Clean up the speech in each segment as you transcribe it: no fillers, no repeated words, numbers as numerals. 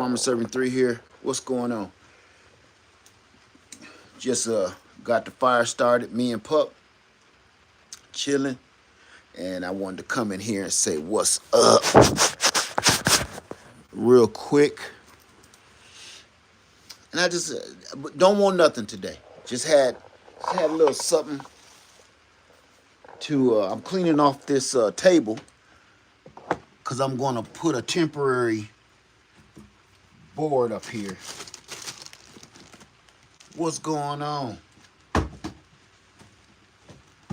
Farmer Serving 3 here. What's going on? Just got the fire started, me and Pup chilling, and I wanted to come in here and say what's up real quick. And I just don't want nothing today. Just had a little something to I'm cleaning off this table cuz I'm going to put a temporary board up here. What's going on? Let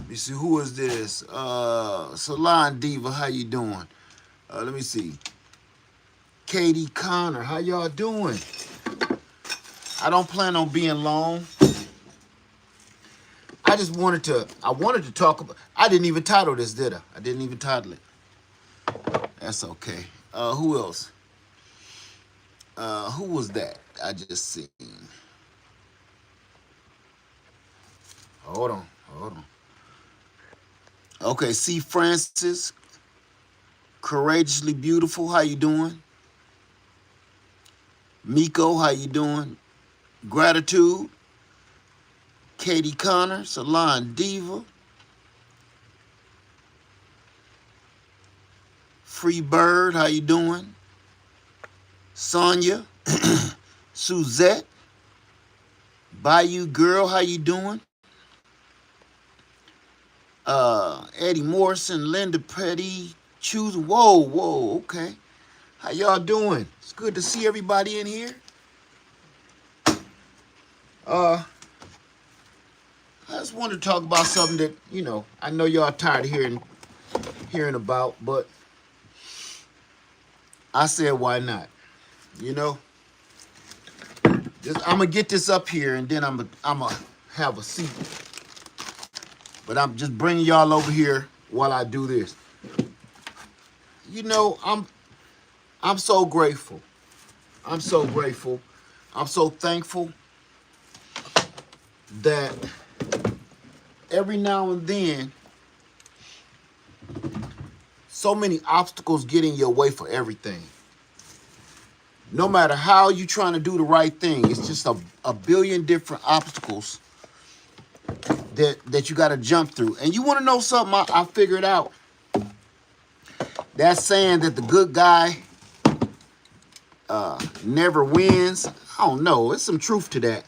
me see, who is this? Salon Diva, how you doing? Let me see. Katie Connor, how y'all doing? I don't plan on being long. I wanted to talk about, I didn't even title this, did I? I didn't even title it. That's okay. Who else? Who was that I just seen? Hold on. Okay, C. Francis, Courageously Beautiful, how you doing? Miko, how you doing? Gratitude, Katie Connor, Salon Diva, Free Bird, how you doing? Sonia, Suzette, Bayou Girl, how you doing? Eddie Morrison, Linda Petty, Choose. Whoa, okay. How y'all doing? It's good to see everybody in here. I just wanted to talk about something that, I know y'all tired of hearing about, but I said, why not? I'm gonna get this up here and then I'm gonna have a seat. But I'm just bringing y'all over here while I do this. I'm so grateful. I'm so grateful. I'm so thankful that every now and then, so many obstacles get in your way for everything. No matter how you're trying to do the right thing, it's just a billion different obstacles that you got to jump through. And you want to know something I figured out? That saying that the good guy never wins. I don't know. It's some truth to that.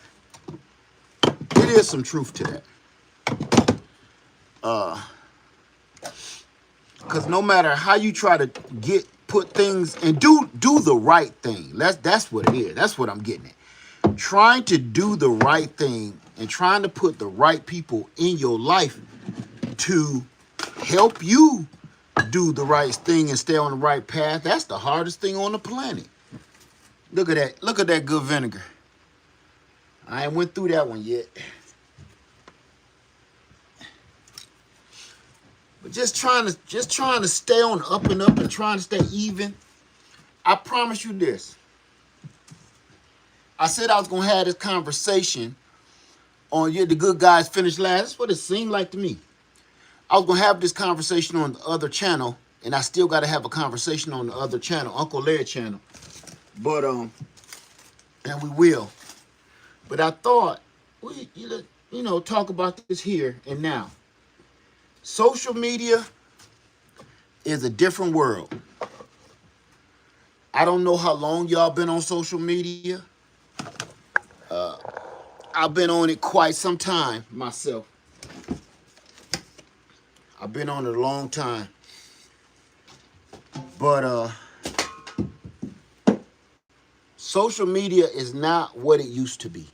It is some truth to that. Because no matter how you try to put things and do the right thing. That's what it is. That's what I'm getting at. Trying to do the right thing and trying to put the right people in your life to help you do the right thing and stay on the right path. That's the hardest thing on the planet. Look at that. Look at that good vinegar. I ain't went through that one yet. But just trying to stay on up and up and trying to stay even. I promise you this. I said I was gonna have this conversation on the good guys finish last. That's what it seemed like to me. I was gonna have this conversation on the other channel, and I still gotta have a conversation on the other channel, Uncle Laird channel. But and we will. But I thought we talk about this here and now. Social media is a different world. I don't know how long y'all been on social media. I've been on it quite some time myself. I've been on it a long time. But social media is not what it used to be.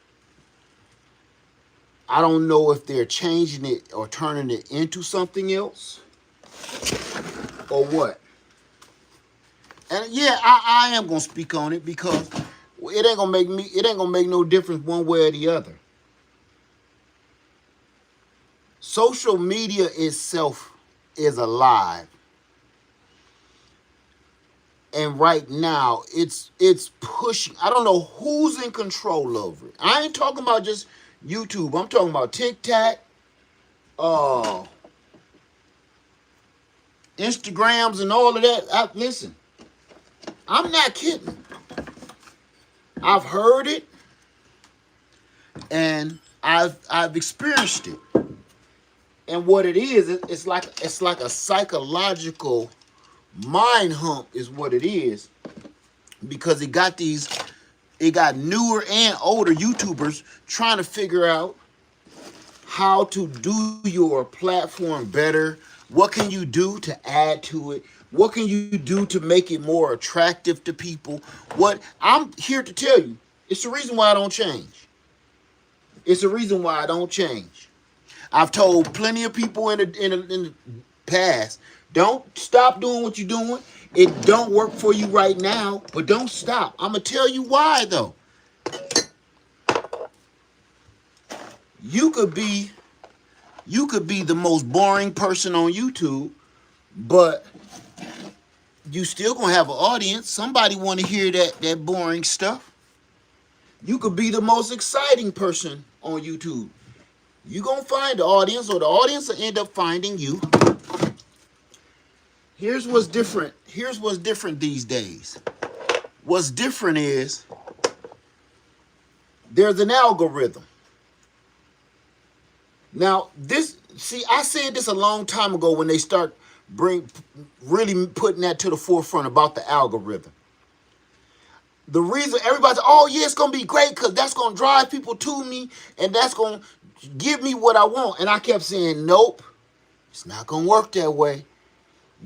I don't know if they're changing it or turning it into something else or what. And yeah, I am gonna speak on it because it ain't gonna make no difference one way or the other. Social media itself is alive. And right now, it's pushing. I don't know who's in control over it. I ain't talking about just YouTube. I'm talking about TikTok, Instagrams, and all of that. Listen, I'm not kidding. I've heard it and I've experienced it. And what it is, it's like a psychological mind hump is what it is, because it got newer and older YouTubers trying to figure out how to do your platform better. What can you do to add to it? What can you do to make it more attractive to people? What I'm here to tell you, it's the reason why I don't change. It's the reason why I don't change. I've told plenty of people in the past, don't stop doing what you're doing. It don't work for you right now, but don't stop. I'm gonna tell you why though. You could be the most boring person on YouTube, but you still gonna have an audience. Somebody want to hear that boring stuff. You could be the most exciting person on YouTube. You gonna find the audience, or the audience will end up finding you. Here's what's different. Here's what's different these days. What's different is there's an algorithm. Now, I said this a long time ago when they start really putting that to the forefront about the algorithm. The reason everybody's, oh yeah, it's gonna be great because that's gonna drive people to me and that's gonna give me what I want. And I kept saying, nope, it's not gonna work that way.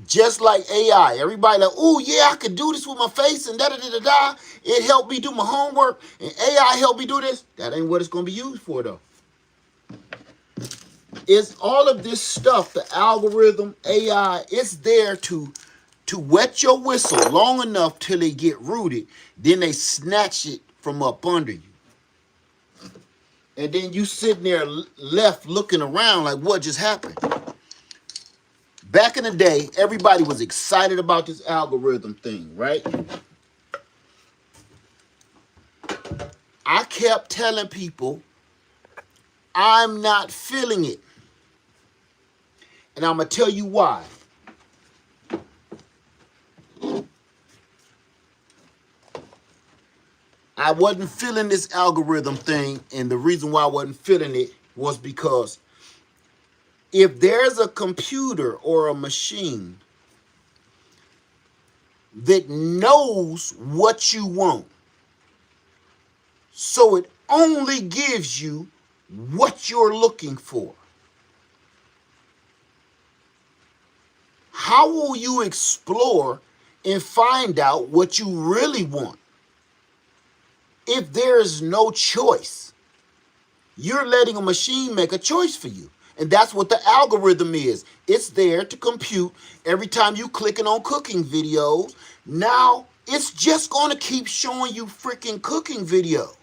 Just like AI, everybody like, oh yeah, I could do this with my face and da-da-da-da-da. It helped me do my homework and AI helped me do this. That ain't what it's gonna be used for though. It's all of this stuff, the algorithm, AI, it's there to wet your whistle long enough till they get rooted. Then they snatch it from up under you. And then you sitting there left looking around like, what just happened? Back in the day, everybody was excited about this algorithm thing, right? I kept telling people, I'm not feeling it. And I'm going to tell you why. I wasn't feeling this algorithm thing, and the reason why I wasn't feeling it was because if there's a computer or a machine that knows what you want, so it only gives you what you're looking for, how will you explore and find out what you really want? If there is no choice, you're letting a machine make a choice for you. And that's what the algorithm is. It's there to compute every time you clicking on cooking videos. Now it's just going to keep showing you freaking cooking videos.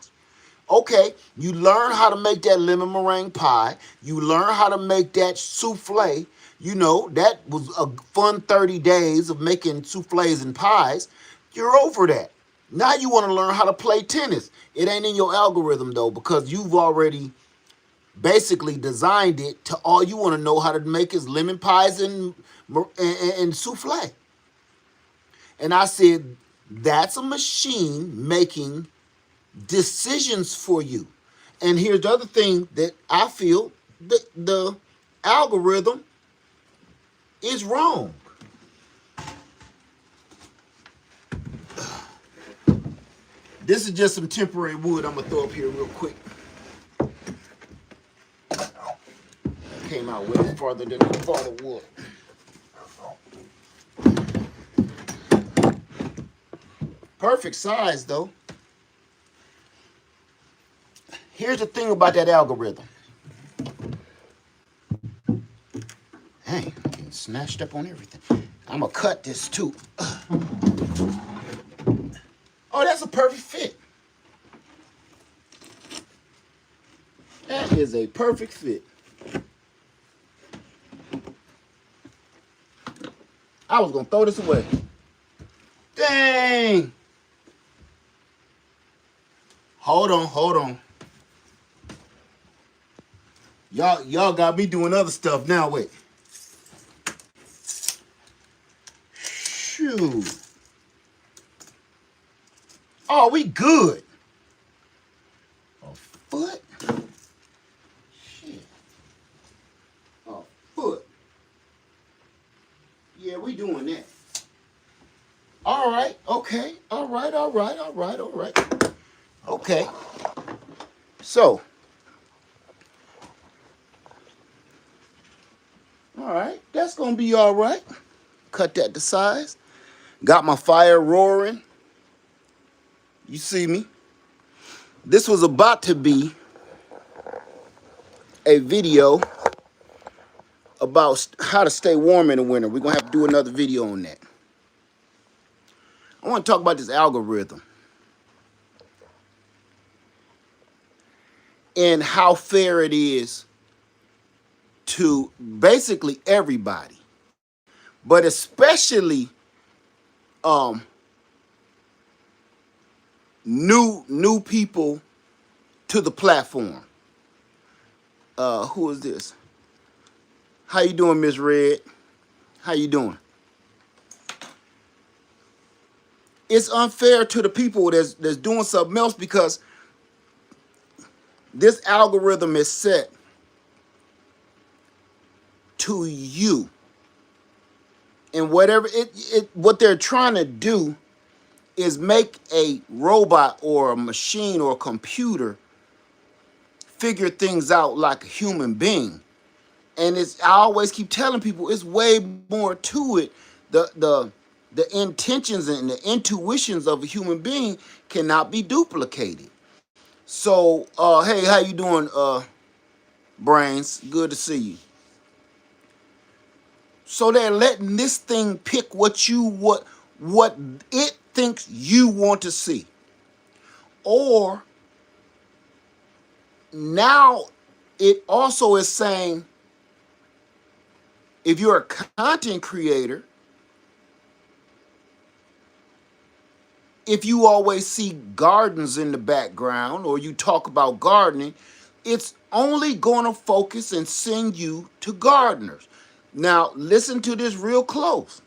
Okay, you learn how to make that lemon meringue pie. You learn how to make that souffle. You know, that was a fun 30 days of making souffles and pies. You're over that. Now you want to learn how to play tennis. It ain't in your algorithm though, because you've already basically designed it to all you want to know how to make is lemon pies and souffle. And I said, that's a machine making decisions for you. And here's the other thing that I feel, the algorithm is wrong. This is just some temporary wood I'm gonna throw up here real quick. Came out way farther than I thought it would. Perfect size though. Here's the thing about that algorithm. Hey, I'm getting snatched up on everything. I'm gonna cut this too. Oh, that's a perfect fit. That is a perfect fit. I was gonna throw this away. Dang. Hold on. Y'all got me doing other stuff now. Wait. Shoot. Oh, we good. foot? Shit. A foot. Yeah, we doing that. All right, okay. All right. Okay. So, all right, that's gonna be all right. Cut that to size. Got my fire roaring. You see me? This was about to be a video about how to stay warm in the winter. We're gonna have to do another video on that. I want to talk about this algorithm and how fair it is to basically everybody, but especially new people to the platform. Who is this? How you doing, Miss Red? How you doing? It's unfair to the people that's doing something else because this algorithm is set to you. And whatever what they're trying to do is make a robot or a machine or a computer figure things out like a human being. And I always keep telling people it's way more to it. The intentions and the intuitions of a human being cannot be duplicated. So, hey, how you doing, Brains? Good to see you. So they're letting this thing pick what it thinks you want to see. Or now it also is saying if you're a content creator, if you always see gardens in the background or you talk about gardening, it's only going to focus and send you to gardeners. Now, listen to this real close.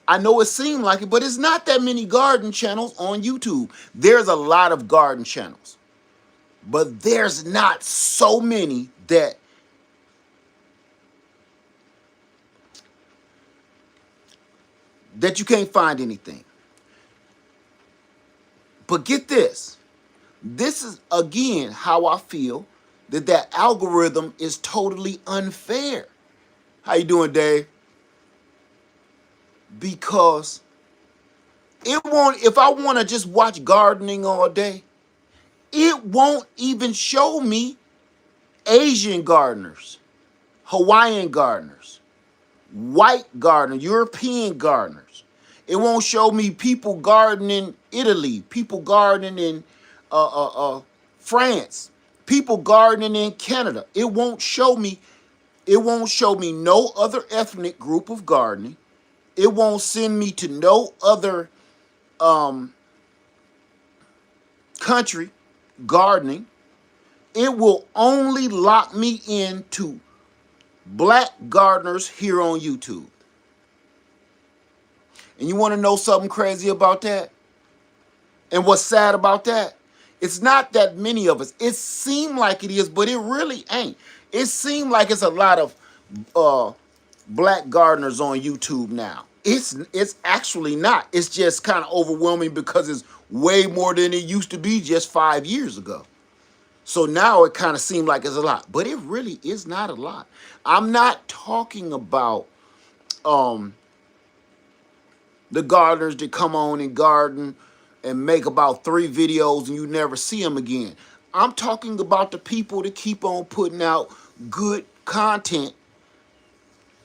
I know it seemed like it, but it's not that many garden channels on YouTube. There's a lot of garden channels, but there's not so many that you can't find anything. But get this. This is, again, how I feel that algorithm is totally unfair. How you doing, Dave? Because it won't, if I want to just watch gardening all day, it won't even show me Asian gardeners, Hawaiian gardeners, white gardeners, European gardeners. It won't show me people gardening in Italy, people gardening in France, people gardening in Canada. It won't show me no other ethnic group of gardening. It won't send me to no other country gardening. It will only lock me into black gardeners here on YouTube. And you want to know something crazy about that? And what's sad about that? It's not that many of us. It seemed like it is, but it really ain't. It seemed like it's a lot of black gardeners on YouTube now. It's actually not. It's just kind of overwhelming because it's way more than it used to be just 5 years ago. So now it kind of seems like it's a lot, but it really is not a lot. I'm not talking about the gardeners that come on and garden and make about 3 videos and you never see them again. I'm talking about the people that keep on putting out good content.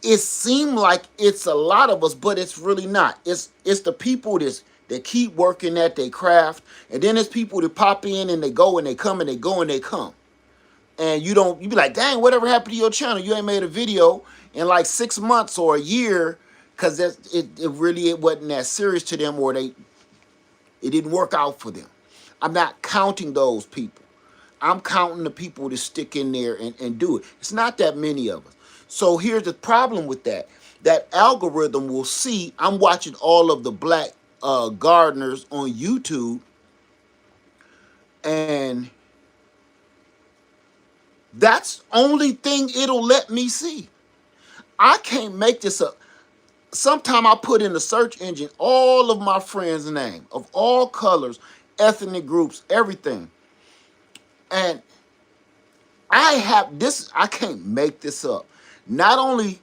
It seems like it's a lot of us, but it's really not. It's the people that keep working at their craft, and then there's people that pop in and they go and they come and they go and they come. And you be like, dang, whatever happened to your channel? You ain't made a video in like 6 months or a year, because it wasn't that serious to them, or it didn't work out for them. I'm not counting those people. I'm counting the people that stick in there and do it. It's not that many of us. So here's the problem with that. That algorithm will see I'm watching all of the black gardeners on YouTube, And that's only thing it'll let me see. I can't make this up. Sometime I put in the search engine all of my friends' name of all colors, ethnic groups, everything. And I have this, I can't make this up. Not only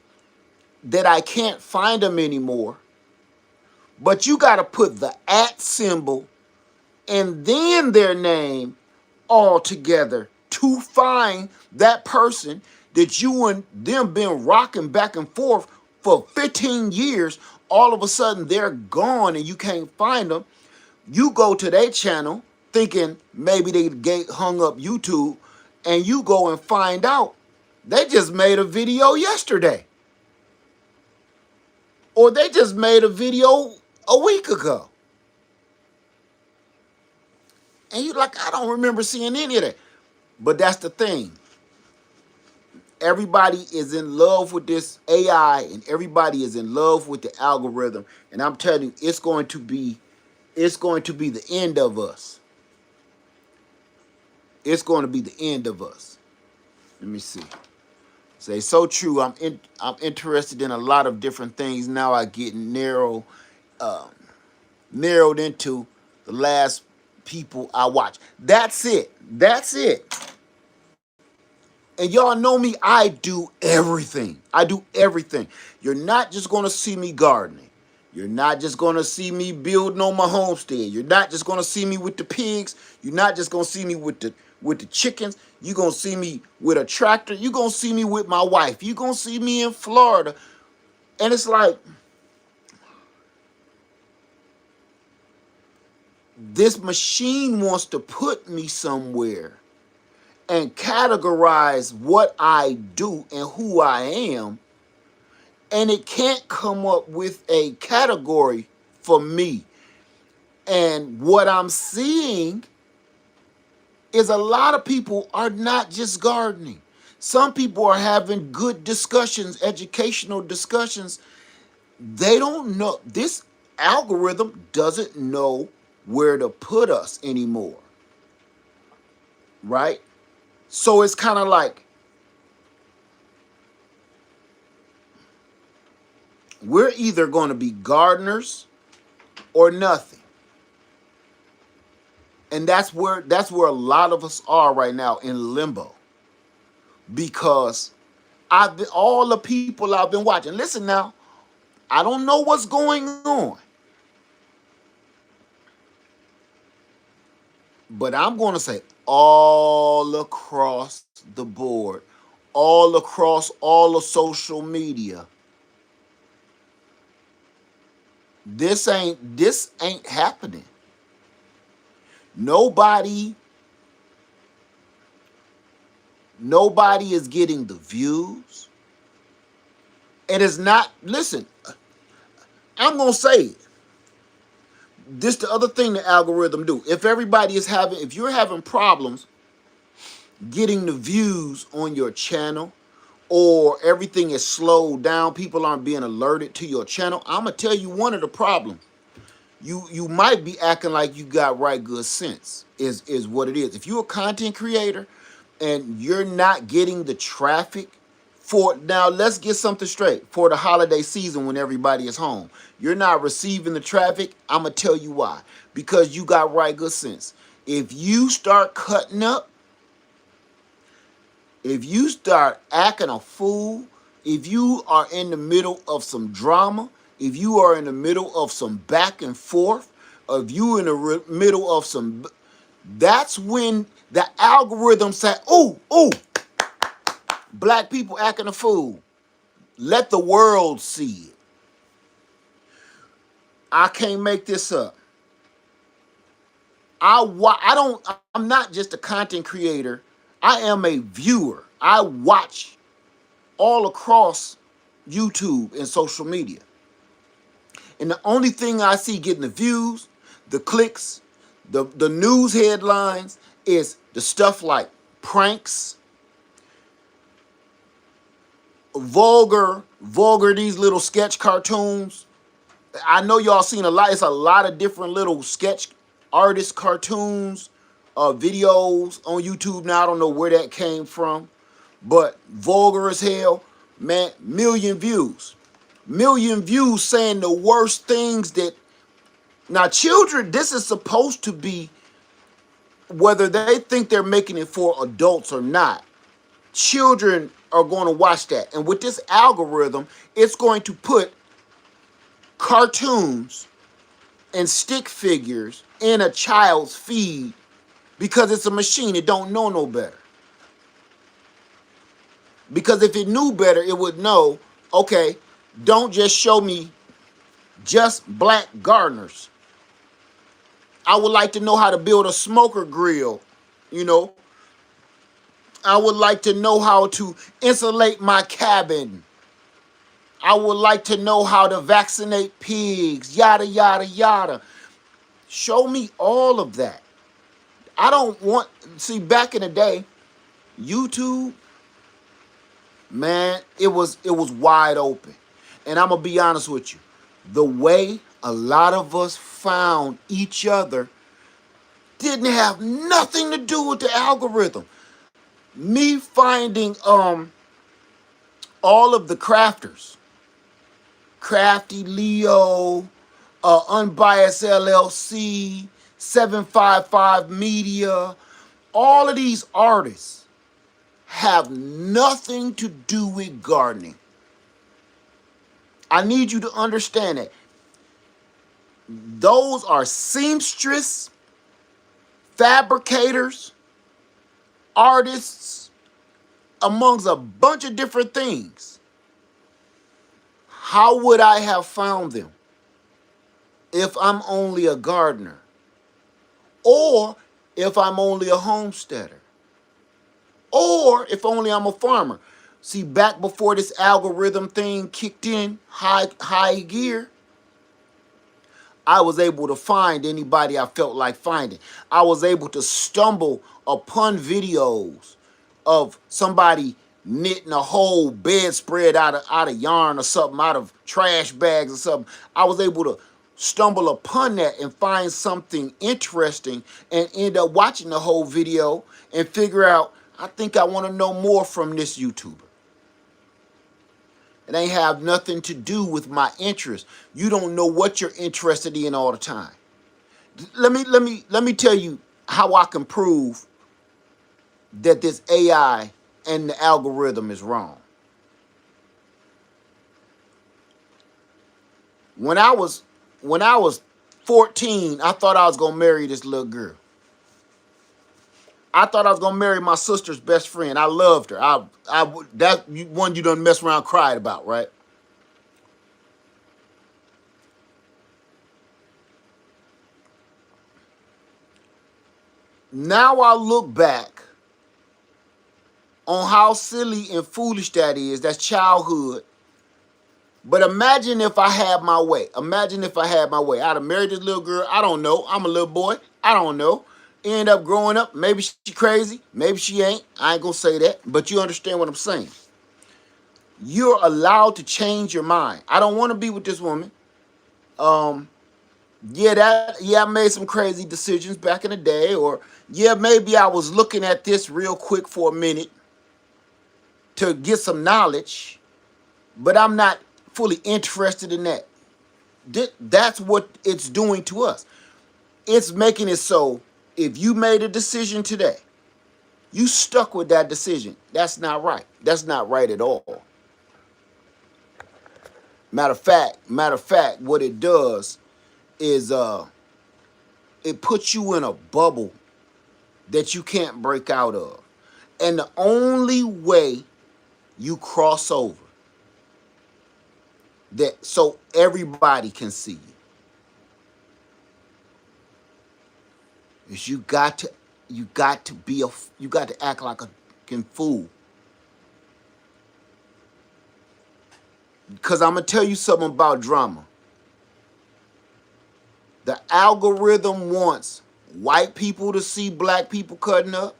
that I can't find them anymore, but you got to put the at symbol and then their name all together to find that person that you and them been rocking back and forth for 15 years. All of a sudden they're gone and you can't find them. You go to their channel thinking maybe they hung up YouTube, and you go and find out they just made a video yesterday, or they just made a video a week ago. And you're like, I don't remember seeing any of that. But that's the thing. Everybody is in love with this AI, and everybody is in love with the algorithm. And I'm telling you, it's going to be the end of us. It's going to be the end of us. Let me see. Say so true. I'm interested in a lot of different things now. I get narrowed into the last people I watch. That's it. That's it. And y'all know me, I do everything. I do everything. You're not just going to see me gardening. You're not just going to see me building on my homestead. You're not just going to see me with the pigs. You're not just going to see me with the chickens. You're going to see me with a tractor. You're going to see me with my wife. You're going to see me in Florida. And it's like, this machine wants to put me somewhere and categorize what I do and who I am, and it can't come up with a category for me. And what I'm seeing is a lot of people are not just gardening. Some people are having good discussions, educational discussions. They don't know. This algorithm doesn't know where to put us anymore, right? So it's kind of like we're either going to be gardeners or nothing. And that's where a lot of us are right now, in limbo. Because all the people I've been watching. Listen now, I don't know what's going on, but I'm going to say all across the board, all across all of social media, this ain't happening. Nobody is getting the views. And it's not, listen, I'm going to say it. This the other thing the algorithm do. If you're having problems getting the views on your channel, or everything is slowed down, people aren't being alerted to your channel, I'm going to tell you one of the problems. You might be acting like you got right good sense, is what it is. If you're a content creator and you're not getting the traffic now let's get something straight. For the holiday season when everybody is home, you're not receiving the traffic. I'm going to tell you why. Because you got right good sense. If you start cutting up, if you start acting a fool, if you are in the middle of some drama, if you are in the middle of some back and forth, if you in the middle of some, that's when the algorithm say, oh, black people acting a fool. Let the world see it. I can't make this up. I'm not just a content creator. I am a viewer. I watch all across YouTube and social media. And the only thing I see getting the views, the clicks, the news headlines is the stuff like pranks, vulgar, these little sketch cartoons. I know y'all seen a lot. It's a lot of different little sketch artist cartoons, videos on YouTube now. I don't know where that came from, but vulgar as hell, man. Million views saying the worst things that. Now, children, this is supposed to be, whether they think they're making it for adults or not, children are going to watch that. And with this algorithm, it's going to put cartoons and stick figures in a child's feed because it's a machine. It don't know no better. Because if it knew better, it would know, okay, don't just show me just black gardeners. I would like to know how to build a smoker grill, you know. I would like to know how to insulate my cabin. I would like to know how to vaccinate pigs, yada, yada, yada. Show me all of that. I don't want, see, back in the day, YouTube, man, it was wide open. And I'm going to be honest with you. The way a lot of us found each other didn't have nothing to do with the algorithm. Me finding all of the crafters, Crafty Leo, Unbiased LLC, 755 Media, all of these artists have nothing to do with gardening. I need you to understand that. Those are seamstress, fabricators, artists, amongst a bunch of different things. How would I have found them if I'm only a gardener? Or if I'm only a homesteader? Or if only I'm a farmer? See, back before this algorithm thing kicked in high gear, I was able to find anybody I felt like finding. I was able to stumble upon videos of somebody knitting a whole bedspread out of yarn or something, out of trash bags or something. I was able to stumble upon that and find something interesting and end up watching the whole video and figure out, I think I want to know more from this YouTuber. It ain't have nothing to do with my interest. You don't know what you're interested in all the time. Let me tell you how I can prove that this AI and the algorithm is wrong. When I was 14, I thought I was gonna marry this little girl. I thought I was gonna marry my sister's best friend. I loved her. That one you done mess around, cried about, right? Now I look back on how silly and foolish that is. That's childhood. But imagine if I had my way. Imagine if I had my way. I'd have married this little girl. I don't know. I'm a little boy. I don't know. End up growing up. Maybe she crazy. Maybe she ain't. I ain't gonna say that. But you understand what I'm saying. You're allowed to change your mind. I don't want to be with this woman. I made some crazy decisions back in the day. Or yeah, maybe I was looking at this real quick for a minute to get some knowledge. But I'm not fully interested in that. That's what it's doing to us. It's making it so if you made a decision today, you stuck with that decision. That's not right. That's not right at all. Matter of fact, what it does is it puts you in a bubble that you can't break out of. And the only way you cross over that so everybody can see you is you got to act like a fucking fool. Because I'm gonna tell you something about drama. The algorithm wants white people to see black people cutting up.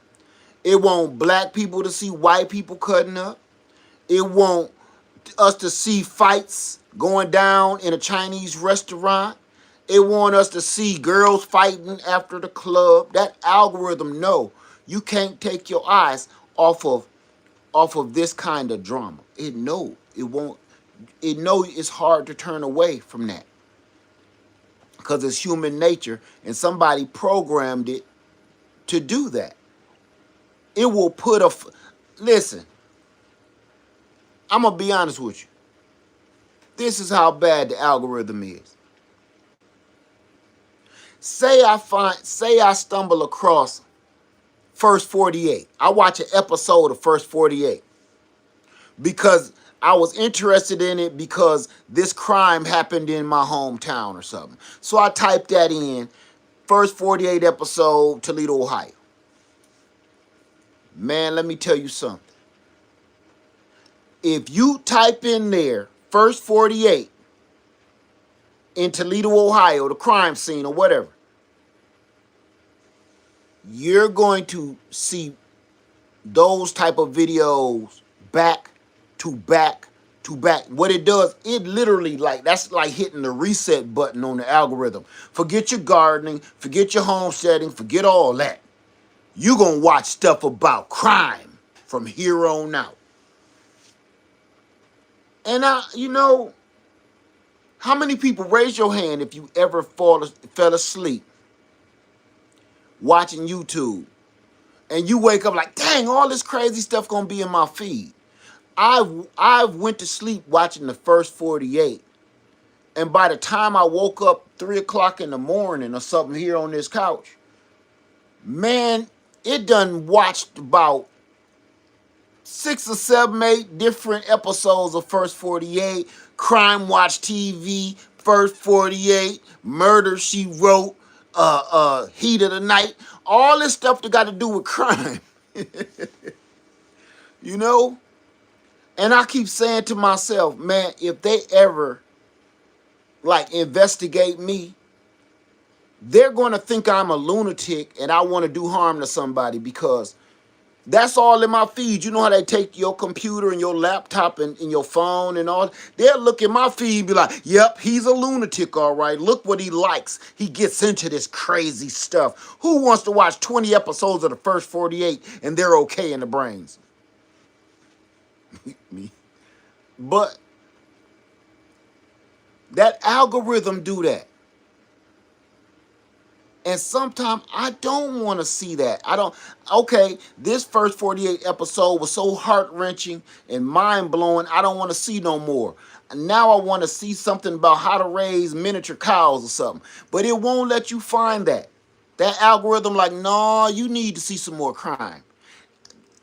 It wants black people to see white people cutting up. It wants us to see fights going down in a Chinese restaurant. It want us to see girls fighting after the club. That algorithm know you can't take your eyes off of this kind of drama. It know it won't. It know it's hard to turn away from that because it's human nature, and somebody programmed it to do that. It will put a. Listen, I'm gonna be honest with you. This is how bad the algorithm is. Say I stumble across First 48. I watch an episode of First 48 because I was interested in it because this crime happened in my hometown or something. So I typed that in, First 48 episode, Toledo, Ohio. Man, let me tell you something. If you type in there, First 48 in Toledo, Ohio, the crime scene or whatever, you're going to see those type of videos back to back to back. What it does, it literally that's like hitting the reset button on the algorithm. Forget your gardening, forget your homesteading, forget all that. You're going to watch stuff about crime from here on out. And how many people, raise your hand if you ever fell asleep watching YouTube and you wake up like, dang, all this crazy stuff gonna be in my feed. I've went to sleep watching the First 48, and by the time I woke up 3 o'clock in the morning or something here on this couch, man, it done watched about 6 or 7, 8 different episodes of First 48, Crime Watch TV, First 48, Murder, She Wrote, Heat of the Night, all this stuff that got to do with crime. You know? And I keep saying to myself, man, if they ever investigate me, they're going to think I'm a lunatic and I want to do harm to somebody, because that's all in my feed. You know how they take your computer and your laptop and your phone and all? They'll look at my feed and be like, yep, he's a lunatic, all right. Look what he likes. He gets into this crazy stuff. Who wants to watch 20 episodes of the First 48 and they're okay in the brains? Me. But that algorithm do that. And sometimes I don't want to see that. Okay, this First 48 episode was so heart-wrenching and mind-blowing, I don't want to see no more. Now I want to see something about how to raise miniature cows or something. But it won't let you find that. That algorithm no, you need to see some more crime.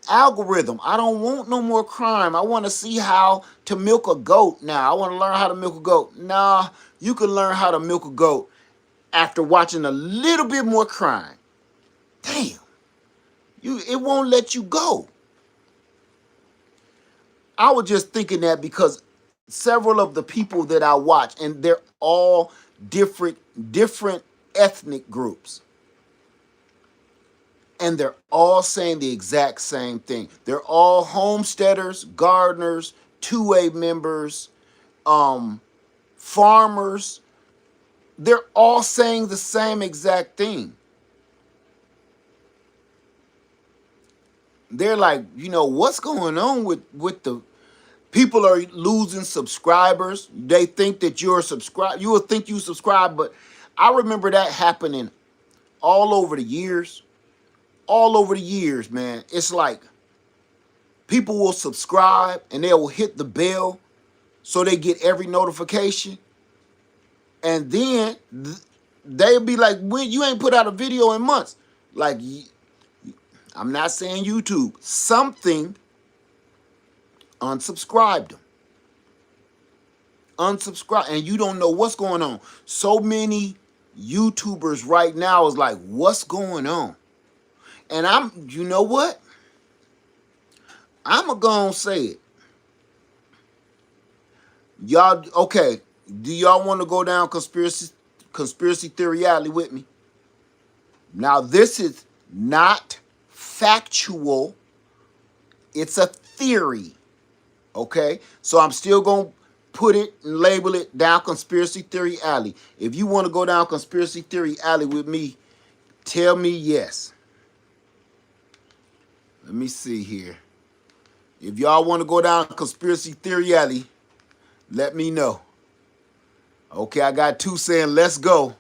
Algorithm, I don't want no more crime. I want to see how to milk a goat now. I want to learn how to milk a goat. Nah, you can learn how to milk a goat after watching a little bit more crime. Damn. It won't let you go. I was just thinking that because several of the people that I watch, and they're all different ethnic groups, and they're all saying the exact same thing. They're all homesteaders, gardeners, 2A members, farmers. They're all saying the same exact thing. They're like, what's going on with the people are losing subscribers. They think that you're subscribed. You will think you subscribe, but I remember that happening all over the years. All over the years, man. It's like people will subscribe and they will hit the bell so they get every notification. And then they'll be like, when you ain't put out a video in months. Like, I'm not saying YouTube. Something unsubscribed them. Unsubscribe. And you don't know what's going on. So many YouTubers right now is like, what's going on? And you know what? I'm going to say it. Y'all, okay, do y'all want to go down conspiracy theory alley with me? Now, this is not factual. It's a theory, okay? So I'm still going to put it and label it down Conspiracy Theory Alley. If you want to go down Conspiracy Theory Alley with me, tell me yes. Let me see here. If y'all want to go down Conspiracy Theory Alley, let me know. Okay, I got 2 saying let's go.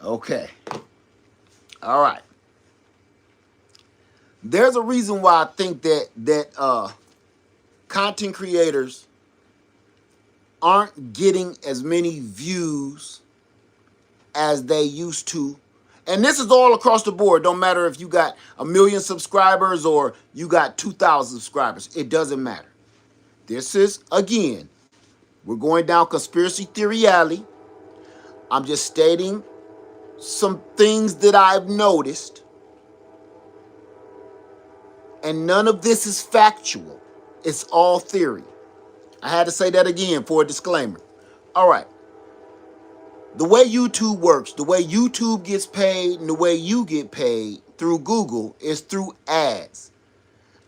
Okay. All right. There's a reason why I think that content creators aren't getting as many views as they used to. And this is all across the board. Don't matter if you got 1 million subscribers or you got 2,000 subscribers. It doesn't matter. This is, again, we're going down Conspiracy Theory Alley. I'm just stating some things that I've noticed. And none of this is factual. It's all theory. I had to say that again for a disclaimer. All right. The way YouTube works, the way YouTube gets paid and the way you get paid through Google is through ads.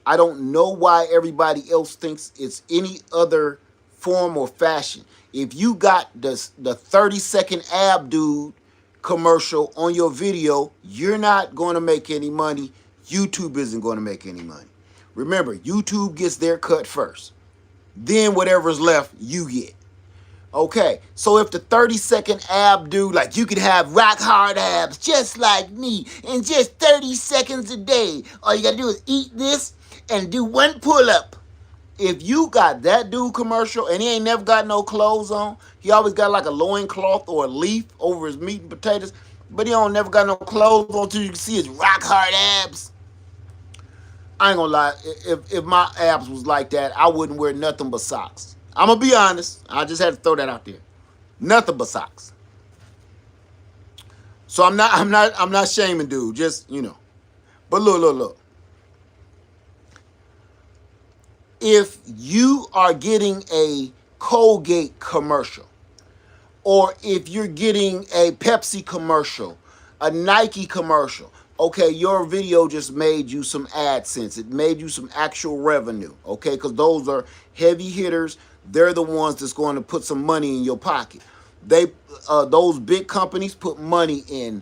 I don't know why everybody else thinks it's any other form or fashion. If you got the 30-second ab dude commercial on your video, you're not going to make any money. YouTube isn't going to make any money. Remember, YouTube gets their cut first. Then whatever's left, you get. Okay, so if the 30-second ab dude, like you could have rock hard abs just like me in just 30 seconds a day. All you gotta do is eat this and do 1 pull-up. If you got that dude commercial and he ain't never got no clothes on, he always got like a loincloth or a leaf over his meat and potatoes, but he don't never got no clothes on till you can see his rock hard abs. I ain't gonna lie, if my abs was like that, I wouldn't wear nothing but socks. I'm gonna be honest. I just had to throw that out there. Nothing but socks. So I'm not shaming dude, just, you know. But look. If you are getting a Colgate commercial, or if you're getting a Pepsi commercial, a Nike commercial, okay, your video just made you some AdSense. It made you some actual revenue, okay? Because those are heavy hitters. They're the ones that's going to put some money in your pocket. Those big companies put money in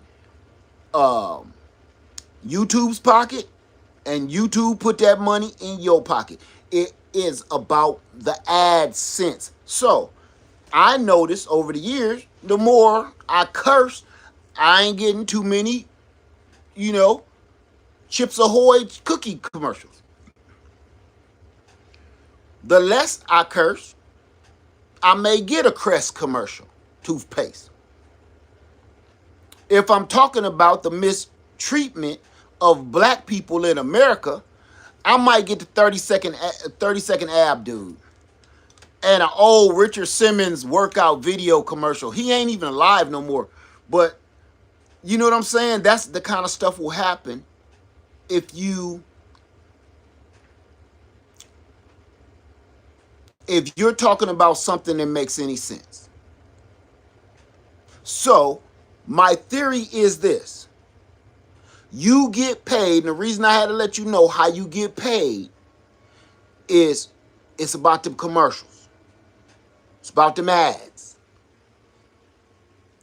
YouTube's pocket, and YouTube put that money in your pocket. It is about the AdSense. So I noticed over the years, the more I curse, I ain't getting too many, you know, Chips Ahoy cookie commercials. The less I curse, I may get a Crest commercial, toothpaste. If I'm talking about the mistreatment of black people in America, I might get the 30-second ab dude and an old Richard Simmons workout video commercial. He ain't even alive no more. But you know what I'm saying? That's the kind of stuff will happen if you're talking about something that makes any sense. So my theory is this. You get paid, and the reason I had to let you know how you get paid is it's about them commercials. It's about them ads.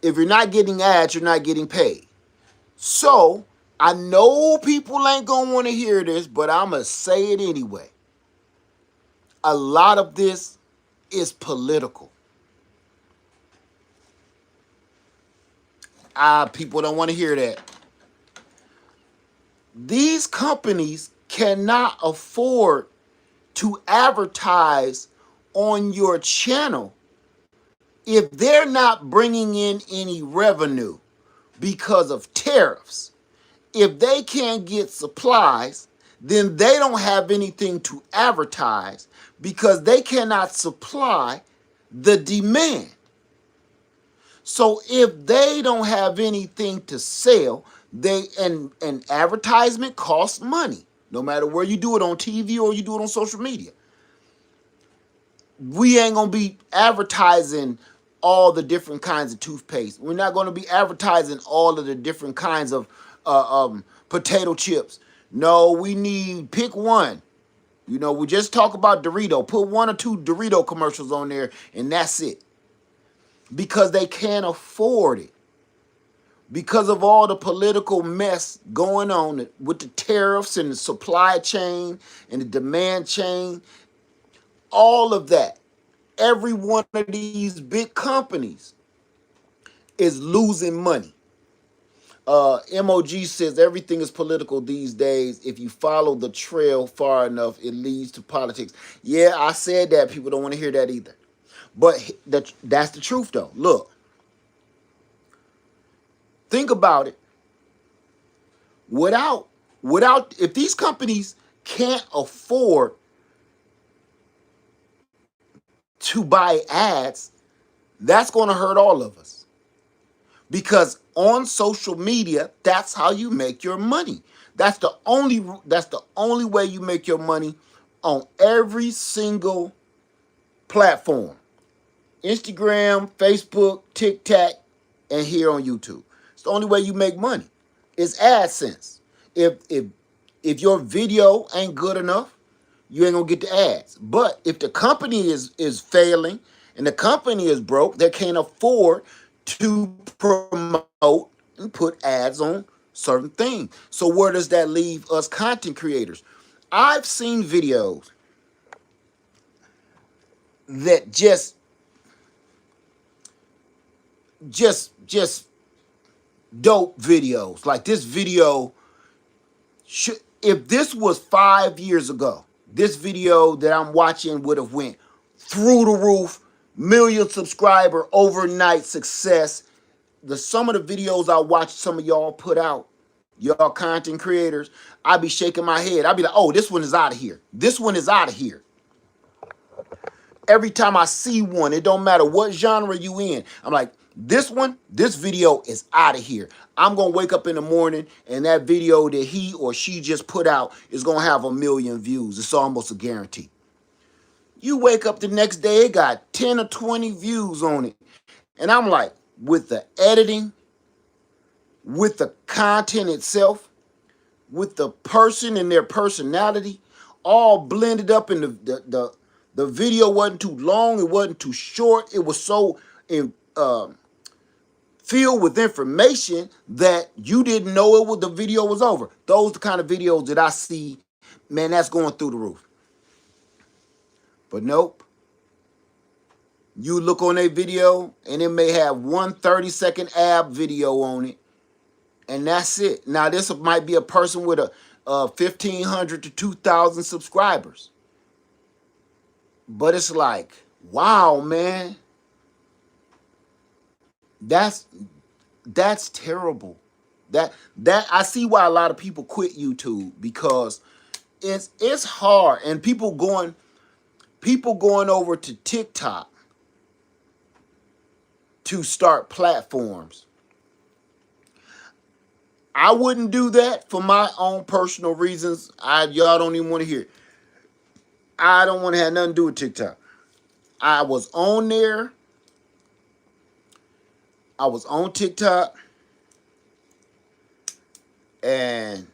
If you're not getting ads, you're not getting paid. So I know people ain't gonna want to hear this, but I'm gonna say it anyway. A lot of this is political. People don't want to hear that. These companies cannot afford to advertise on your channel if they're not bringing in any revenue because of tariffs. If they can't get supplies, then they don't have anything to advertise because they cannot supply the demand. So if they don't have anything to sell, and advertisement costs money, no matter where you do it, on TV or you do it on social media. We ain't gonna be advertising all the different kinds of toothpaste. We're not gonna be advertising all of the different kinds of potato chips No, we need pick one. You know, we just talk about Dorito. Put one or two Dorito commercials on there, and that's it. Because they can't afford it. Because of all the political mess going on with the tariffs and the supply chain and the demand chain, all of that. Every one of these big companies is losing money. MOG says everything is political these days. If you follow the trail far enough, it leads to politics. Yeah, I said that. People don't want to hear that either. But that's the truth, though. Look, think about it. Without if these companies can't afford to buy ads, that's going to hurt all of us. Because on social media, that's how you make your money. That's the only way you make your money on every single platform. Instagram, Facebook, TikTok, and here on YouTube. It's the only way you make money. It's AdSense. If your video ain't good enough, you ain't gonna get the ads. But if the company is failing and the company is broke, they can't afford to promote and put ads on certain things. So where does that leave us content creators? I've seen videos that just dope videos. Like this video if this was 5 years ago, this video that I'm watching would have went through the roof, million subscriber, overnight success. Some of the videos I watched some of y'all put out, y'all content creators, I'd be shaking my head. I'd be like, oh, this one is out of here. This one is out of here. Every time I see one, it don't matter what genre you in, I'm like, this video is out of here. I'm going to wake up in the morning and that video that he or she just put out is going to have 1 million views. It's almost a guarantee. You wake up the next day, it got 10 or 20 views on it. And I'm like, with the editing, with the content itself, with the person and their personality, all blended up in the video wasn't too long, it wasn't too short. It was so filled with information that you didn't know the video was over. Those are the kind of videos that I see, man, that's going through the roof. But nope. You look on a video and it may have 1 30-second ab video on it, and that's it. Now this might be a person with a 1,500 to 2,000 subscribers. But it's like, wow, man. That's terrible. That I see why a lot of people quit YouTube, because it's hard, and people going over to TikTok to start platforms. I wouldn't do that for my own personal reasons. Y'all don't even want to hear it. I don't want to have nothing to do with TikTok. I was on there. I was on TikTok. And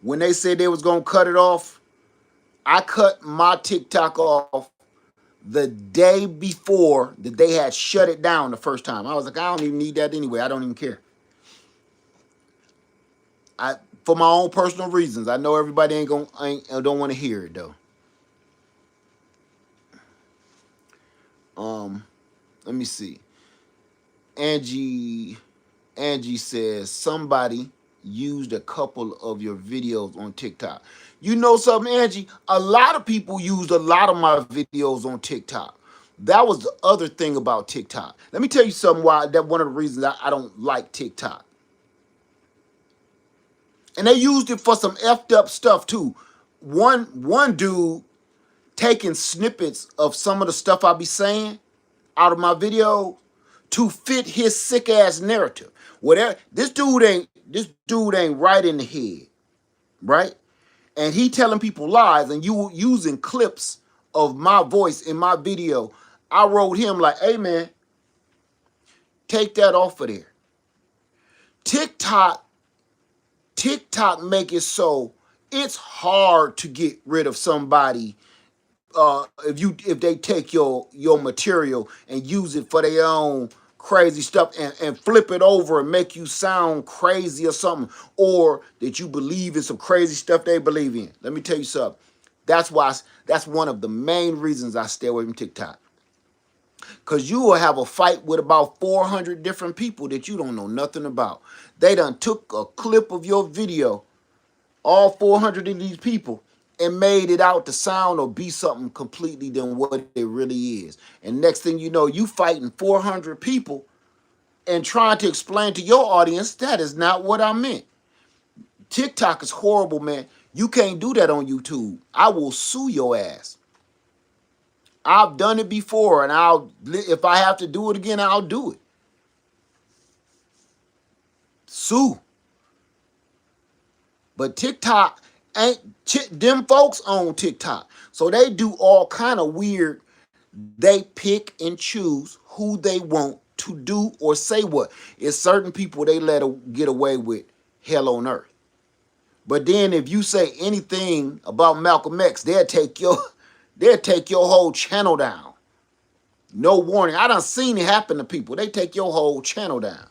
when they said they was going to cut it off, I cut my TikTok off the day before that they had shut it down the first time. I was like, I don't even need that anyway. I don't even care. For my own personal reasons. I know everybody don't want to hear it though. Let me see. Angie says somebody used a couple of your videos on TikTok. You know something, Angie? A lot of people used a lot of my videos on TikTok. That was the other thing about TikTok. Let me tell you something why that one of the reasons I don't like TikTok. And they used it for some effed up stuff too. One dude taking snippets of some of the stuff I be saying out of my video to fit his sick ass narrative. Whatever, this dude ain't right in the head, right? And he telling people lies, and you using clips of my voice in my video. I wrote him like, hey man, take that off of there. TikTok TikTok make it so it's hard to get rid of somebody if they take your material and use it for their own crazy stuff and flip it over and make you sound crazy or something, or that you believe in some crazy stuff they believe in. Let me tell you something. That's one of the main reasons I stay away from TikTok. Cause you will have a fight with about 400 different people that you don't know nothing about. They done took a clip of your video, all 400 of these people, and made it out to sound or be something completely than what it really is. And next thing you know, you fighting 400 people and trying to explain to your audience that is not what I meant. TikTok is horrible, man. You can't do that on YouTube. I will sue your ass. I've done it before, and if I have to do it again, I'll do it. Sue. But TikTok ain't them folks on TikTok, so they do all kind of weird. They pick and choose who they want to do or say what. It's certain people they let get away with hell on earth. But then if you say anything about Malcolm X, they'll take your whole channel down. No warning. I done seen it happen to people. They take your whole channel down.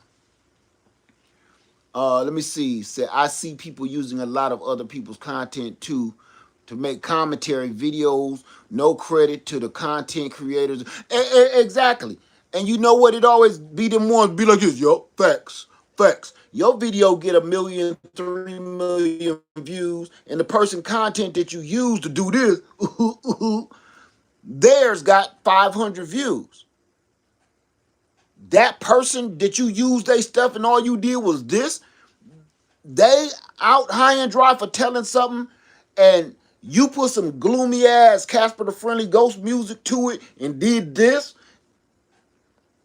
Let me see. Say I see people using a lot of other people's content too to make commentary videos. No credit to the content creators. Exactly. And you know what? It always be them ones be like this. Yo, facts. Your video get 1 million, 3 million views, and the person content that you use to do this, theirs got 500 views. That person that you used their stuff and all you did was this, they out high and dry for telling something, and you put some gloomy ass Casper the Friendly Ghost music to it and did this,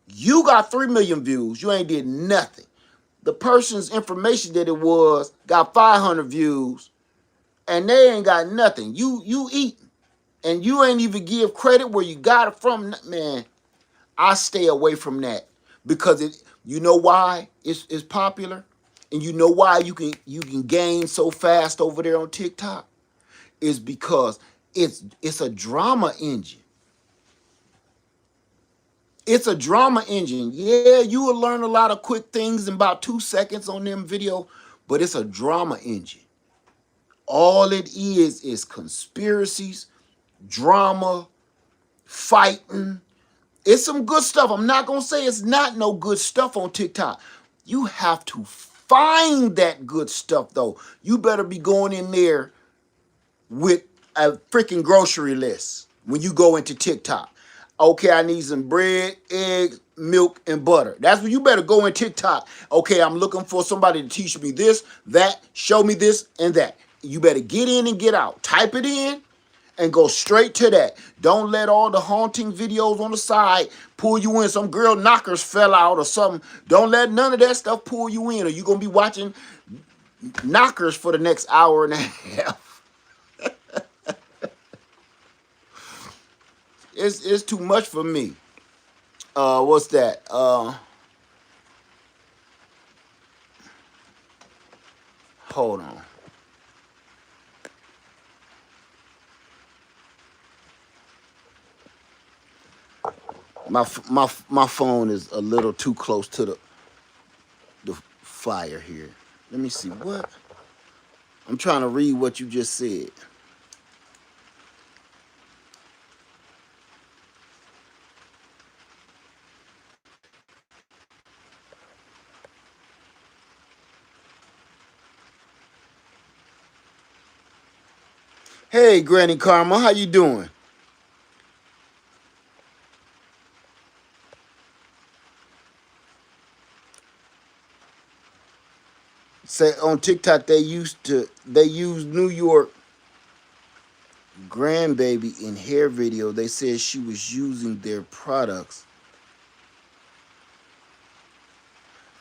you got 3 million views. You ain't did nothing. The person's information that it was got 500 views, and they ain't got nothing. You eating, and you ain't even give credit where you got it from. Man, I stay away from that because you know why it's popular, and you know why you can gain so fast over there on TikTok, is because it's a drama engine. It's a drama engine. Yeah, you will learn a lot of quick things in about 2 seconds on them video, but it's a drama engine. All it is conspiracies, drama, fighting. It's some good stuff. I'm not going to say it's not no good stuff on TikTok. You have to find that good stuff, though. You better be going in there with a freaking grocery list when you go into TikTok. Okay, I need some bread, eggs, milk, and butter. That's when you better go in TikTok. Okay, I'm looking for somebody to teach me this, that, show me this, and that. You better get in and get out. Type it in and go straight to that. Don't let all the haunting videos on the side pull you in. Some girl knockers fell out or something. Don't let none of that stuff pull you in, or you're going to be watching knockers for the next hour and a half. It's too much for me. What's that? Hold on. My phone is a little too close to the fire here. Let me see what. I'm trying to read what you just said. Hey, Granny Karma, how you doing? Say on TikTok they use New York grandbaby in hair video. They said she was using their products.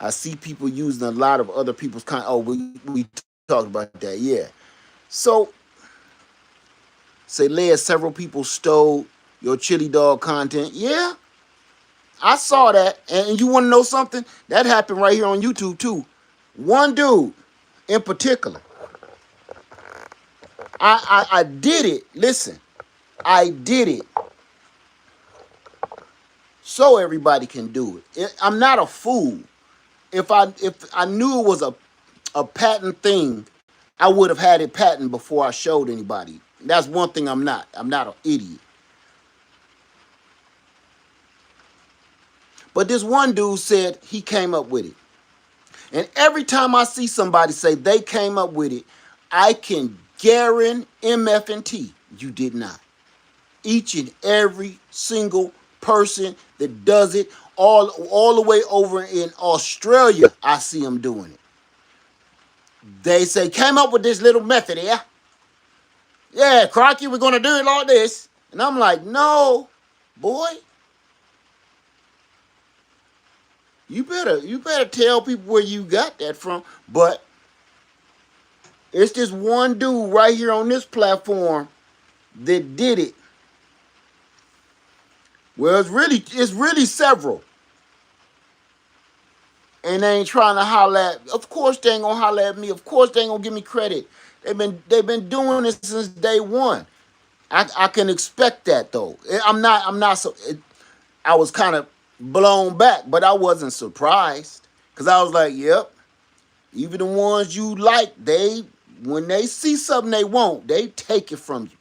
I see people using a lot of other people's content. Oh, we talked about that, yeah. So say Leia, several people stole your chili dog content. Yeah, I saw that. And you want to know something? That happened right here on YouTube too. One dude in particular. I did it. Listen, I did it so everybody can do it. I'm not a fool. If I knew it was a patent thing, I would have had it patent before I showed anybody. That's one thing I'm not. I'm not an idiot. But this one dude said he came up with it. And every time I see somebody say they came up with it, I can guarantee MF&T you did not. Each and every single person that does it, all the way over in Australia, I see them doing it. They say, came up with this little method here. Yeah, Crocky, we're going to do it like this. And I'm like, no, boy. You better tell people where you got that from. But it's this one dude right here on this platform that did it. Well, it's really several. And they ain't trying to holler at. Of course they ain't gonna holler at me. Of course they ain't gonna give me credit. They've been doing this since day one. I can expect that though. I'm not so. I was kind of blown back, but I wasn't surprised because I was like, yep. Even the ones you like, when they see something they want, they take it from you.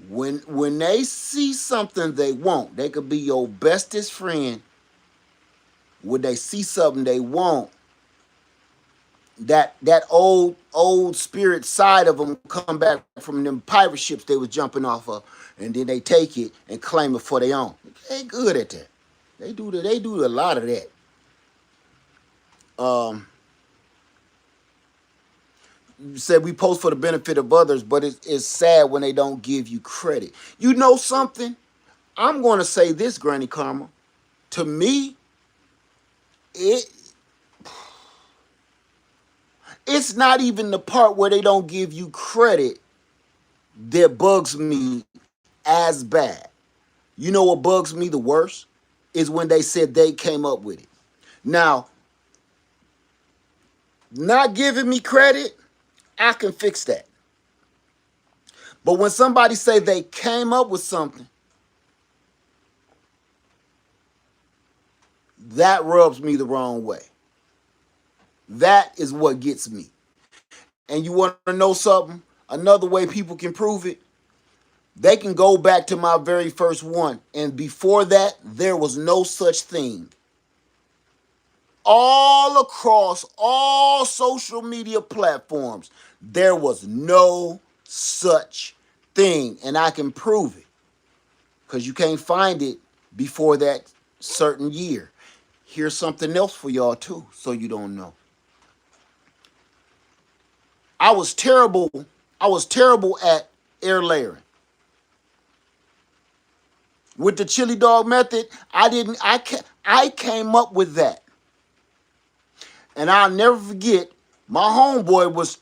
When they see something they want, they could be your bestest friend. When they see something they want, that old spirit side of them come back from them pirate ships they was jumping off of, and then they take it and claim it for their own. They good at that. They do a lot of that. You said we post for the benefit of others, but it's sad when they don't give you credit. You know something? I'm going to say this, Granny Karma. To me, it's not even the part where they don't give you credit that bugs me as bad. You know what bugs me the worst? Is when they said they came up with it. Now, not giving me credit, I can fix that. But when somebody say they came up with something, that rubs me the wrong way. That is what gets me. And you want to know something? Another way people can prove it? They can go back to my very first one. And before that, there was no such thing. All across all social media platforms, there was no such thing. And I can prove it. Because you can't find it before that certain year. Here's something else for y'all too, so you don't know. I was terrible at air layering. With the chili dog method, I came up with that. And I'll never forget, my homeboy was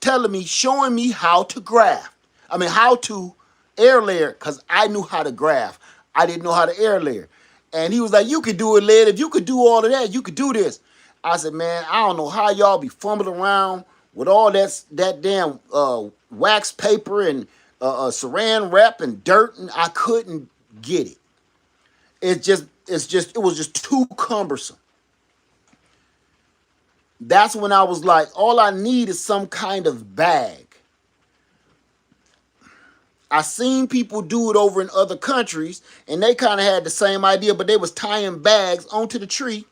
showing me how to graft. How to air layer, because I knew how to graft. I didn't know how to air layer. And he was like, you could do it, Led. If you could do all of that, you could do this. I said, man, I don't know how y'all be fumbling around with all that damn wax paper and saran wrap and dirt, and I couldn't get it. It was just too cumbersome. That's when I was like, all I need is some kind of bag. I seen people do it over in other countries, and they kind of had the same idea, but they was tying bags onto the tree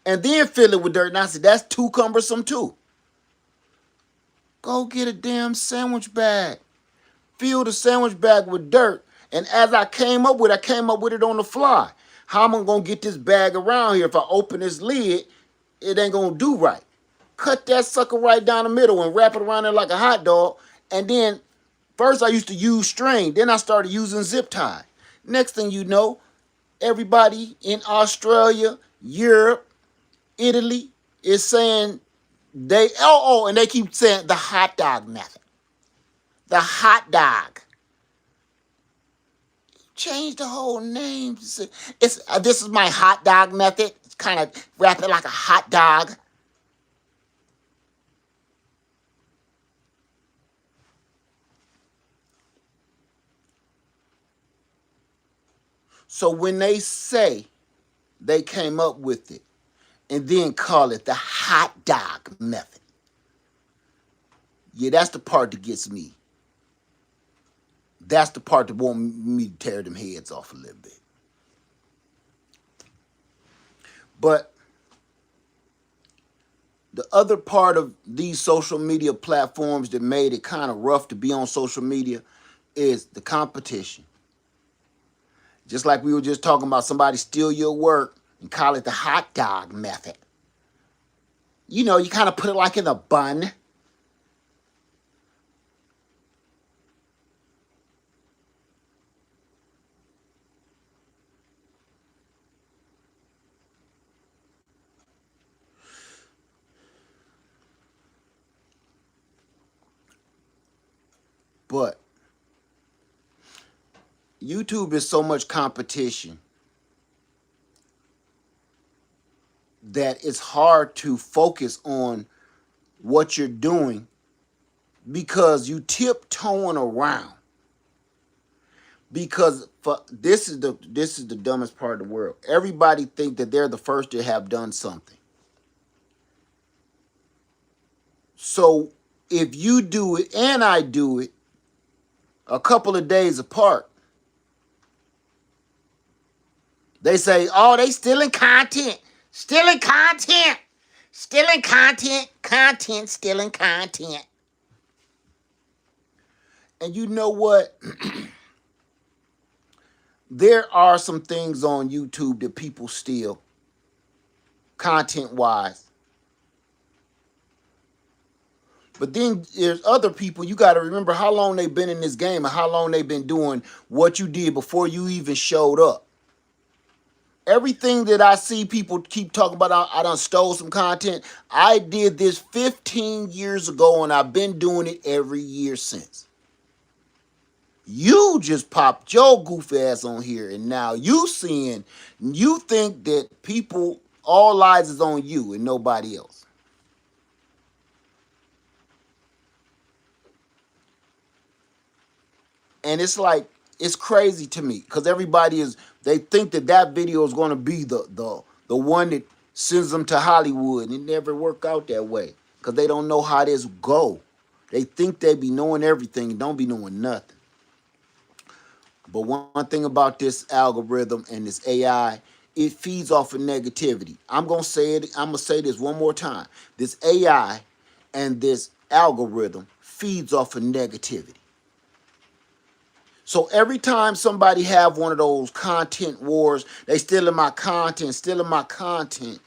and then fill it with dirt. And I said, that's too cumbersome too. Go get a damn sandwich bag. Fill the sandwich bag with dirt. And as I came up with it on the fly. How am I going to get this bag around here? If I open this lid, it ain't going to do right. Cut that sucker right down the middle and wrap it around there like a hot dog. And then first I used to use string. Then I started using zip tie. Next thing you know, everybody in Australia, Europe, Italy is saying and they keep saying the hot dog method. The hot dog. Change the whole name. This is my hot dog method. It's kind of wrap it like a hot dog. So when they say they came up with it and then call it the hot dog method, yeah, that's the part that gets me. That's the part that wants me to tear them heads off a little bit. But the other part of these social media platforms that made it kind of rough to be on social media is the competition. Just like we were just talking about, somebody steal your work and call it the hot dog method. You know, you kind of put it like in a bun. But YouTube is so much competition that it's hard to focus on what you're doing because you tiptoeing around. Because this is the dumbest part of the world. Everybody think that they're the first to have done something. So if you do it and I do it a couple of days apart, they say, "Oh, they stealing content, stealing content, stealing content, content, stealing content." And you know what? There are some things on YouTube that people steal, content-wise. But then there's other people, you got to remember how long they've been in this game and how long they've been doing what you did before you even showed up. Everything that I see people keep talking about, I done stole some content. I did this 15 years ago and I've been doing it every year since. You just popped your goof ass on here and now you think that people, all eyes is on you and nobody else. And it's like, it's crazy to me because they think that video is going to be the one that sends them to Hollywood, and it never work out that way because they don't know how this go. They think they be knowing everything and don't be knowing nothing. But one thing about this algorithm and this AI, it feeds off of negativity. I'm going to say this one more time. This AI and this algorithm feeds off of negativity. So every time somebody have one of those content wars, they stealing my content, stealing my content.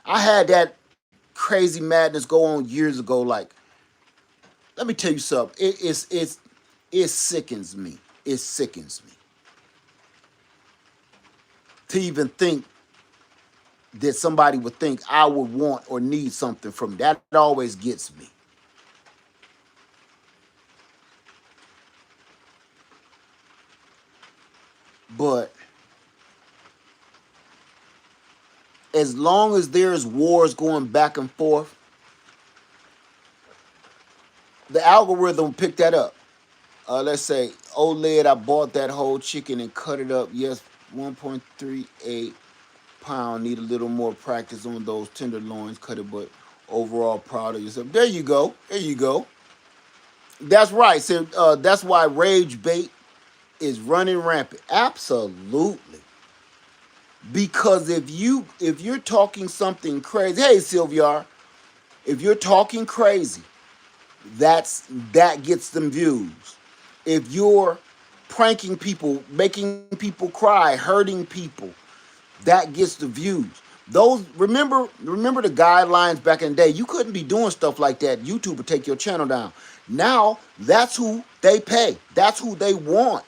I had that crazy madness go on years ago. Like, let me tell you something. It sickens me. It sickens me to even think that somebody would think I would want or need something from that. It always gets me. But as long as there's wars going back and forth, the algorithm picked that up. Let's say, OLED, I bought that whole chicken and cut it up. Yes, 1.38 pound. Need a little more practice on those tenderloins. Cut it, but overall proud of yourself. There you go. There you go. That's right. So that's why rage bait is running rampant. Absolutely. Because if you're talking something crazy, hey Sylviar, if you're talking crazy, that gets them views. If you're pranking people, making people cry, hurting people, that gets the views. Those remember the guidelines back in the day. You couldn't be doing stuff like that. YouTube would take your channel down. Now that's who they pay. That's who they want.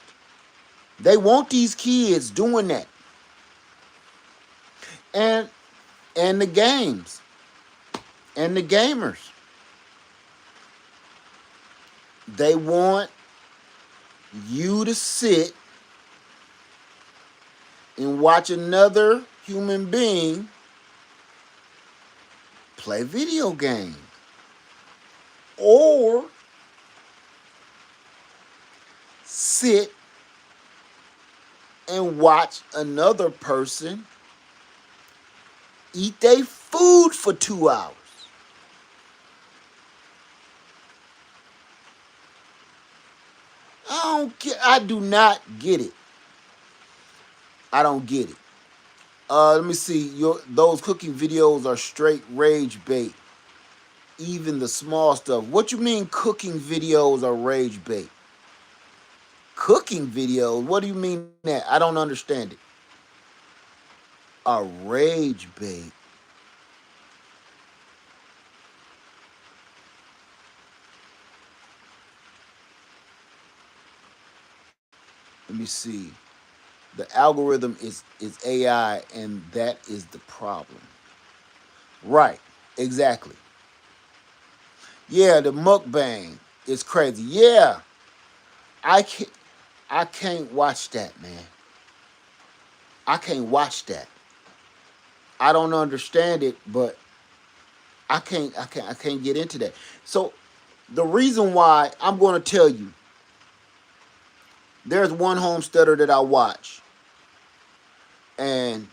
They want these kids doing that. And the games and the gamers. They want you to sit and watch another human being play video games or sit and watch another person eat their food for 2 hours. I don't get. I do not get it. I don't get it. Let me see. Those cooking videos are straight rage bait. Even the small stuff. What you mean cooking videos are rage bait? Cooking videos? What do you mean that? I don't understand it. A rage bait. Let me see. The algorithm is AI, and that is the problem. Right. Exactly. Yeah, the mukbang is crazy. Yeah, I can't. I can't watch that, man. I can't watch that. I don't understand it, but I can't get into that. So the reason why I'm going to tell you, there's one homesteader that I watch, and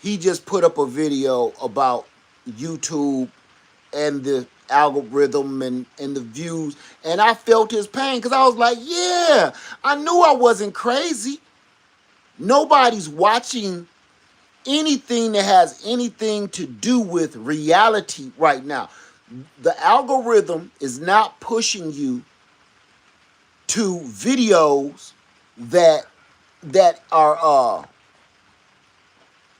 he just put up a video about YouTube and the algorithm and the views, and I felt his pain because I was like, yeah, I knew I wasn't crazy. Nobody's watching anything that has anything to do with reality right now. The algorithm is not pushing you to videos that are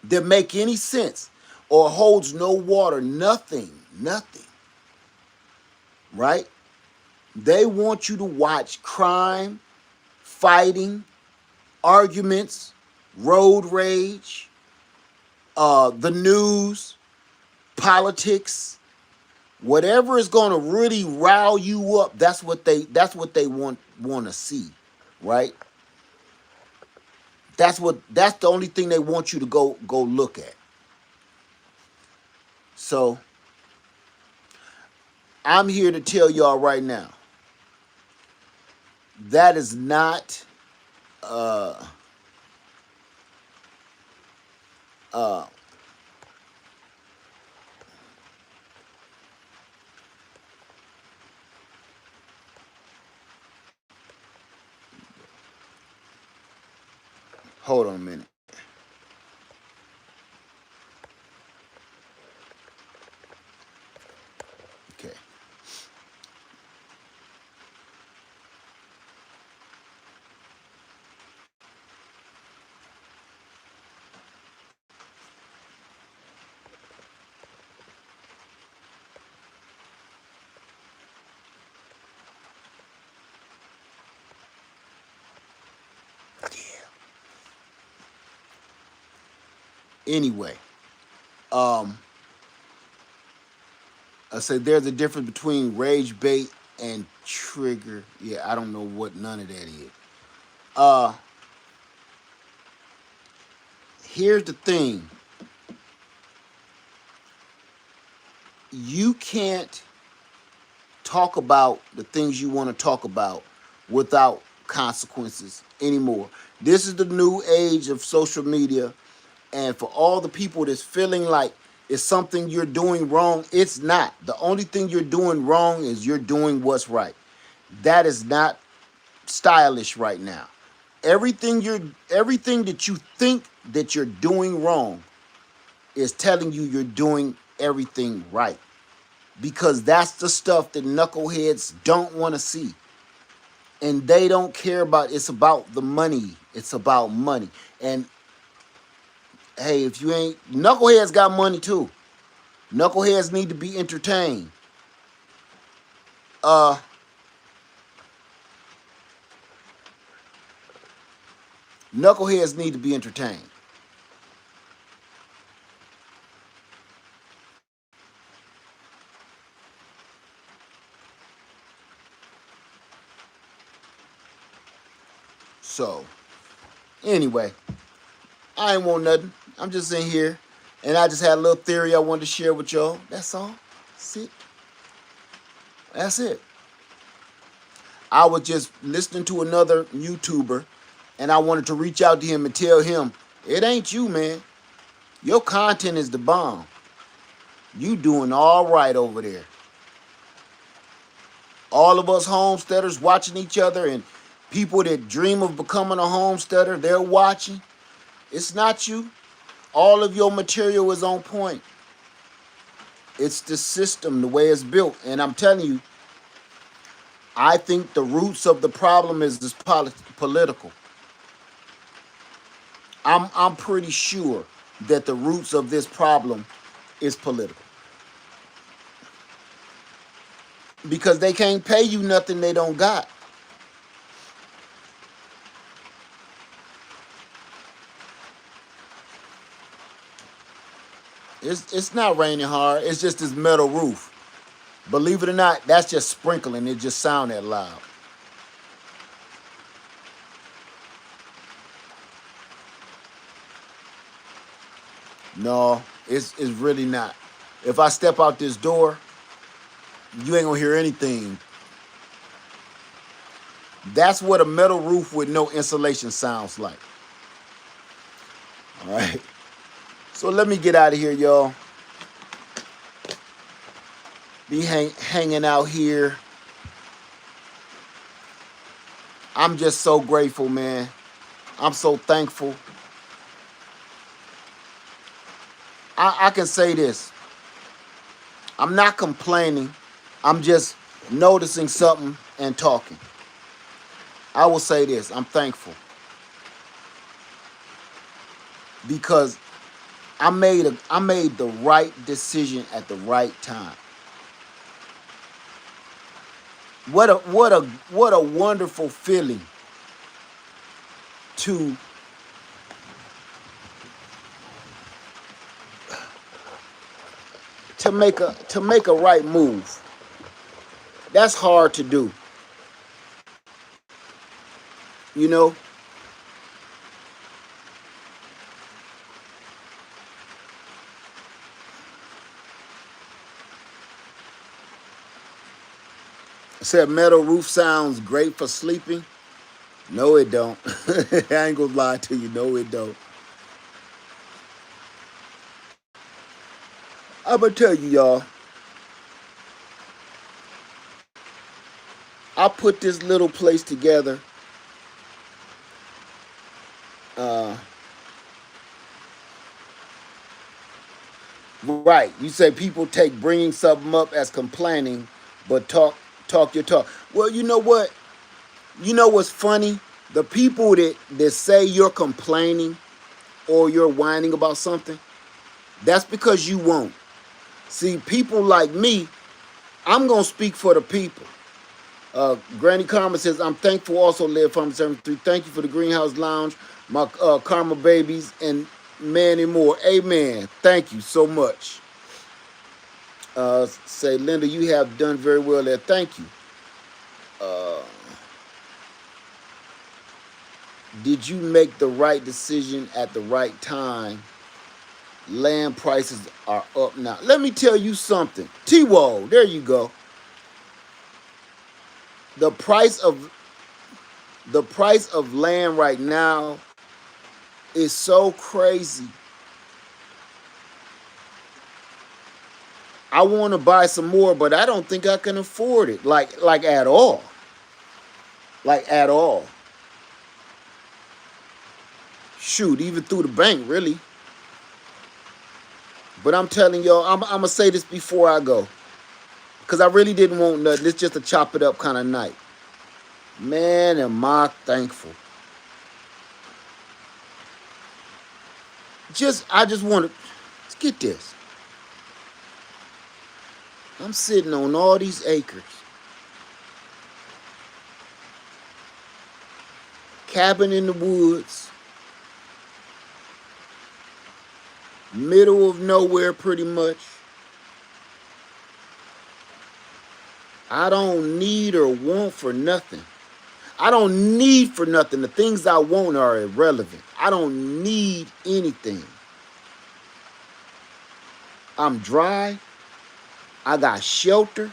that make any sense or holds no water, nothing, right? They want you to watch crime, fighting, arguments, road rage, the news, politics, whatever is going to really rile you up. That's what they want to see, right? That's the only thing they want you to go look at. So I'm here to tell y'all right now, that is not uh uh hold on a minute. Okay. Anyway, um I said there's a difference between rage bait and trigger. Yeah, I don't know what none of that is. Uh Here's the thing. You can't talk about the things you want to talk about without consequences anymore. This is the new age of social media, and for all the people that's feeling like it's something you're doing wrong, it's not. The only thing you're doing wrong is you're doing what's right. That is not stylish right now. Everything that you think that you're doing wrong is telling you you're doing everything right, because that's the stuff that knuckleheads don't want to see, and they don't care about. It's about the money. It's about money. And hey, if you ain't, knuckleheads got money too. Knuckleheads need to be entertained. uh Knuckleheads need to be entertained. So anyway, I ain't want nothing. I'm just in here, and I just had a little theory I wanted to share with y'all. That's all. That's it. That's it. I was just listening to another YouTuber, And I wanted to reach out to him and tell him, it ain't you, man. Your content is the bomb. You doing all right over there. All of us homesteaders watching each other, and people that dream of becoming a homesteader, they're watching. It's not you. All of your material is on point. It's the system, the way it's built. And I'm telling you, I think the roots of the problem is this political. I'm pretty sure that the roots of this problem is political. Because they can't pay you nothing they don't got. It's not raining hard. It's just this metal roof. Believe it or not, that's just sprinkling. It just sounded loud. No, it's really not. If I step out this door, you ain't gonna hear anything. That's what a metal roof with no insulation sounds like. All right. So let me get out of here, y'all. Be hanging out here. I'm just so grateful, man. I'm so thankful. I can say this. I'm not complaining. I'm just noticing something and talking. I will say this. I'm thankful. Because I made the right decision at the right time. What a wonderful feeling to make a right move. That's hard to do. You know? I said metal roof sounds great for sleeping. No, it don't. I ain't gonna lie to you. No, it don't. I'm gonna tell you, y'all. I put this little place together. Right. You say people take bringing something up as complaining, but talk your talk. Well, you know what? You know what's funny? The people that say you're complaining or you're whining about something, that's because you won't. See, people like me, I'm going to speak for the people. Granny Karma says, I'm thankful also, Live Farm 73. Thank you for the Greenhouse Lounge, my Karma babies, and many more. Amen. Thank you so much. Say, Linda, you have done very well there. Thank you. Did you make the right decision at the right time? Land prices are up now. Let me tell you something. T-Wall, there you go. The price of land right now is so crazy. I want to buy some more, but I don't think I can afford it. Like at all. Like at all. Shoot, even through the bank, really. But I'm telling y'all, I'm going to say this before I go. Because I really didn't want nothing. It's just a chop it up kind of night. Man, am I thankful. I just want to, let's get this. I'm sitting on all these acres. Cabin in the woods. Middle of nowhere, pretty much. I don't need or want for nothing. I don't need for nothing. The things I want are irrelevant. I don't need anything. I'm dry. I got shelter.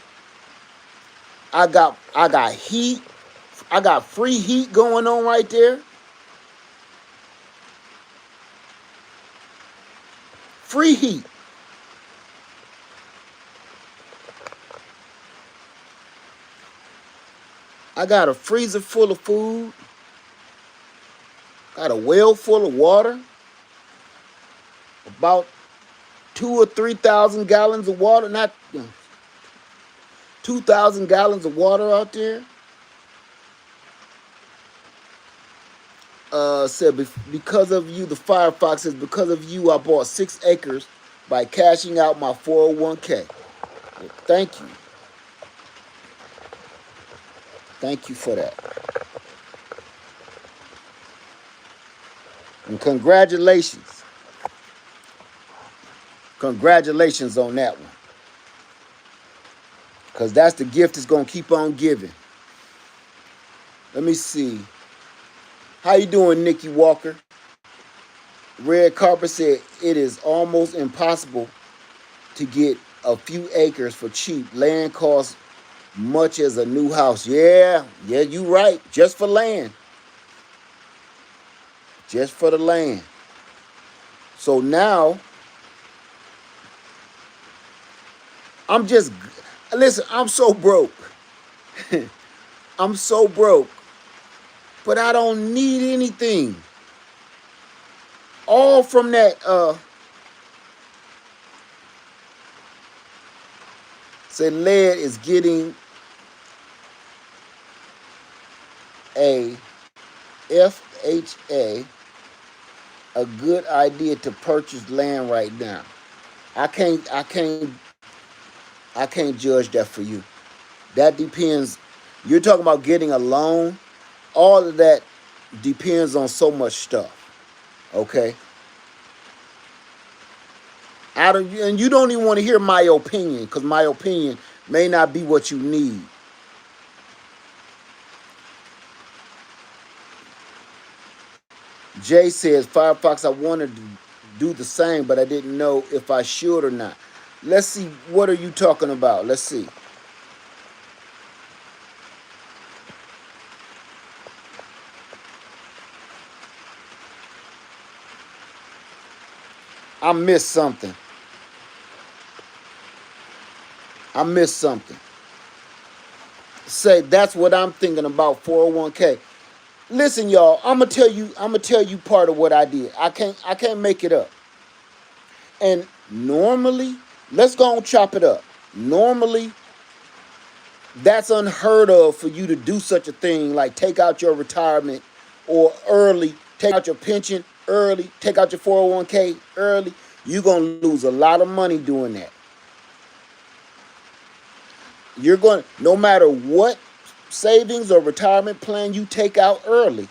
I got heat. I got free heat going on right there. free heat. I got a freezer full of food. Got a well full of water. About 2 or 3 thousand gallons of water. Not 2,000 gallons of water out there. Said because of you, the Firefox says because of you, I bought 6 acres by cashing out my 401k. Well, thank you. Thank you for that. And congratulations. Congratulations on that one. Because that's the gift that's going to keep on giving. Let me see. How you doing, Nikki Walker? Red Carpet said it is almost impossible to get a few acres for cheap. Land costs much as a new house. Yeah, you right. Just for land. Just for the land. So now, listen, I'm so broke. I'm so broke. But I don't need anything. All from that, say lead is getting a FHA a good idea to purchase land right now. I can't judge that for you. That depends. You're talking about getting a loan. All of that depends on so much stuff. Okay? And you don't even want to hear my opinion, because my opinion may not be what you need. Jay says, Firefox, I wanted to do the same, but I didn't know if I should or not. Let's see, what are you talking about? Let's see. I missed something. Say, that's what I'm thinking about 401k. Listen, y'all, I'm gonna tell you part of what I did. I can't make it up. And normally, let's go and chop it up. Normally, that's unheard of for you to do such a thing, like take out your retirement or early, take out your pension early, take out your 401k early. You're gonna lose a lot of money doing that. You're going, no matter what savings or retirement plan you take out early,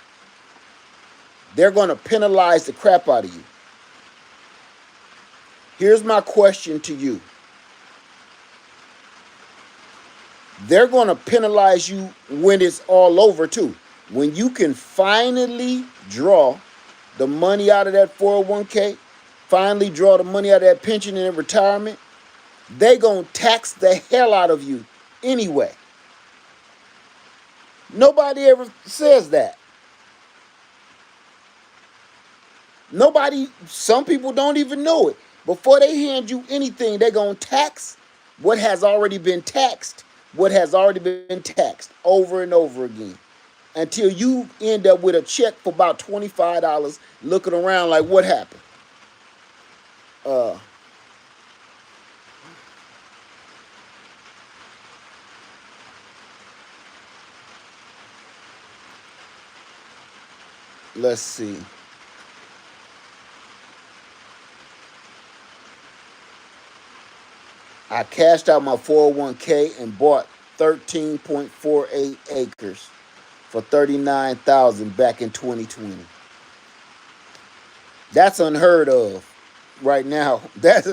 they're going to penalize the crap out of you. Here's my question to you. They're going to penalize you when it's all over too. When you can finally draw the money out of that 401k, finally draw the money out of that pension and retirement, they're going to tax the hell out of you anyway. Nobody ever says that. Some people don't even know it. Before they hand you anything, they're going to tax what has already been taxed, over and over again. Until you end up with a check for about $25 looking around like, what happened? Let's see. I cashed out my 401k and bought 13.48 acres for $39,000 back in 2020. That's unheard of right now. That's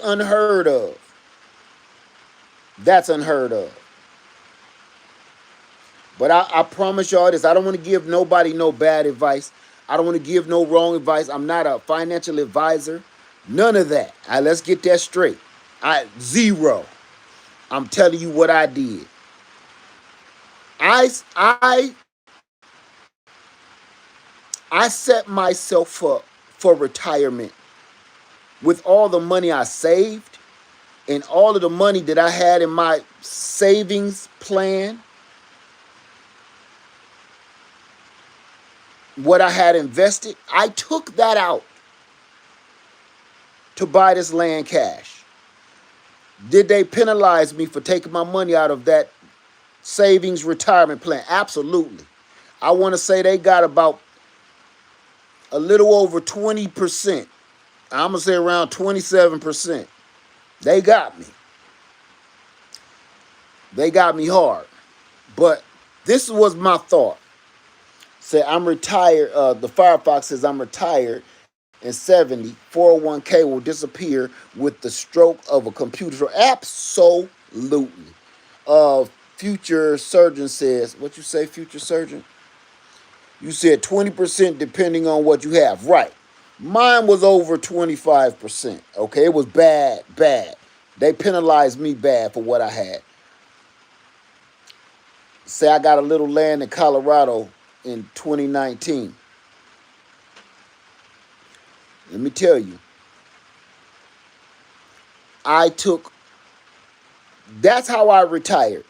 unheard of. That's unheard of. But I promise y'all this. I don't want to give nobody no bad advice. I don't want to give no wrong advice. I'm not a financial advisor. None of that. Let's get that straight. Zero. I'm telling you what I did. I set myself up for retirement. with all the money I saved and all of the money that I had in my savings plan, what I had invested, I took that out to buy this land cash. Did they penalize me for taking my money out of that savings retirement plan? Absolutely. I want to say they got about a little over 20%. I'm going to say around 27%. They got me. They got me hard. But this was my thought. Say, I'm retired. The Firefox says I'm retired in 70. 401k will disappear with the stroke of a computer. So absolutely. Future Surgeon says, what you say, Future Surgeon? You said 20% depending on what you have. Right. Mine was over 25%. Okay, it was bad. They penalized me bad for what I had. Say I got a little land in Colorado in 2019. Let me tell you, that's how I retired.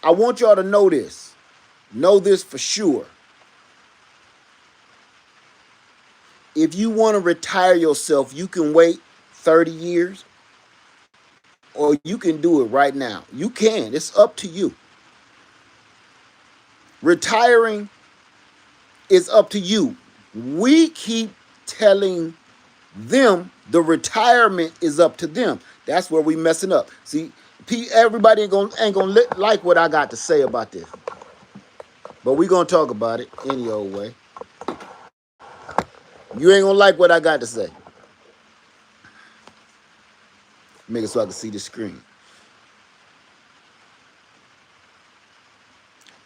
I want y'all to know this. Know this for sure. If you want to retire yourself, you can wait 30 years or you can do it right now. You can. It's up to you. Retiring is up to you. We keep telling them the retirement is up to them. That's where we messing up. See, everybody ain't gonna like what I got to say about this. But we gonna talk about it any old way. You ain't gonna like what I got to say. Make it so I can see the screen.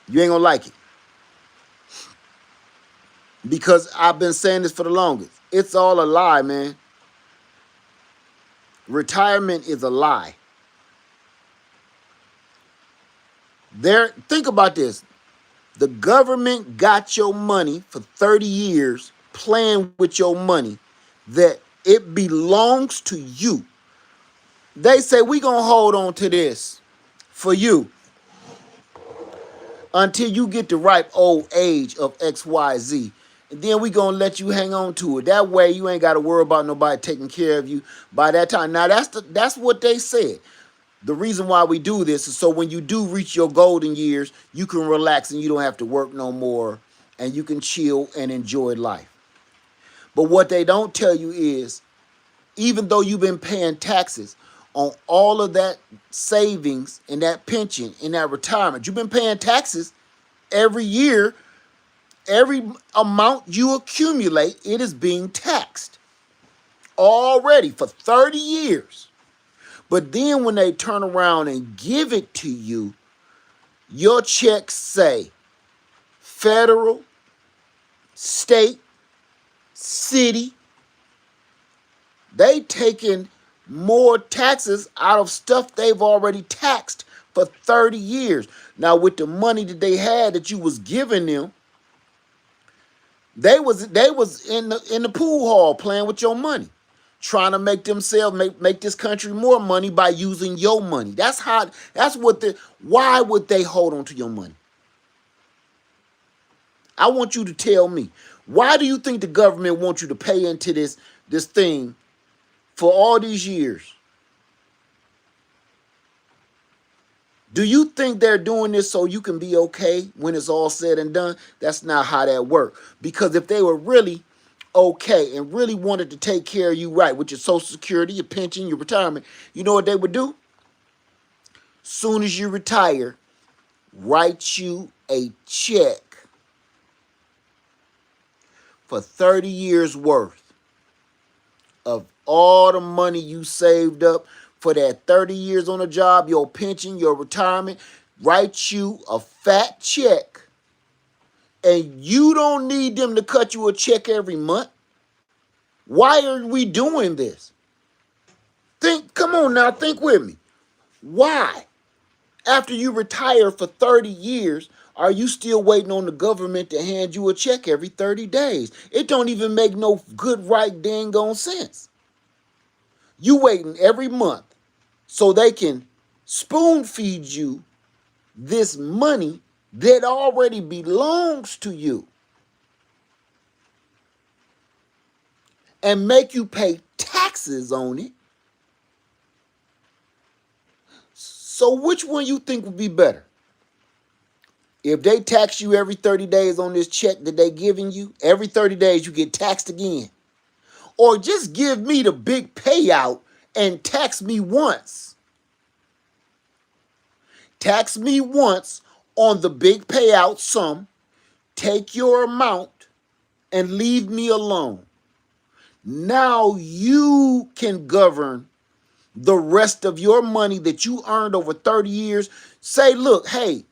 You ain't gonna like it. Because I've been saying this for the longest. It's all a lie, man. Retirement is a lie. Think about this. The government got your money for 30 years playing with your money that it belongs to you. They say we gonna hold on to this for you until you get the ripe old age of XYZ. And then we gonna let you hang on to it. That way you ain't gotta worry about nobody taking care of you by that time. Now that's what they said. The reason why we do this is so when you do reach your golden years, you can relax and you don't have to work no more and you can chill and enjoy life. But what they don't tell you is, even though you've been paying taxes on all of that savings and that pension and that retirement, you've been paying taxes every year. Every amount you accumulate, it is being taxed already for 30 years. But then when they turn around and give it to you, your checks say federal, state, city. They taking more taxes out of stuff they've already taxed for 30 years. Now with the money that they had that you was giving them, they was in the pool hall playing with your money, trying to make themselves make this country more money by using your money. Why would they hold on to your money? I want you to tell me, why do you think the government wants you to pay into this thing for all these years? Do you think they're doing this so you can be okay when it's all said and done? That's not how that works. Because if they were really okay and really wanted to take care of you right with your Social Security, your pension, your retirement, you know what they would do? Soon as you retire, write you a check for 30 years worth of all the money you saved up for that 30 years on a job, your pension, your retirement, write you a fat check, and you don't need them to cut you a check every month. Why are we doing this? Come on now, think with me. Why? After you retire for 30 years, Are you still waiting on the government to hand you a check every 30 days? It don't even make no good right dang on sense. You waiting every month so they can spoon feed you this money that already belongs to you and make you pay taxes on it. So which one you think would be better? If they tax you every 30 days on this check that they giving you, every 30 days you get taxed again. Or just give me the big payout and tax me once. Tax me once on the big payout sum, take your amount, and leave me alone. Now you can govern the rest of your money that you earned over 30 years. Say, look, hey,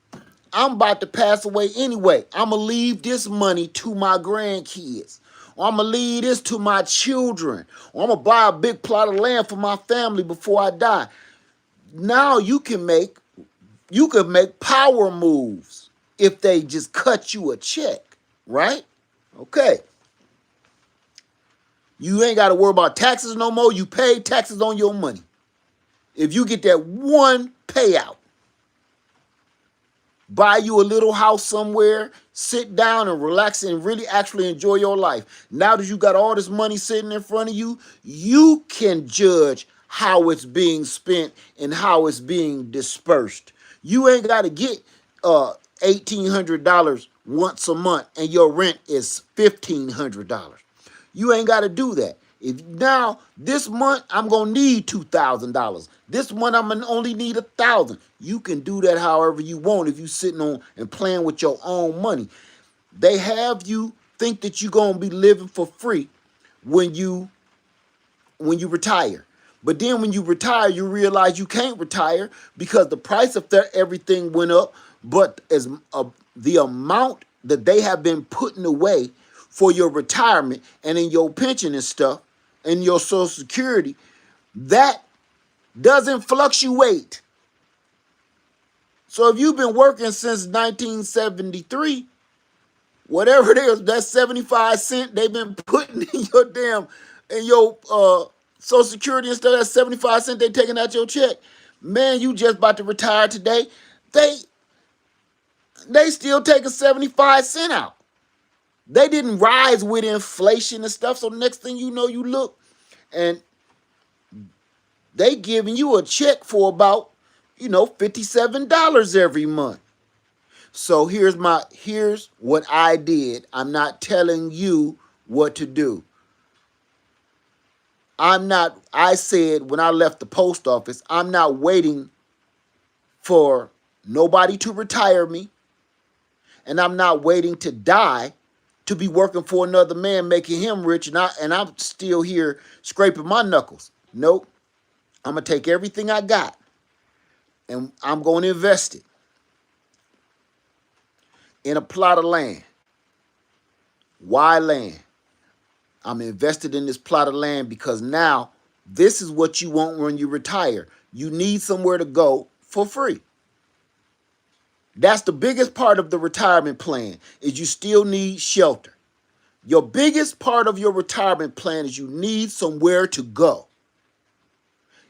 I'm about to pass away anyway. I'm going to leave this money to my grandkids. Or I'm going to leave this to my children. Or I'm going to buy a big plot of land for my family before I die. Now you can make power moves if they just cut you a check, right? Okay. You ain't got to worry about taxes no more. You pay taxes on your money. If you get that one payout, buy you a little house somewhere, sit down and relax and really actually enjoy your life. Now that you got all this money sitting in front of you, you can judge how it's being spent and how it's being dispersed. You ain't got to get $1,800 once a month and your rent is $1,500. You ain't got to do that. If now this month I'm gonna need $2,000. This month I'm gonna only need $1,000. You can do that however you want if you sitting on and playing with your own money. They have you think that you're gonna be living for free when you retire. But then when you retire, you realize you can't retire because the price of everything went up. But as the amount that they have been putting away for your retirement and in your pension and stuff and your Social Security, that doesn't fluctuate. So if you've been working since 1973, whatever it is, that 75 cents they've been putting in your Social Security and stuff, that 75 cents they taking out your check. Man, you just about to retire today. They still take a 75 cent out. They didn't rise with inflation and stuff. So the next thing you know, you look and they giving you a check for about, $57 every month. So here's what I did. I'm not telling you what to do. I said when I left the post office, I'm not waiting for nobody to retire me. And I'm not waiting to die to be working for another man, making him rich, and I'm still here scraping my knuckles. Nope. I'm going to take everything I got and I'm going to invest it in a plot of land. Why land? I'm invested in this plot of land because now this is what you want when you retire. You need somewhere to go for free. That's the biggest part of the retirement plan, is you still need shelter. Your biggest part of your retirement plan is you need somewhere to go.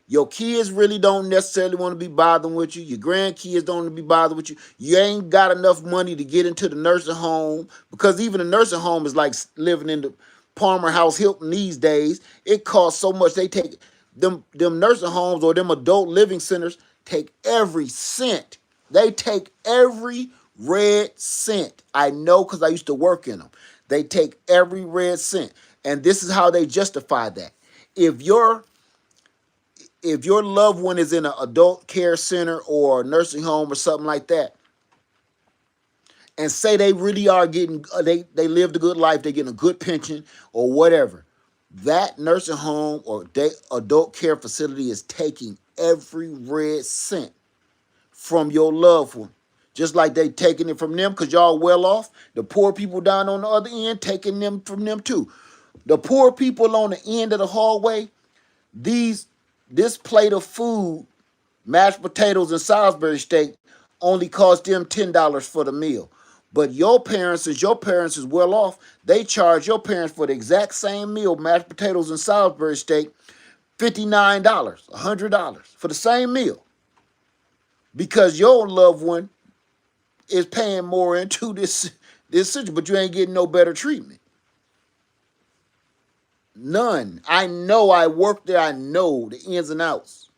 Your kids really don't necessarily want to be bothering with you. Your grandkids don't want to be bothering with you. You ain't got enough money to get into the nursing home, because even the nursing home is like living in the Palmer House Hilton these days. It costs so much. They take them nursing homes or them adult living centers take every cent. They take every red cent. I know because I used to work in them. They take every red cent. And this is how they justify that. If your loved one is in an adult care center or a nursing home or something like that, and say they really are getting, they lived a good life, they're getting a good pension or whatever, that nursing home or adult care facility is taking every red cent from your loved one. Just like they taking it from them because y'all well off. The poor people down on the other end taking them from them too. The poor people on the end of the hallway, this plate of food, mashed potatoes and Salisbury steak, only cost them $10 for the meal. But your parents, as your parents is well off, they charge your parents for the exact same meal, mashed potatoes and Salisbury steak, $59, $100 for the same meal. Because your loved one is paying more into this situation, but you ain't getting no better treatment. None. I know, I worked there, I know the ins and outs.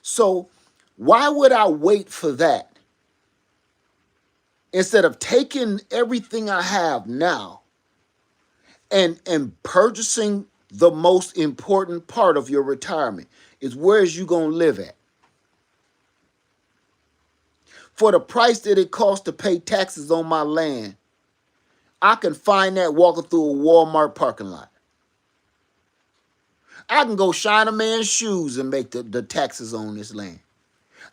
So why would I wait for that instead of taking everything I have now and purchasing the most important part of your retirement? Is where is you gonna live at? For the price that it costs to pay taxes on my land, I can find that walking through a Walmart parking lot. I can go shine a man's shoes and make the taxes on this land.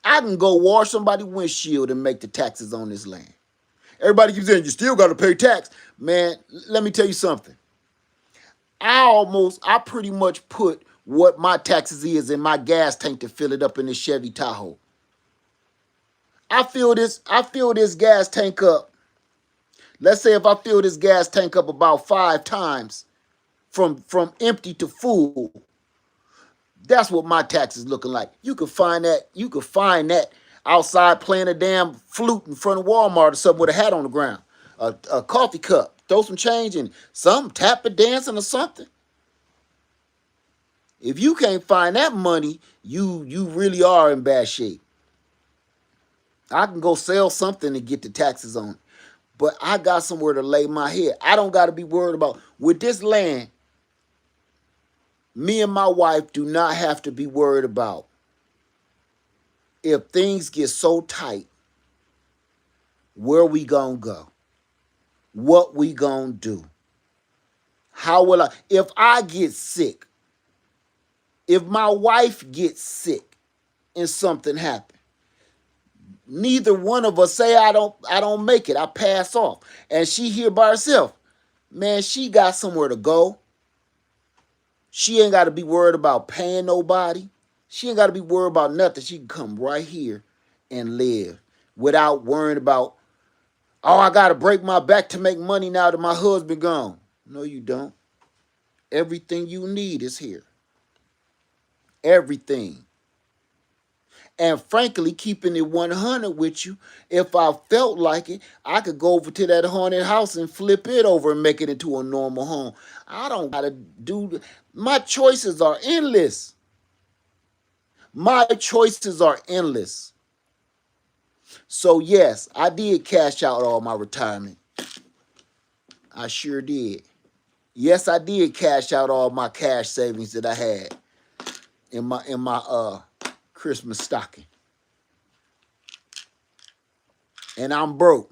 I can go wash somebody's windshield and make the taxes on this land. Everybody keeps saying, you still got to pay tax. Man, let me tell you something. I pretty much put what my taxes is in my gas tank to fill it up in this Chevy Tahoe. I fill this gas tank up. Let's say if I fill this gas tank up about 5 times from empty to full, that's what my taxes looking like. You can find that outside playing a damn flute in front of Walmart or something with a hat on the ground. A coffee cup. Throw some change in. Some tap it dancing or something. If you can't find that money, you really are in bad shape. I can go sell something to get the taxes on it. But I got somewhere to lay my head. I don't got to be worried about, with this land, me and my wife do not have to be worried about if things get so tight, where we gonna go? What we gonna do? How will I, if I get sick, if my wife gets sick and something happens, neither one of us, say I don't make it, I pass off, and she here by herself, man, she got somewhere to go. She ain't got to be worried about paying nobody. She ain't got to be worried about nothing. She can come right here and live without worrying about, oh, I got to break my back to make money now that my husband gone. No, you don't. Everything you need is here. Everything. And frankly, keeping it 100 with you, if I felt like it, I could go over to that haunted house and flip it over and make it into a normal home. I don't got to do, my choices are endless. My choices are endless. So yes, I did cash out all my retirement. I sure did. Yes, I did cash out all my cash savings that I had in my Christmas stocking. And I'm broke.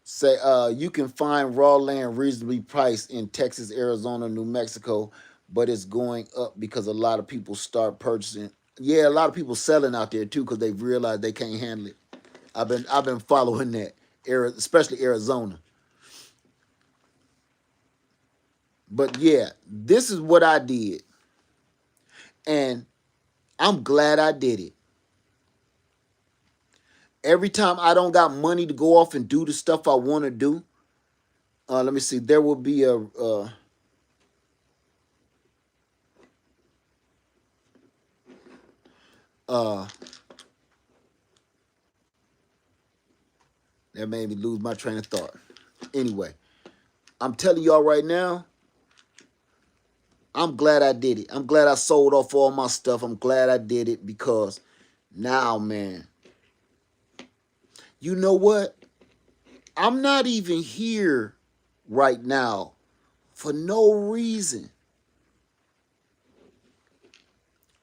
Say you can find raw land reasonably priced in Texas, Arizona, New Mexico, but it's going up because a lot of people start purchasing. Yeah, a lot of people selling out there too because they've realized they can't handle it. I've been following that, especially Arizona. But yeah, this is what I did, and I'm glad I did it. Every time I don't got money to go off and do the stuff I want to do, let me see. There will be a that made me lose my train of thought. Anyway, I'm telling y'all right now, I'm glad I did it. I'm glad I sold off all my stuff. I'm glad I did it because now, man, you know what? I'm not even here right now for no reason.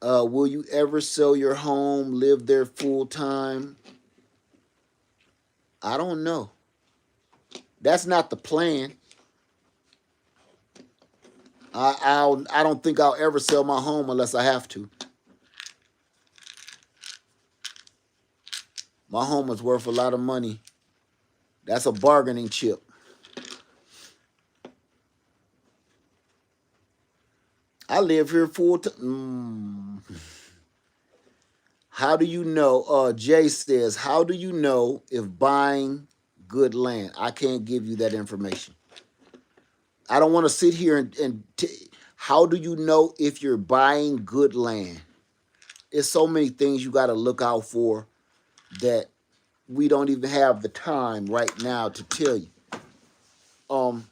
Will you ever sell your home, live there full time? I don't know. That's not the plan. I don't think I'll ever sell my home unless I have to. My home is worth a lot of money. That's a bargaining chip. I live here full time. How do you know? Jay says, how do you know if buying good land? I can't give you that information. I don't want to sit here how do you know if you're buying good land? It's so many things you got to look out for that we don't even have the time right now to tell you. Um,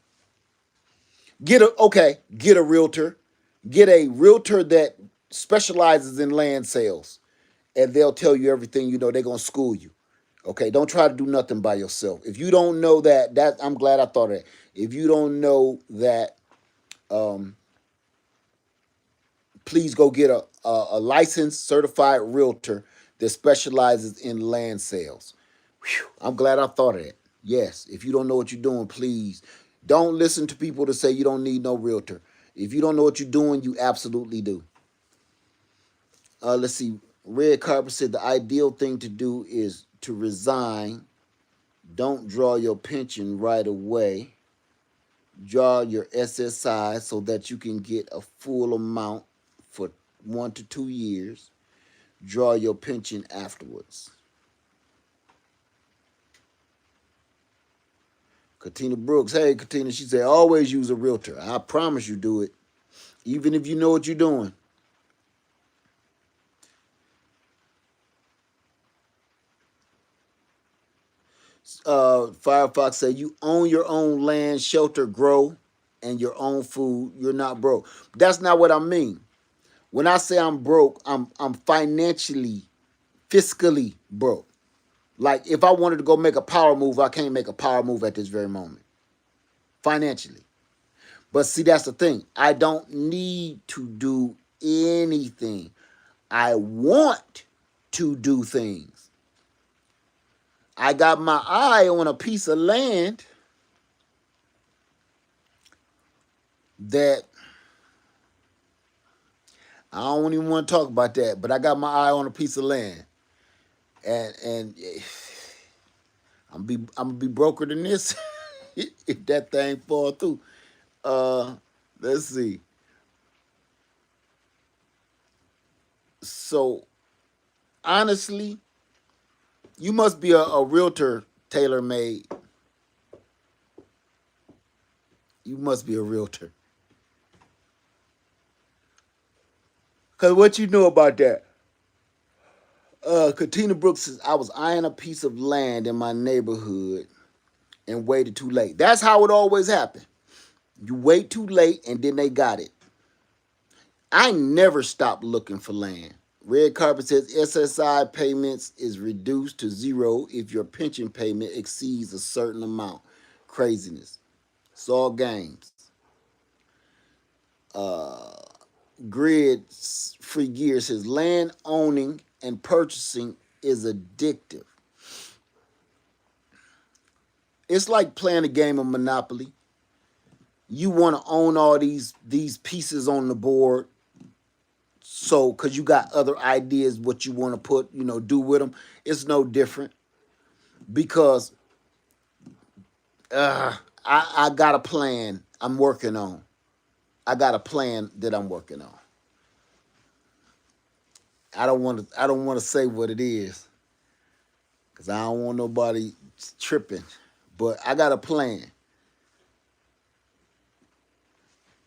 get a realtor, get a realtor that specializes in land sales, and they'll tell you everything you know. They're gonna school you. Okay, don't try to do nothing by yourself. If you don't know that I'm glad I thought of that. If you don't know that, um, please go get a licensed certified realtor that specializes in land sales. Whew, I'm glad I thought of that. Yes, if you don't know what you're doing, please don't listen to people to say you don't need no realtor. If you don't know what you're doing, you absolutely do. Let's see. Red Carpet said the ideal thing to do is to resign. Don't draw your pension right away. Draw your SSI so that you can get a full amount for 1 to 2 years. Draw your pension afterwards. Katina Brooks, hey Katina, she said always use a realtor. I promise you do it, even if you know what you're doing. Firefox said you own your own land, shelter, grow, and your own food. You're not broke. That's not what I mean. When I say I'm broke, I'm financially, fiscally broke. Like if I wanted to go make a power move, I can't make a power move at this very moment. Financially. But see, that's the thing. I don't need to do anything. I want to do things. I got my eye on a piece of land that I don't even want to talk about that, but I got my eye on a piece of land. And I'm gonna be broker than this if that thing fall through. Uh let's see. So honestly, you must be a realtor, tailor made. You must be a realtor. Cause what you know about that? Katina Brooks says I was eyeing a piece of land in my neighborhood and waited too late. That's how it always happened. You wait too late and then they got it. I never stopped looking for land. Red Carpet says SSI payments is reduced to zero if your pension payment exceeds a certain amount. Craziness. It's all games. Uh, Grid Free Gear says land owning and purchasing is addictive. It's like playing a game of Monopoly. You want to own all these pieces on the board, so because you got other ideas what you want to put, do with them. It's no different because I got a plan I'm working on. I got a plan that I'm working on. I don't want to say what it is because I don't want nobody tripping. But I got a plan.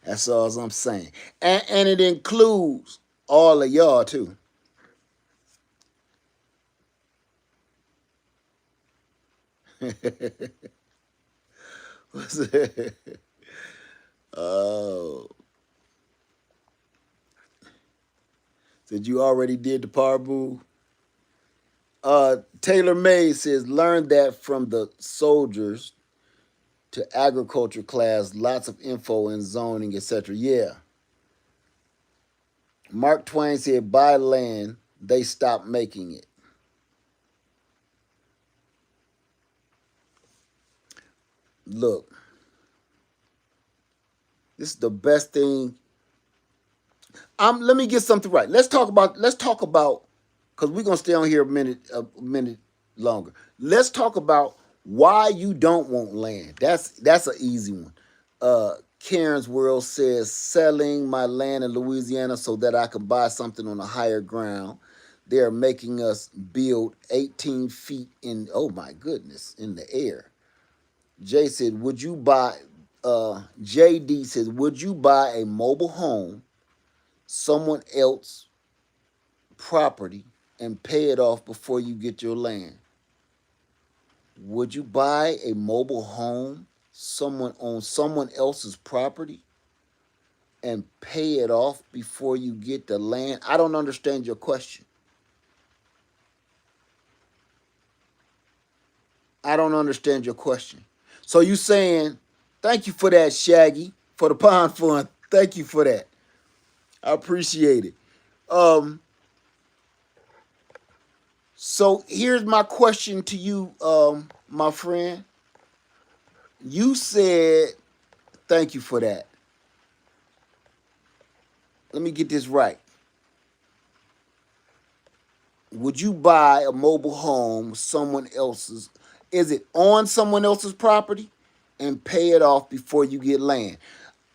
That's all I'm saying. And it includes all of y'all too. What's that? Oh. Said you already did the par move. Taylor May says learn that from the soldiers to agriculture class, lots of info in zoning, etc. Yeah. Mark Twain said buy land, they stopped making it. Look, this is the best thing. Let me get something right. Let's talk about because we're gonna stay on here a minute longer. Let's talk about why you don't want land. That's an easy one. Karen's World says selling my land in Louisiana so that I can buy something on a higher ground. They are making us build 18 feet in, oh my goodness, in the air. Jay said, would you buy, JD says, would you buy a mobile home, someone else property, and pay it off before you get your land? Would you buy a mobile home, someone on someone else's property, and pay it off before you get the land? I don't understand your question. I don't understand your question. So you saying, thank you for that, Shaggy, for the pond fund. Thank you for that. I appreciate it. Um, so here's my question to you, my friend. You said, thank you for that. Let me get this right. Would you buy a mobile home, someone else's? Is it on someone else's property and pay it off before you get land?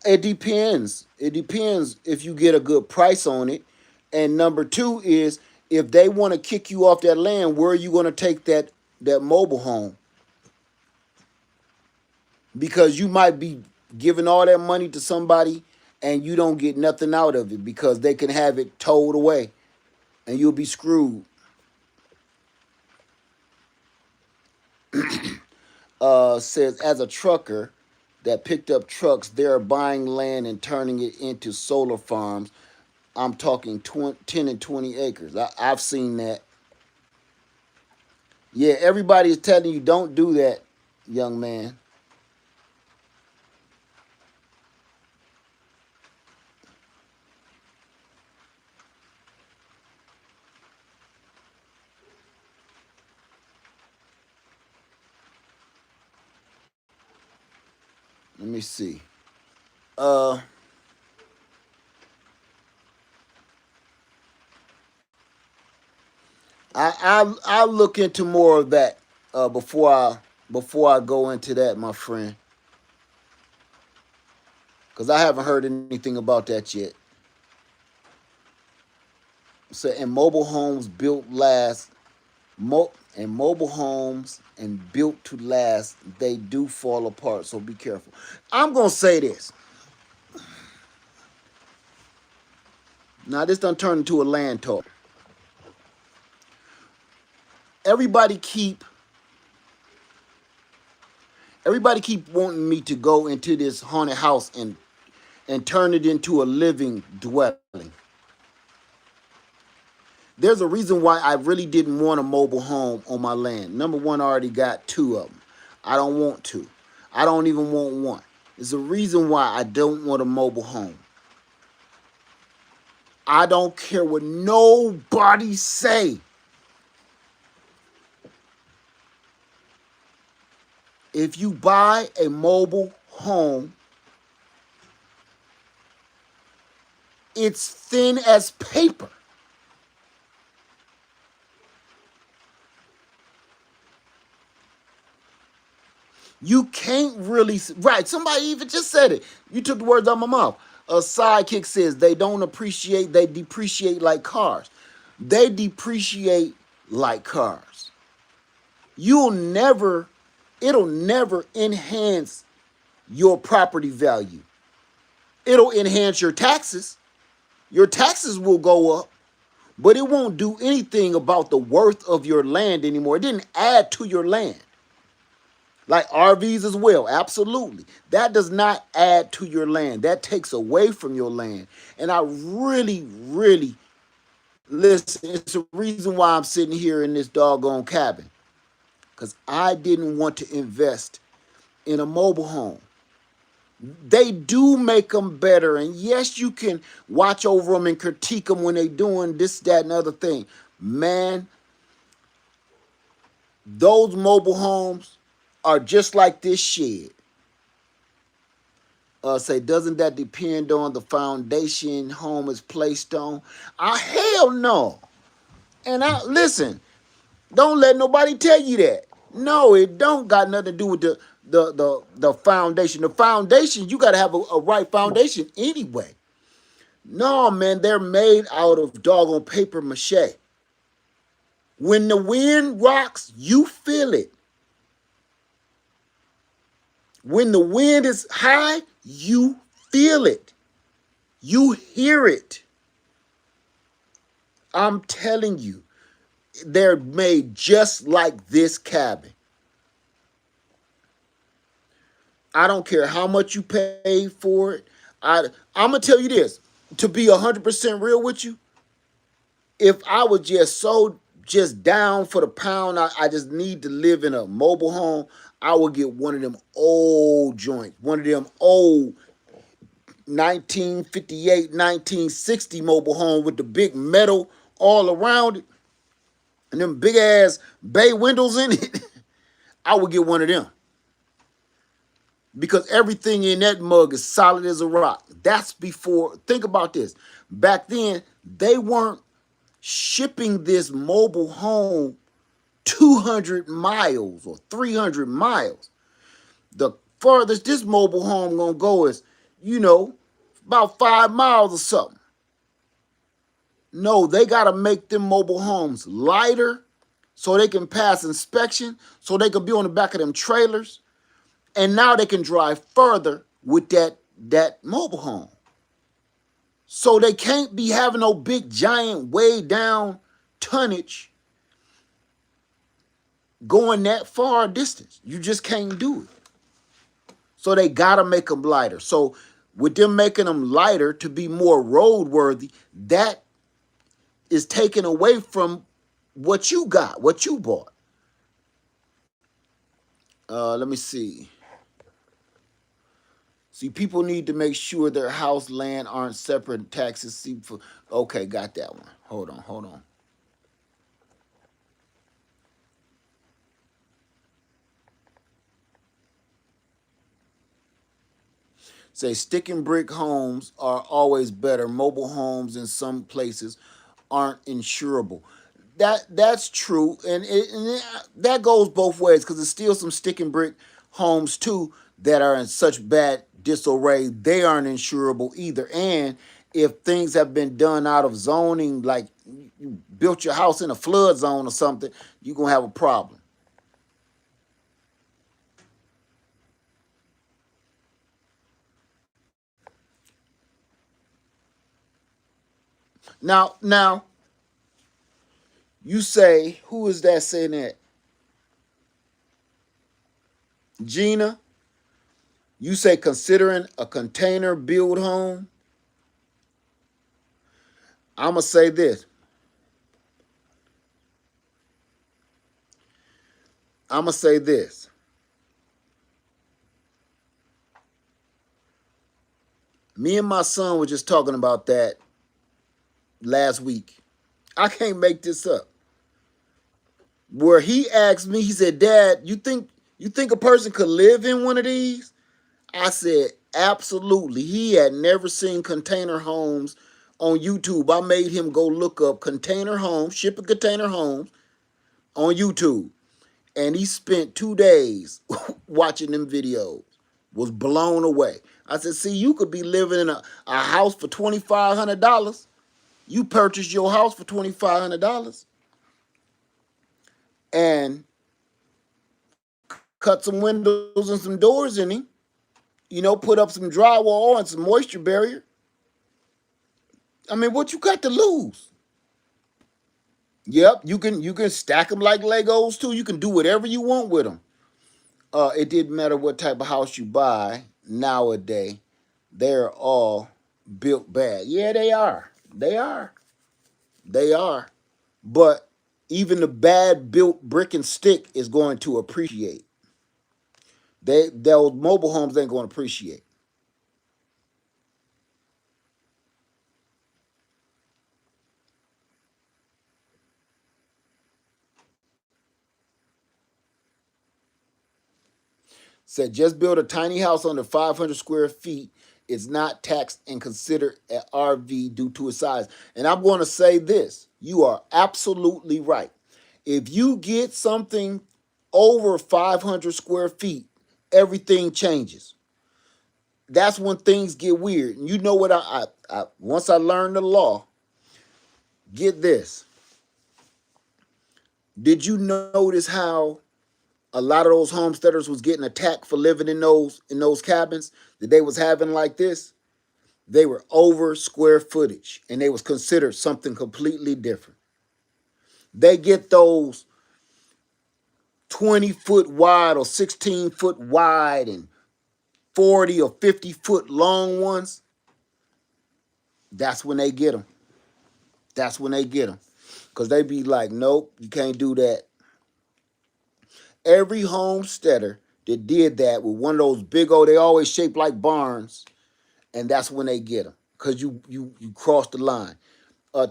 It depends. It depends if you get a good price on it. And number two is if they want to kick you off that land, where are you going to take that mobile home? Because you might be giving all that money to somebody and you don't get nothing out of it because they can have it towed away and you'll be screwed. Says as a trucker that picked up trucks, they're buying land and turning it into solar farms. I'm talking 10 and 20 acres. I've seen that. Yeah, everybody is telling you don't do that, young man. Let me see. Uh, I'll look into more of that before I go into that, my friend, because I haven't heard anything about that yet. So, and mobile homes built last, and mobile homes and built to last, they do fall apart. So be careful. I'm gonna say this. Now this done turned into a land talk. Everybody keep everybody keep wanting me to go into this haunted house and turn it into a living dwelling. There's a reason why I really didn't want a mobile home on my land. Number one, I already got two of them. I don't want two. I don't even want one. There's a reason why I don't want a mobile home. I don't care what nobody say. If you buy a mobile home, it's thin as paper. You can't really, right? Somebody even just said it. You took the words out of my mouth. A sidekick says they don't appreciate, they depreciate like cars. They depreciate like cars. It'll never enhance your property value. It'll enhance your taxes. Your taxes will go up, but it won't do anything about the worth of your land anymore. It didn't add to your land. Like RVs as well, absolutely. That does not add to your land. That takes away from your land. And I really, really, listen, it's the reason why I'm sitting here in this doggone cabin. Because I didn't want to invest in a mobile home. They do make them better. And yes, you can watch over them and critique them when they're doing this, that, and other thing. Man, those mobile homes are just like this shed. Say, doesn't that depend on the foundation home is placed on? Hell no. And I listen, don't let nobody tell you that. No, it don't got nothing to do with the foundation. The foundation, you gotta have a right foundation anyway. No, man, they're made out of doggone paper mache. When the wind rocks, you feel it. When the wind is high, you feel it. You hear it. I'm telling you, they're made just like this cabin. I don't care how much you pay for it. I'm going to tell you this. To be 100% real with you, if I was just down for the pound, I just need to live in a mobile home, I would get one of them old joints, one of them old 1958, 1960 mobile home with the big metal all around it and them big ass bay windows in it. I would get one of them because everything in that mug is solid as a rock. That's before, think about this. Back then, they weren't shipping this mobile home 200 miles or 300 miles. The furthest this mobile home gonna go is, about 5 miles or something. No, they gotta make them mobile homes lighter so they can pass inspection, so they can be on the back of them trailers, and now they can drive further with that mobile home. So they can't be having no big giant way down tonnage going that far distance. You just can't do it. So they gotta make them lighter. So with them making them lighter to be more roadworthy, that is taken away from what you got, what you bought. Let me see. See, people need to make sure their house land aren't separate taxes. See, okay, got that one. Hold on. Say stick and brick homes are always better. Mobile homes in some places aren't insurable. That's true, and that goes both ways because there's still some stick and brick homes too that are in such bad disarray they aren't insurable either. And if things have been done out of zoning, like you built your house in a flood zone or something, you're gonna have a problem. Now, you say, who is that saying that? Gina, you say considering a container build home. I'm going to say this. I'm going to say this. Me and my son were just talking about that last week. I can't make this up. Where he asked me, he said, "Dad, you think a person could live in one of these?" I said, absolutely. He had never seen container homes on YouTube. I made him go look up container homes, shipping container homes on YouTube. And he spent 2 days watching them videos. Was blown away. I said, see, you could be living in a house for $2,500. You purchased your house for $2,500 and cut some windows and some doors in him. Put up some drywall and some moisture barrier. I mean, what you got to lose? Yep, you can stack them like Legos too. You can do whatever you want with them. It didn't matter what type of house you buy nowadays. They're all built bad. Yeah, they are. They are. They are. But even the bad built brick and stick is going to appreciate. Those mobile homes ain't going to appreciate. Said just build a tiny house under 500 square feet. It's not taxed and considered an RV due to its size. And I'm going to say this. You are absolutely right. If you get something over 500 square feet, everything changes. That's when things get weird. And you know what? Once I learned the law, get this. Did you notice how a lot of those homesteaders was getting attacked for living in those cabins that they was having like this? They were over square footage and they was considered something completely different. They get those 20-foot wide or 16-foot wide and 40 or 50-foot long ones. That's when they get them. That's when they get them. Because they be like, nope, you can't do that. Every homesteader that did that with one of those big old, they always shaped like barns, and that's when they get them. Because you cross the line.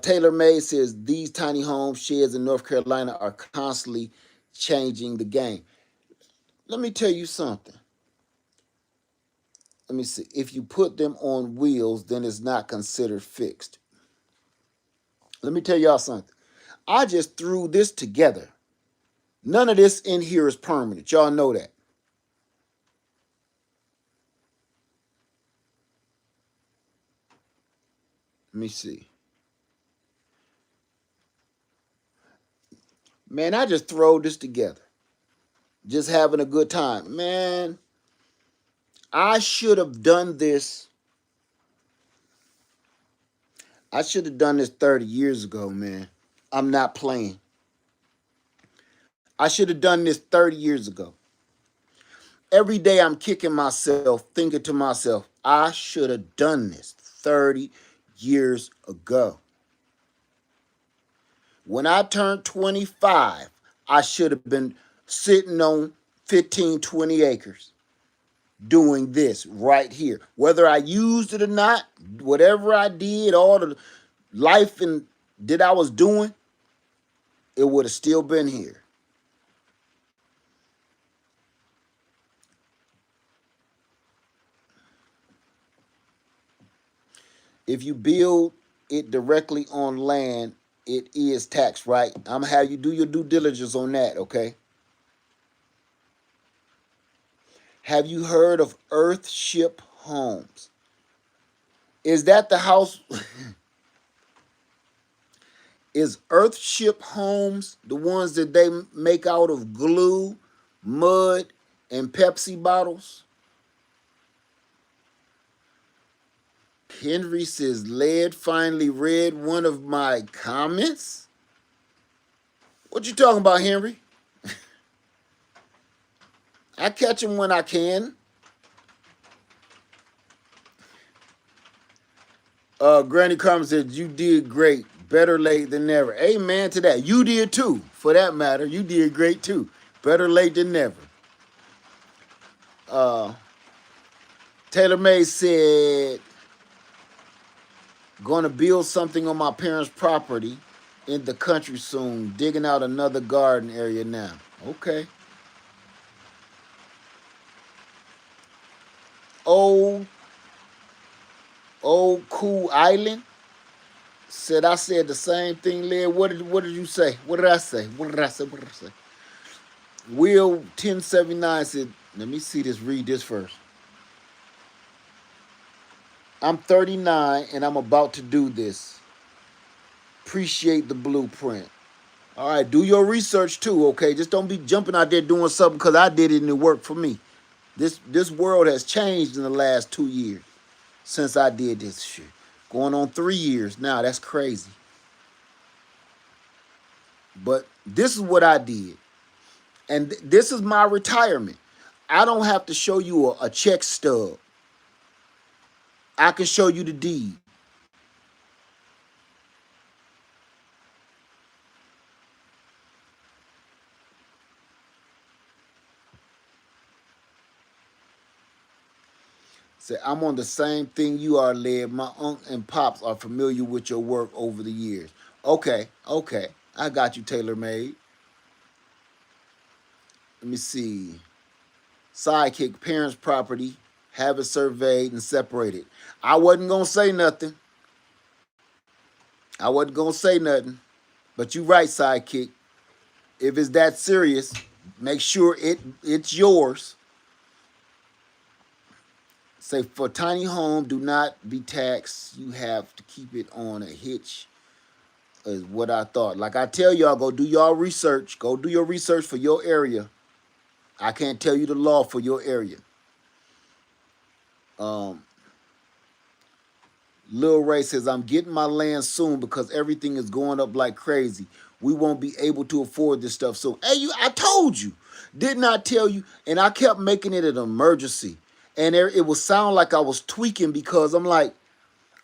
Taylor May says these tiny home sheds in North Carolina are constantly changing the game. Let me tell you something. Let me see. If you put them on wheels, then it's not considered fixed. Let me tell y'all something. I just threw this together. None of this in here is permanent. Y'all know that. Let me see. Man, I just throw this together. Just having a good time. Man, I should have done this. I should have done this 30 years ago, man. I'm not playing. I should have done this 30 years ago. Every day I'm kicking myself, thinking to myself, I should have done this 30 years ago. When I turned 25, I should have been sitting on 15, 20 acres doing this right here. Whether I used it or not, whatever I did, all the life and that I was doing, it would have still been here. If you build it directly on land, it is taxed, right? I'm gonna have you do your due diligence on that, okay? Have you heard of Earthship Homes? Is that the house? Is Earthship Homes the ones that they make out of glue, mud, and Pepsi bottles? Henry says, Led finally read one of my comments. What you talking about, Henry? I catch him when I can. Granny Carmen said, you did great. Better late than never. Amen to that. You did too, for that matter. You did great too. Better late than never. Taylor May said, going to build something on my parents' property in the country soon. Digging out another garden area now. Okay. Old Cool Island said I said the same thing, Led. What did you say? What did I say? What did I say? What did I say? Will 1079 said, let me see this, read this first. I'm 39 and I'm about to do this. Appreciate the blueprint. All right, do your research too, okay? Just don't be jumping out there doing something because I did it and it worked for me. This world has changed in the last 2 years since I did this shit. Going on 3 years now. That's crazy. But this is what I did. And this is my retirement. I don't have to show you a check stub. I can show you the deed. Say, I'm on the same thing you are, Led. My uncle and pops are familiar with your work over the years. Okay. I got you, Taylor Made. Let me see. Sidekick, parents' property, have it surveyed and separated. I wasn't gonna say nothing. But you right, Sidekick. If it's that serious, make sure it's yours. Say for tiny home, do not be taxed. You have to keep it on a hitch is what I thought. Like I tell y'all, go do y'all research. Go do your research for your area. I can't tell you the law for your area. Um, Lil Ray says, I'm getting my land soon because everything is going up like crazy. We won't be able to afford this stuff. So, hey, I told you. Didn't I tell you? And I kept making it an emergency. And it would sound like I was tweaking because I'm like,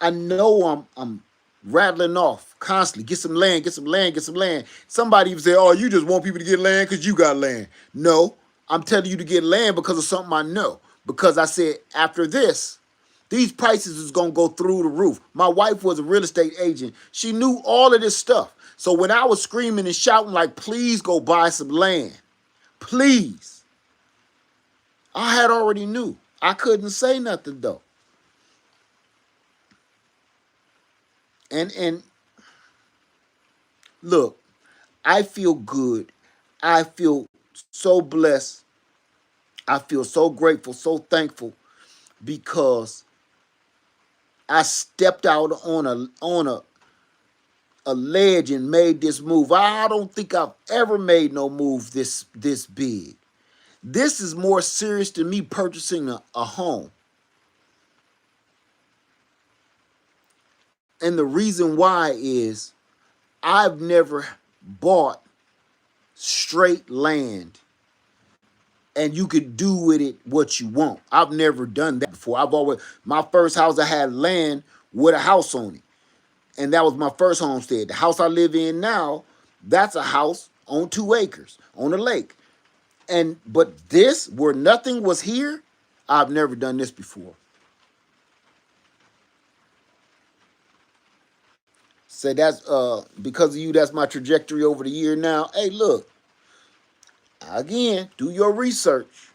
I know I'm rattling off constantly. Get some land, get some land, get some land. Somebody even say, oh, you just want people to get land because you got land. No, I'm telling you to get land because of something I know. Because I said, after this, these prices is going to go through the roof. My wife was a real estate agent. She knew all of this stuff. So when I was screaming and shouting like, please go buy some land, please, I had already knew. I couldn't say nothing though. And look, I feel good. I feel so blessed. I feel so grateful, so thankful because I stepped out on a ledge and made this move. I don't think I've ever made no move this big. This is more serious than me purchasing a home. And the reason why is I've never bought straight land and you could do with it what you want. I've never done that before. My first house I had land with a house on it. And that was my first homestead. The house I live in now, that's a house on 2 acres on a lake. But this, where nothing was here, I've never done this before. Say that's because of you, that's my trajectory over the year now. Hey, look, again, do your research.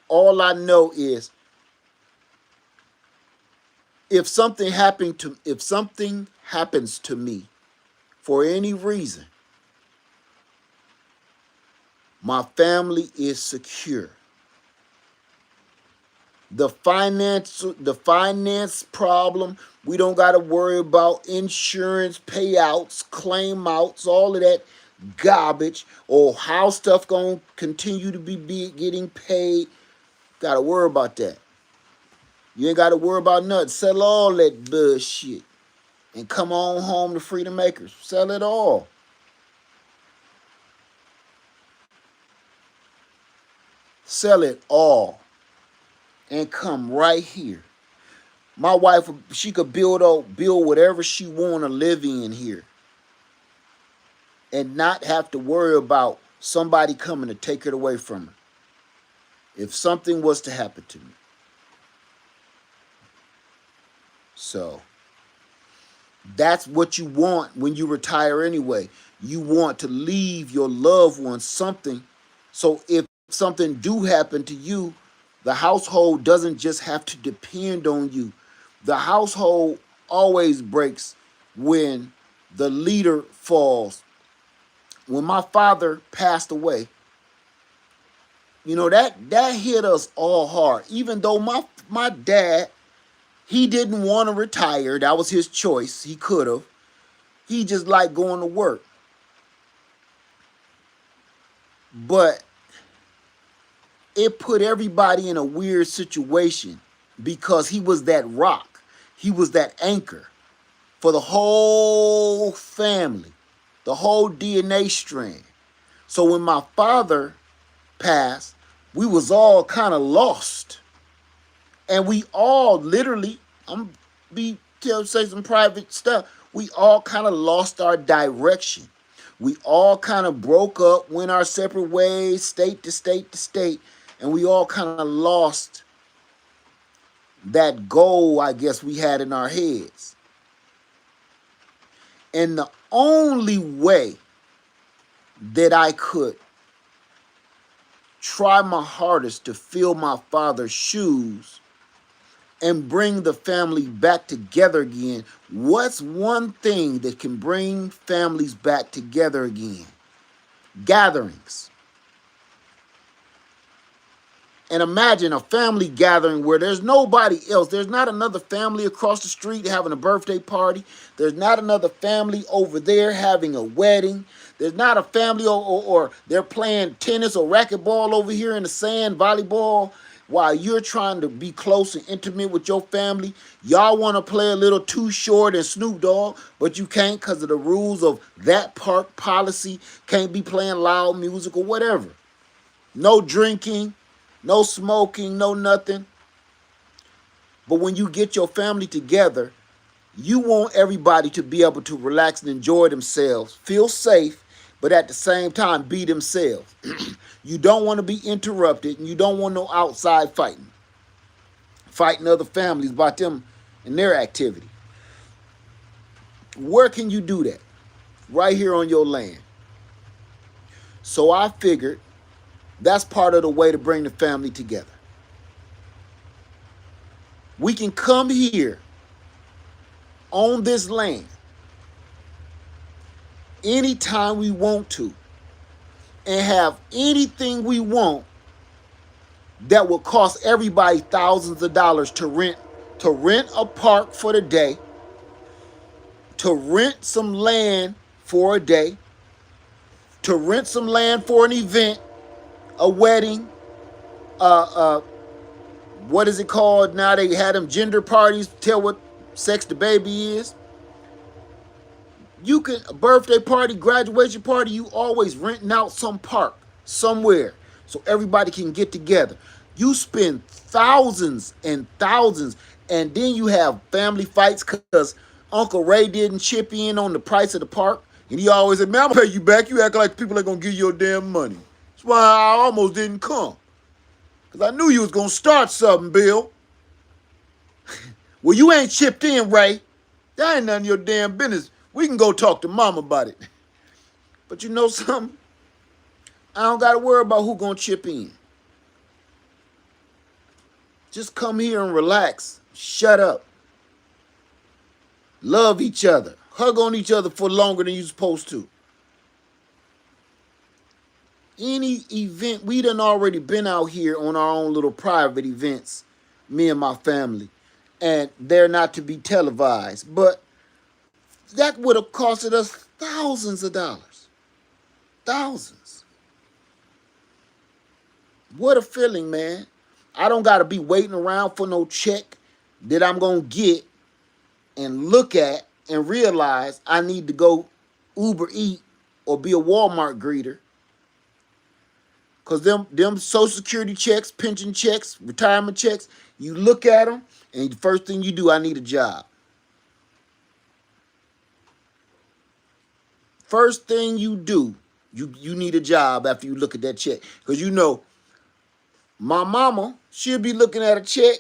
All I know is if something happens to me for any reason, my family is secure. The finance problem, we don't got to worry about insurance payouts, claim outs, all of that garbage, or how stuff gonna continue to be getting paid. Got to worry about that. You ain't got to worry about nothing. Sell all that bullshit and come on home to Freedom Acres. Sell it all. Sell it all and come right here. My wife, she could build whatever she want to live in here and not have to worry about somebody coming to take it away from her if something was to happen to me. So that's what you want when you retire anyway. You want to leave your loved ones something. So if something do happen to you, the household doesn't just have to depend on you. The household always breaks when the leader falls. When my father passed away, you know, that hit us all hard. Even though my dad, he didn't want to retire. That was his choice. He could have. He just liked going to work. But it put everybody in a weird situation because he was that rock. He was that anchor for the whole family, the whole DNA strand. So when my father passed, we was all kind of lost. And we all literally, say some private stuff, we all kind of lost our direction. We all kind of broke up, went our separate ways, state to state to state, and we all kind of lost that goal, I guess, we had in our heads. And the only way that I could try my hardest to fill my father's shoes and bring the family back together again. What's one thing that can bring families back together again? Gatherings. And imagine a family gathering where there's nobody else. There's not another family across the street having a birthday party. There's not another family over there having a wedding. There's not a family or they're playing tennis or racquetball over here in the sand, volleyball, while you're trying to be close and intimate with your family. Y'all want to play a little Too Short and Snoop Dogg, but you can't because of the rules of that park policy. Can't be playing loud music or whatever. No drinking. No smoking, no nothing. But when you get your family together, you want everybody to be able to relax and enjoy themselves, feel safe, but at the same time be themselves. You don't want to be interrupted, and you don't want no outside fighting other families about them and their activity. Where can you do that? Right here on your land. So I figured that's part of the way to bring the family together. We can come here on this land anytime we want to and have anything we want that will cost everybody thousands of dollars to rent a park for the day, to rent some land for a day, to rent some land for an event, a wedding, what is it called now? They had them gender parties, tell what sex the baby is. You can, a birthday party, graduation party, you always renting out some park somewhere so everybody can get together. You spend thousands and thousands, and then you have family fights because Uncle Ray didn't chip in on the price of the park. And he always said, man, I'm gonna pay you back. You act like people ain't gonna give you your damn money. That's why I almost didn't come. Because I knew you was going to start something, Bill. Well, you ain't chipped in, Ray. That ain't none of your damn business. We can go talk to Mom about it. But you know something? I don't got to worry about who going to chip in. Just come here and relax. Shut up. Love each other. Hug on each other for longer than you're supposed to. Any event, we done already been out here on our own little private events, me and my family, and they're not to be televised. But that would have costed us thousands of dollars. Thousands. What a feeling, man. I don't got to be waiting around for no check that I'm going to get and look at and realize I need to go Uber Eat or be a Walmart greeter. Because them Social Security checks, pension checks, retirement checks, you look at them, and the first thing you do, I need a job. First thing you do, you need a job after you look at that check. Because you know, my mama, she'll be looking at a check.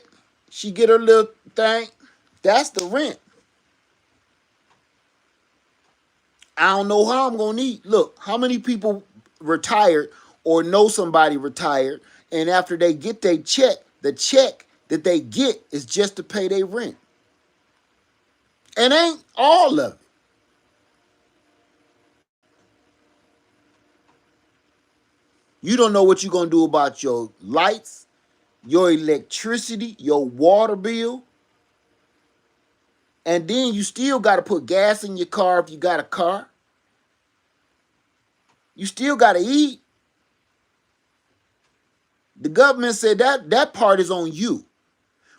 She get her little thing. That's the rent. I don't know how I'm going to eat. Look, how many people retired or know somebody retired, and after they get their check, the check that they get is just to pay their rent. And ain't all of it. You don't know what you're going to do about your lights, your electricity, your water bill. And then you still got to put gas in your car if you got a car. You still got to eat. The government said that part is on you.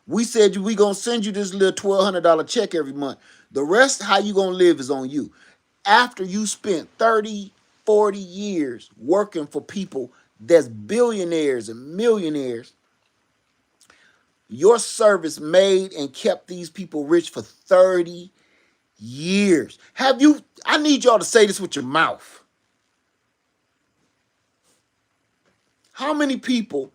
We said we going to send you this little $1,200 check every month. The rest, how you going to live, is on you. After you spent 30, 40 years working for people that's billionaires and millionaires, your service made and kept these people rich for 30 years. I need y'all to say this with your mouth. How many people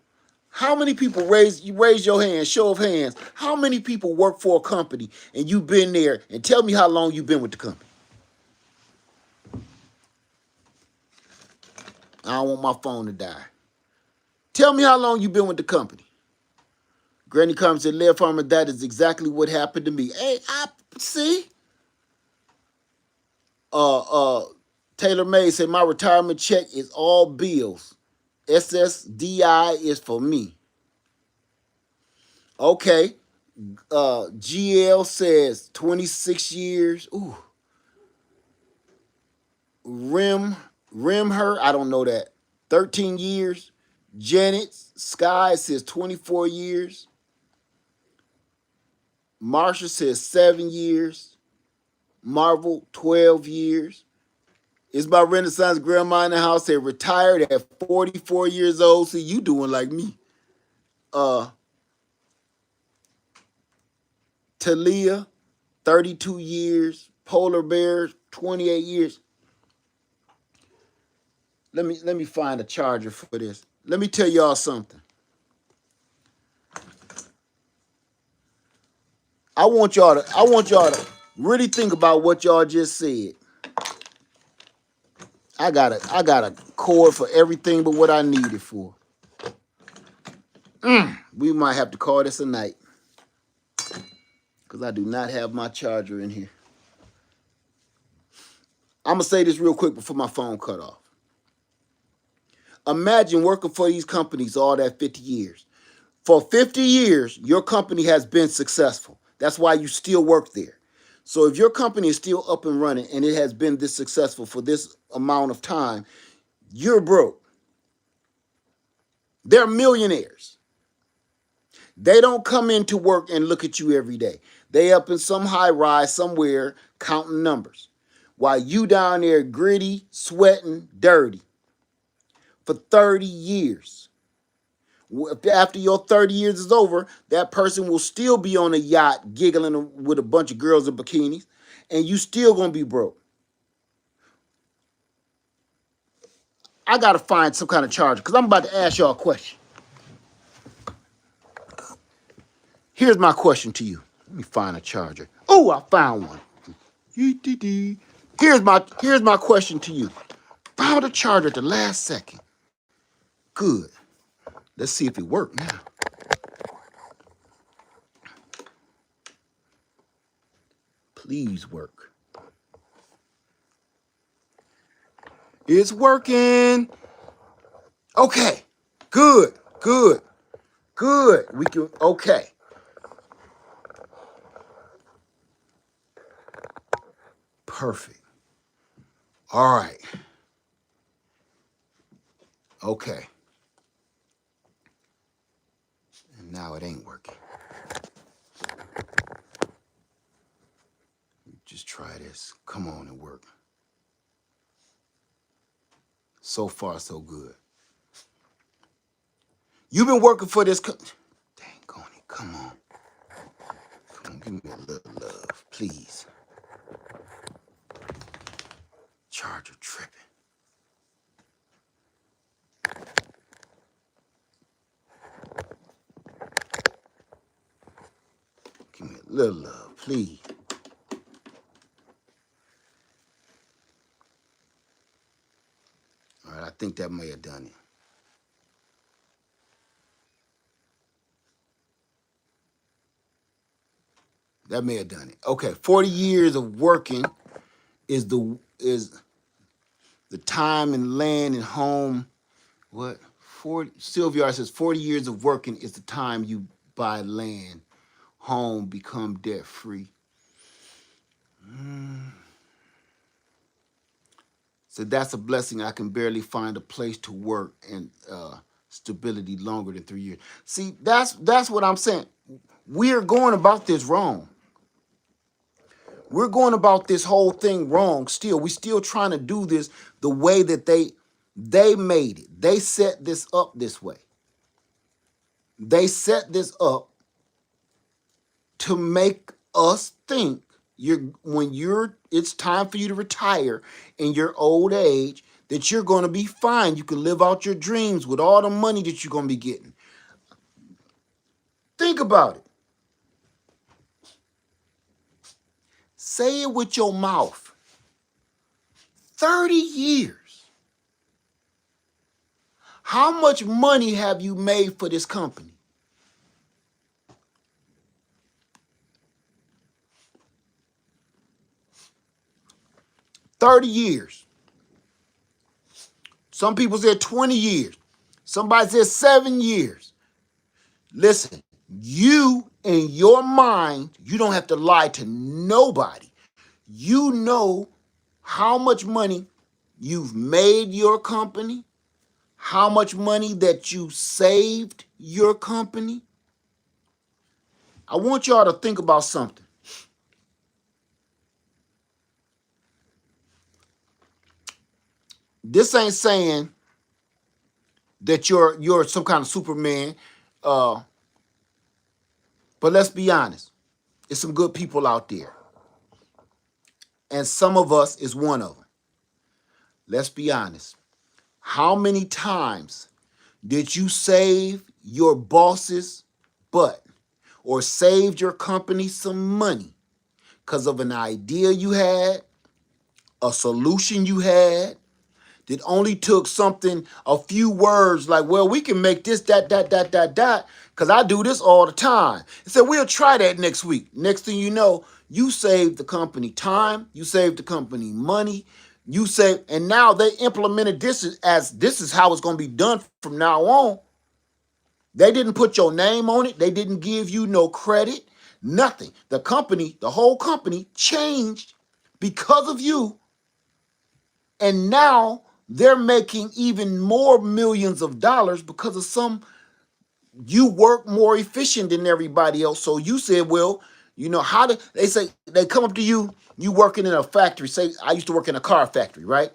raise your hand, show of hands, how many people work for a company and you've been there, and tell me how long you've been with the company? I don't want my phone to die. Tell me how long you've been with the company. Granny Carmen said, Laird Farmer, that is exactly what happened to me. Hey, I see. Taylor May said, my retirement check is all bills. SSDI is for me. Okay. GL says 26 years. Ooh. Rim her, I don't know that. 13 years. Janet Sky says 24 years. Marsha says 7 years. Marvel 12 years. Is my Renaissance grandma in the house? They retired at 44 years old. See, you doing like me. Talia, 32 years. Polar Bear, 28 years. Let me find a charger for this. Let me tell y'all something. I want y'all to really think about what y'all just said. I got a cord for everything but what I need it for. We might have to call this a night. Because I do not have my charger in here. I'm going to say this real quick before my phone cut off. Imagine working for these companies all that 50 years. For 50 years, your company has been successful. That's why you still work there. So if your company is still up and running and it has been this successful for this amount of time, you're broke. They're millionaires. They don't come into work and look at you every day. They up in some high rise somewhere counting numbers. While you down there gritty, sweating, dirty for 30 years. After your 30 years is over, that person will still be on a yacht giggling with a bunch of girls in bikinis, and you still gonna be broke. I gotta find some kind of charger because I'm about to ask y'all a question. Here's my question to you. Let me find a charger. Oh, I found one. Here's my question to you. Found a charger at the last second. Good. Let's see if it worked now. Please work. It's working. Okay. Good. We can, okay. Perfect. All right. Okay. And now it ain't working. Just try this. Come on and work. So far, so good. You've been working for this. Dang, Coney, come on. Come on, give me a little love, please. Charger tripping. Give me a little love, please. All right, I think that may have done it. That may have done it. Okay, 40 years of working is the time and land and home. What? 40 Sylvia says 40 years of working is the time you buy land, home, become debt free. So that's a blessing. I can barely find a place to work and stability longer than 3 years. See, that's what I'm saying. We're going about this wrong. We're going about this whole thing wrong still. We're still trying to do this the way that they made it. They set this up this way. They set this up to make us think it's time for you to retire in your old age, that you're going to be fine. You can live out your dreams with all the money that you're going to be getting. Think about it. Say it with your mouth. 30 years. How much money have you made for this company? $30 years. Some people said 20 years. Somebody said 7 years. Listen, You, in your mind, you don't have to lie to nobody. You know how much money you've made your company, how much money that you saved your company. I want y'all to think about something. This ain't saying that you're some kind of Superman, uh, but let's be honest. There's some good people out there, and some of us is one of them. Let's be honest. How many times did you save your boss's butt or saved your company some money because of an idea you had, a solution you had, that only took something, a few words like, well, we can make this, that, because I do this all the time. And said, we'll try that next week. Next thing you know, you saved the company time, you saved the company money, you saved, and now they implemented this as this is how it's going to be done from now on. They didn't put your name on it. They didn't give you no credit, nothing. The company, the whole company changed because of you. And now they're making even more millions of dollars because of you work more efficient than everybody else. So you said, well, how do they say they come up to you, you working in a factory. Say, I used to work in a car factory, right?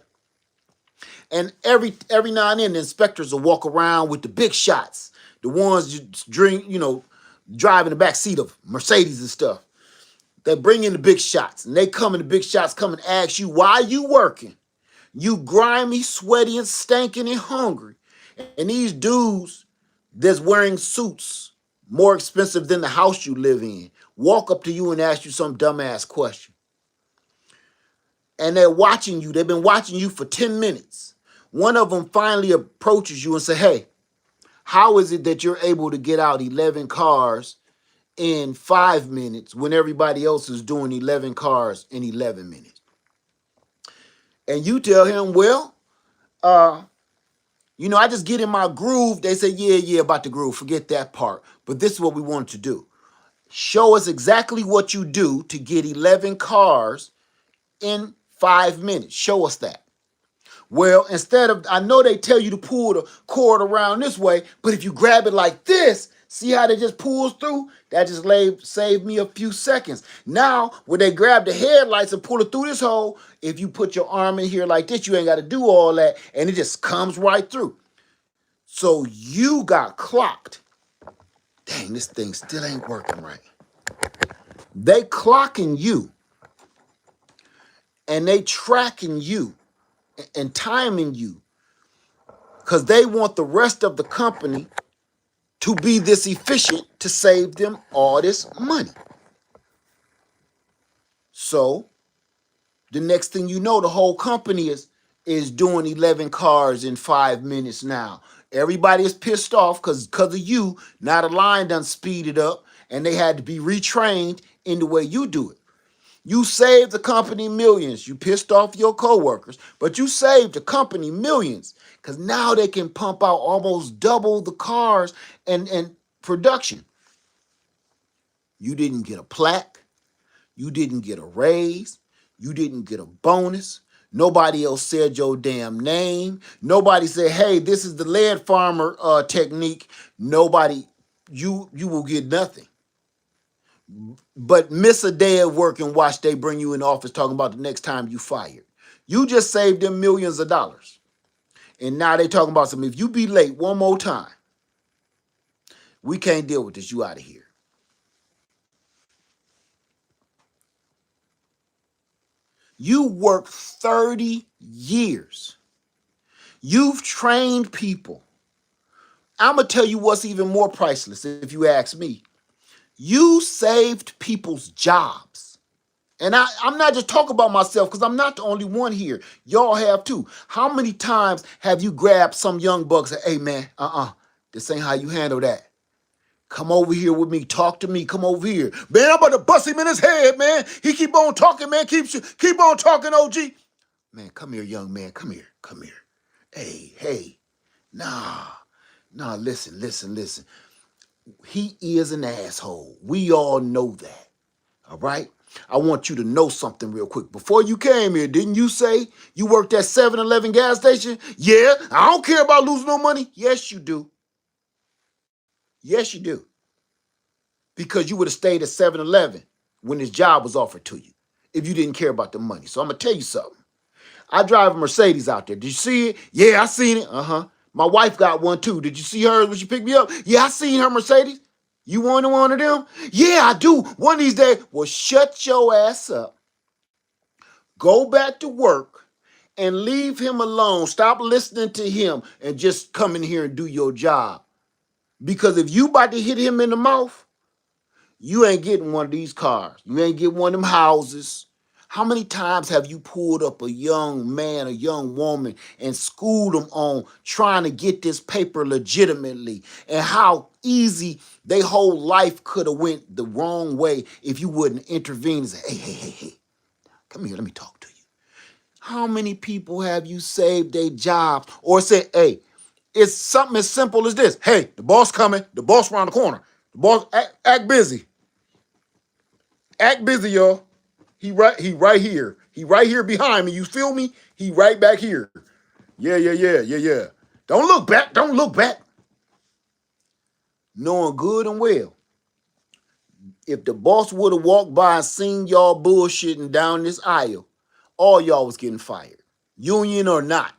And every now and then the inspectors will walk around with the big shots, the ones you drink, driving the back seat of Mercedes and stuff. They bring in the big shots, and they come in the big shots, come and ask you, why you working? You grimy, sweaty, and stinking and hungry. And these dudes that's wearing suits more expensive than the house you live in walk up to you and ask you some dumbass question. And they're watching you. They've been watching you for 10 minutes. One of them finally approaches you and say, hey, how is it that you're able to get out 11 cars in 5 minutes when everybody else is doing 11 cars in 11 minutes? And you tell him, well, I just get in my groove. They say, yeah, about the groove. Forget that part. But this is what we want to do. Show us exactly what you do to get 11 cars in 5 minutes. Show us that. Well, instead of, I know they tell you to pull the cord around this way, but if you grab it like this, see how they just pulls through? That just saved me a few seconds. Now, when they grab the headlights and pull it through this hole, if you put your arm in here like this, you ain't got to do all that, and it just comes right through. So you got clocked. Dang, this thing still ain't working right. They clocking you, and they tracking you and timing you because they want the rest of the company to be this efficient to save them all this money. So the next thing you know, the whole company is doing 11 cars in 5 minutes now. Everybody is pissed off because of you. Now the line done speeded up and they had to be retrained in the way you do it. You saved the company millions. You pissed off your coworkers, but you saved the company millions because now they can pump out almost double the cars and production. You didn't get a plaque. You didn't get a raise. You didn't get a bonus. Nobody else said your damn name. Nobody said, hey, this is the lead farmer technique. Nobody, you will get nothing. But miss a day of work and watch they bring you in office talking about the next time you fired. You just saved them millions of dollars. And now they talking about something. If you be late one more time, we can't deal with this. You out of here. You worked 30 years. You've trained people. I'm going to tell you what's even more priceless if you ask me. You saved people's jobs. And I'm not just talking about myself because I'm not the only one here. Y'all have too. How many times have you grabbed some young buck and said, hey man, this ain't how you handle that. Come over here with me. Talk to me. Come over here. Man, I'm about to bust him in his head, man. He keep on talking, man. Keep on talking, OG. Man, come here, young man. Come here. Come here. Hey. Nah, listen. He is an asshole. We all know that. All right? I want you to know something real quick. Before you came here, didn't you say you worked at 7-Eleven gas station? Yeah, I don't care about losing no money. Yes, you do. Yes, you do. Because you would have stayed at 7-Eleven when this job was offered to you if you didn't care about the money. So I'm going to tell you something. I drive a Mercedes out there. Did you see it? Yeah, I seen it. Uh-huh. My wife got one too. Did you see hers when she picked me up? Yeah, I seen her Mercedes. You want one of them? Yeah, I do. One of these days. Well, shut your ass up. Go back to work and leave him alone. Stop listening to him and just come in here and do your job. Because if you about to hit him in the mouth, you ain't getting one of these cars. You ain't getting one of them houses. How many times have you pulled up a young man, a young woman, and schooled them on trying to get this paper legitimately, and how easy their whole life could have went the wrong way if you wouldn't intervene and say, hey, come here, let me talk to you. How many people have you saved their jobs or said, hey, it's something as simple as this. Hey, the boss coming, the boss around the corner. The boss, act busy. Act busy, y'all. He right here. He right here behind me. You feel me? He right back here. Yeah. Don't look back. Don't look back. Knowing good and well, if the boss would have walked by and seen y'all bullshitting down this aisle, all y'all was getting fired. Union or not.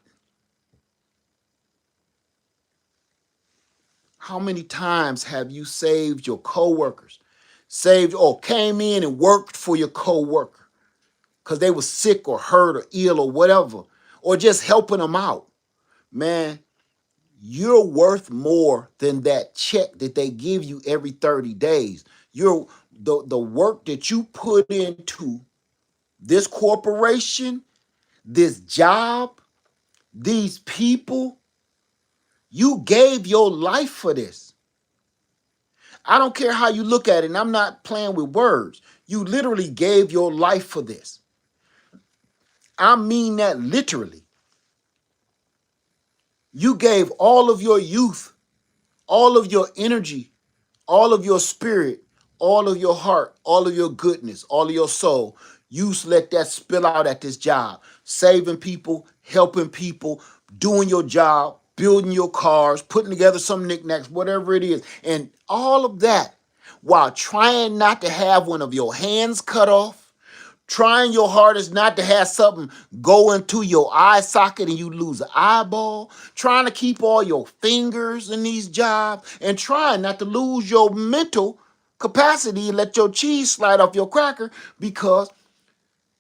How many times have you saved your coworkers? Saved or came in and worked for your coworker because they were sick or hurt or ill or whatever, or just helping them out. Man, you're worth more than that check that they give you every 30 days. You're the work that you put into this corporation, this job, these people, you gave your life for this. I don't care how you look at it, and I'm not playing with words. You literally gave your life for this. I mean that literally. You gave all of your youth, all of your energy, all of your spirit, all of your heart, all of your goodness, all of your soul. You let that spill out at this job, saving people, helping people, doing your job, building your cars, putting together some knickknacks, whatever it is. And all of that while trying not to have one of your hands cut off, trying your hardest not to have something go into your eye socket and you lose an eyeball, trying to keep all your fingers in these jobs, and trying not to lose your mental capacity and let your cheese slide off your cracker, because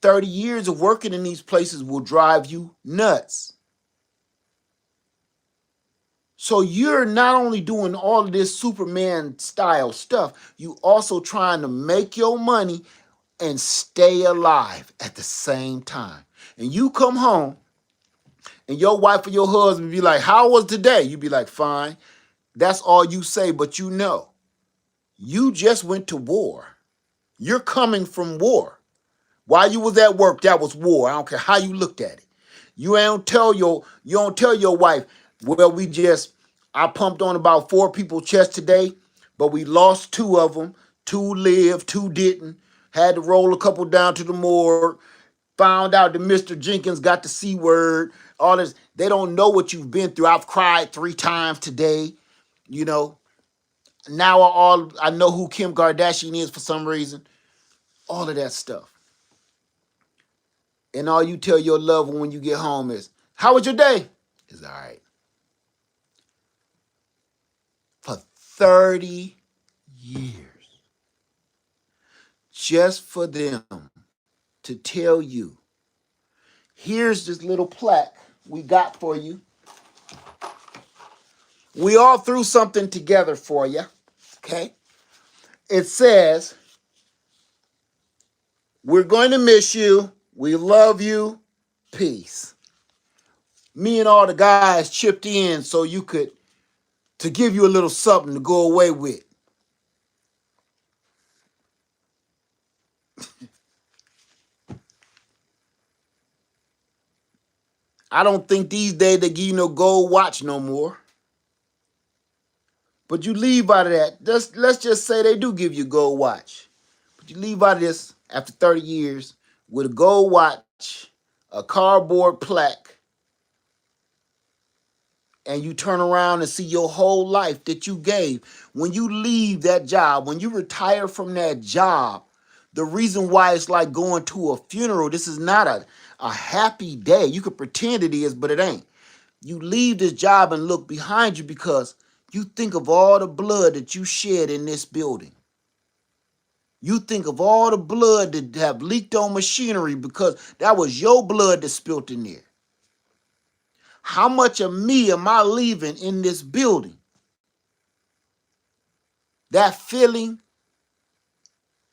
30 years of working in these places will drive you nuts. So you're not only doing all of this Superman style stuff, you also trying to make your money and stay alive at the same time. And you come home and your wife or your husband be like, how was today? You be like, fine. That's all you say, but you know, you just went to war. You're coming from war. While you was at work, that was war. I don't care how you looked at it. You don't tell your wife, well, I pumped on about 4 people's chest today, but we lost 2 of them. 2 lived, 2 didn't. Had to roll a couple down to the morgue. Found out that Mr. Jenkins got the C word. All this. They don't know what you've been through. I've cried 3 times today. You know. Now I know who Kim Kardashian is for some reason. All of that stuff. And all you tell your loved one when you get home is, how was your day? It's all right. For 30 years. Just for them to tell you, here's this little plaque we got for you. We all threw something together for you. Okay? It says, we're going to miss you. We love you. Peace. Me and all the guys chipped in so to give you a little something to go away with. I don't think these days they give you no gold watch no more. But you leave out of that. Let's just say they do give you a gold watch. But you leave out of this after 30 years with a gold watch, a cardboard plaque, and you turn around and see your whole life that you gave. When you leave that job, when you retire from that job, the reason why it's like going to a funeral, this is not a happy day. You could pretend it is, but it ain't. You leave this job and look behind you because you think of all the blood that you shed in this building. You think of all the blood that have leaked on machinery because that was your blood that spilt in there. How much of me am I leaving in this building? That feeling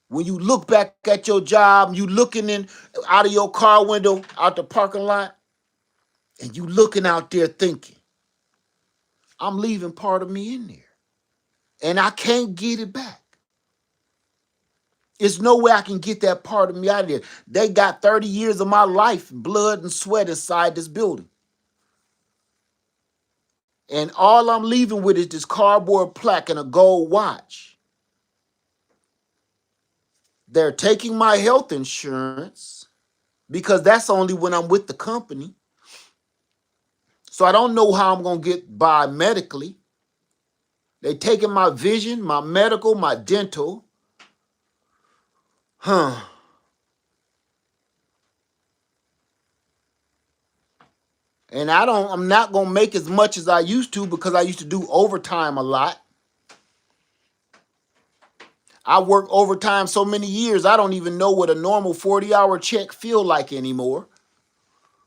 when you look back at your job, you looking in out of your car window, out the parking lot, and you looking out there thinking, I'm leaving part of me in there. And I can't get it back. There's no way I can get that part of me out of there. They got 30 years of my life, blood and sweat inside this building. And all I'm leaving with is this cardboard plaque and a gold watch. They're taking my health insurance because that's only when I'm with the company. So I don't know how I'm going to get by medically. They're taking my vision, my medical, my dental. And I'm not going to make as much as I used to because I used to do overtime a lot. I worked overtime so many years, I don't even know what a normal 40-hour check feel like anymore.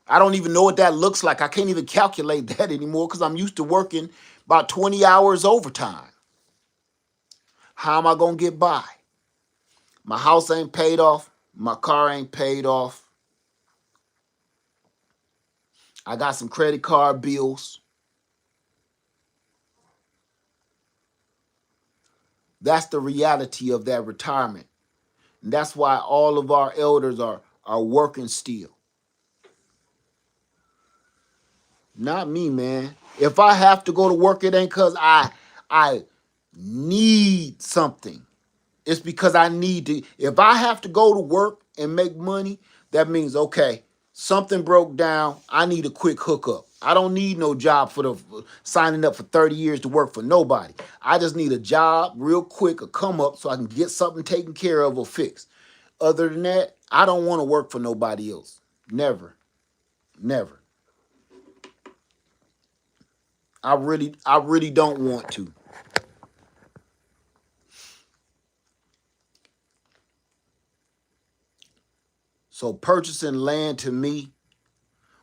I don't even know what that looks like. I can't even calculate that anymore because I'm used to working about 20 hours overtime. How am I going to get by? My house ain't paid off. My car ain't paid off. I got some credit card bills. That's the reality of that retirement. And that's why all of our elders are working still. Not me, man. If I have to go to work, it ain't because I need something. It's because I need to. If I have to go to work and make money, that means, okay, something broke down. I need a quick hookup. I don't need no job for signing up for 30 years to work for nobody. I just need a job real quick, a come up so I can get something taken care of or fixed. Other than that, I don't want to work for nobody else. Never. Never. I really don't want to. So purchasing land to me